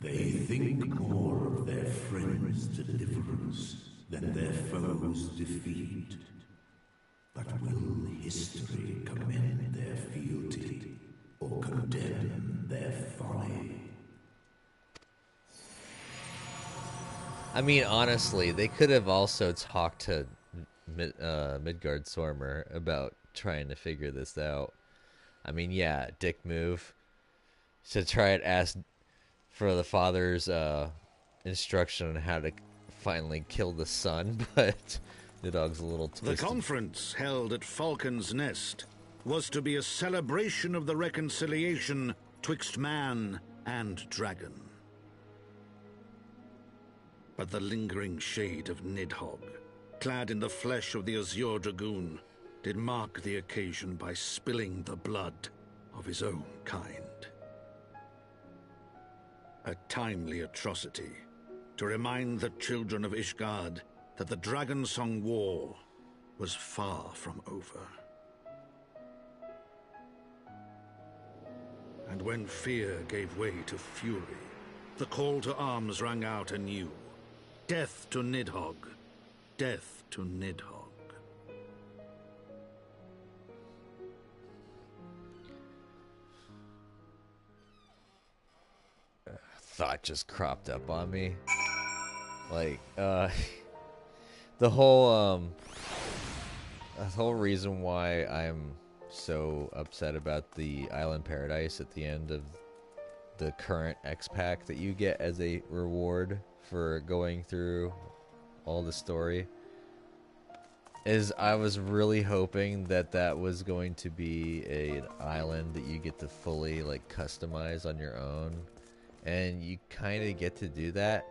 They think more of their friends' deliverance than their foes' defeat. But will history commend their fealty or condemn their folly? I mean, honestly, they could have also talked to Midgard Sormer about trying to figure this out. I mean, yeah, dick move. Should try and ask for the father's instruction on how to finally kill the son, but the dog's a little twisted. The conference held at Falcon's Nest was to be a celebration of the reconciliation twixt man and dragon. But the lingering shade of Nidhogg, clad in the flesh of the Azure Dragoon, did mark the occasion by spilling the blood of his own kind. A timely atrocity to remind the children of Ishgard that the Dragonsong War was far from over. And when fear gave way to fury, the call to arms rang out anew. Death to Nidhogg! Death to Nidhogg! Thought just cropped up on me. Like, the whole reason why I'm so upset about the Island Paradise at the end of the current X-Pack that you get as a reward for going through all the story is I was really hoping that that was going to be an island that you get to fully like customize on your own, and you kind of get to do that,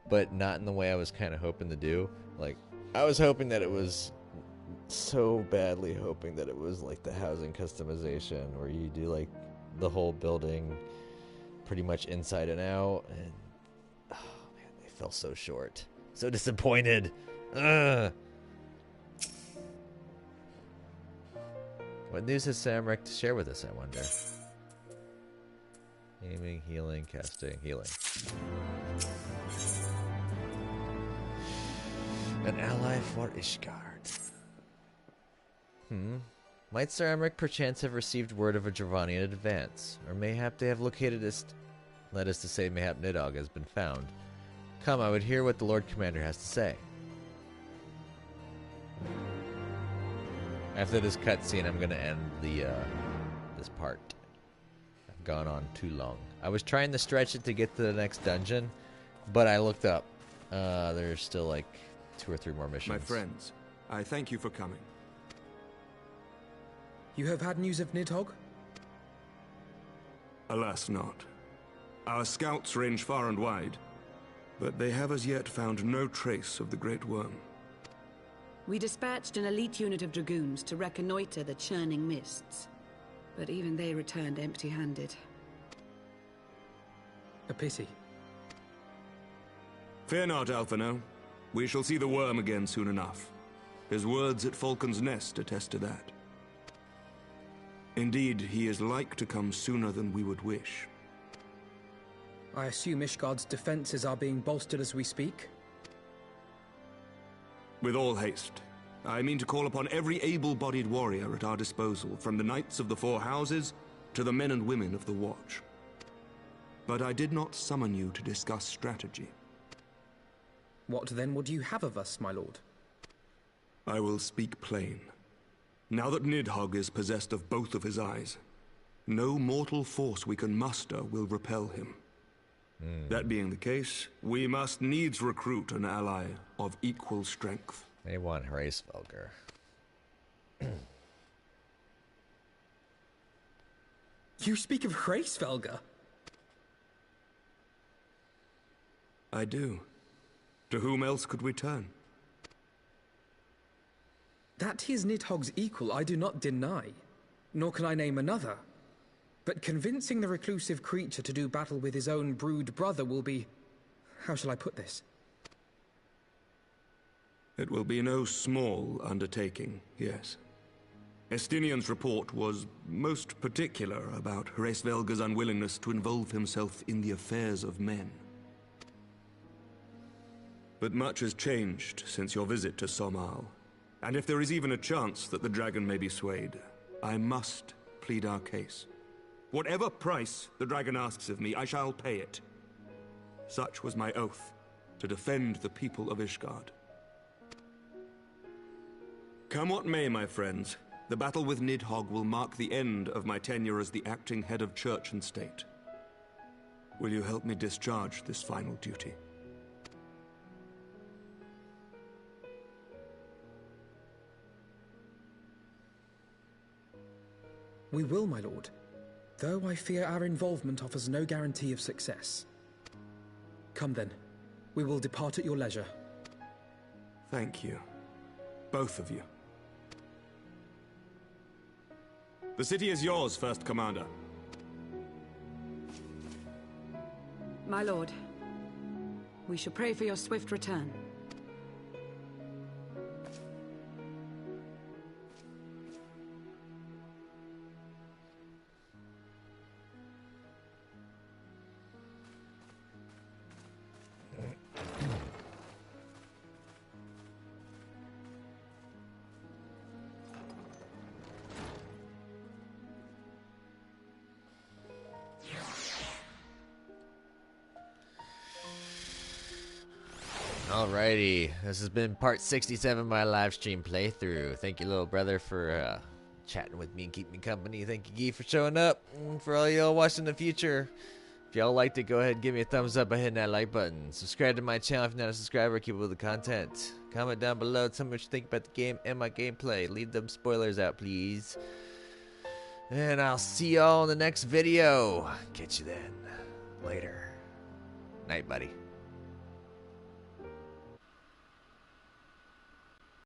but not in the way I was kind of hoping to do. Like, I was hoping that it was so badly hoping that it was like the housing customization where you do like the whole building pretty much inside and out, and oh man, they fell so short. So disappointed. Ugh. What news has Samric to share with us, I wonder? Aiming, healing, casting, healing. An ally for Ishgard. Might Sir Emmerich perchance have received word of a Dravanian advance, or mayhap they have located us. That is to say, mayhap Nidhogg has been found. Come, I would hear what the Lord Commander has to say. After this cutscene, I'm gonna end the this part. I've gone on too long. I was trying to stretch it to get to the next dungeon, but I looked up. There's still like 2 or 3 more missions. My friends, I thank you for coming. You have had news of Nidhogg? Alas not. Our scouts range far and wide, but they have as yet found no trace of the Great Worm. We dispatched an elite unit of dragoons to reconnoiter the churning mists, but even they returned empty-handed. A pity. Fear not, Alphino. We shall see the worm again soon enough. His words at Falcon's Nest attest to that. Indeed, he is like to come sooner than we would wish. I assume Ishgard's defenses are being bolstered as we speak? With all haste. I mean to call upon every able-bodied warrior at our disposal, from the Knights of the Four Houses to the men and women of the Watch. But I did not summon you to discuss strategy. What then would you have of us, my lord? I will speak plain. Now that Nidhogg is possessed of both of his eyes, no mortal force we can muster will repel him. That being the case, we must needs recruit an ally of equal strength. They want Hraesvelgr. You speak of Hraesvelgr? I do. To whom else could we turn? That he is Nidhogg's equal I do not deny, nor can I name another. But convincing the reclusive creature to do battle with his own brood brother will be... how shall I put this? It will be no small undertaking, yes. Estinian's report was most particular about Hraesvelgr's unwillingness to involve himself in the affairs of men. But much has changed since your visit to Somal, and if there is even a chance that the dragon may be swayed, I must plead our case. Whatever price the dragon asks of me, I shall pay it. Such was my oath, to defend the people of Ishgard. Come what may, my friends, the battle with Nidhogg will mark the end of my tenure as the acting head of church and state. Will you help me discharge this final duty? We will, my lord. Though I fear our involvement offers no guarantee of success. Come then. We will depart at your leisure. Thank you. Both of you. The city is yours, First Commander. My lord, we shall pray for your swift return. Alrighty, this has been part 67 of my live stream playthrough. Thank you, little brother, for chatting with me and keeping me company. Thank you, Gee, for showing up. And for all y'all watching in the future, if y'all liked it, go ahead and give me a thumbs up by hitting that like button. Subscribe to my channel if you're not a subscriber. Keep up with the content. Comment down below. Tell me what you think about the game and my gameplay. Leave them spoilers out, please. And I'll see y'all in the next video. Catch you then. Later. Night, buddy.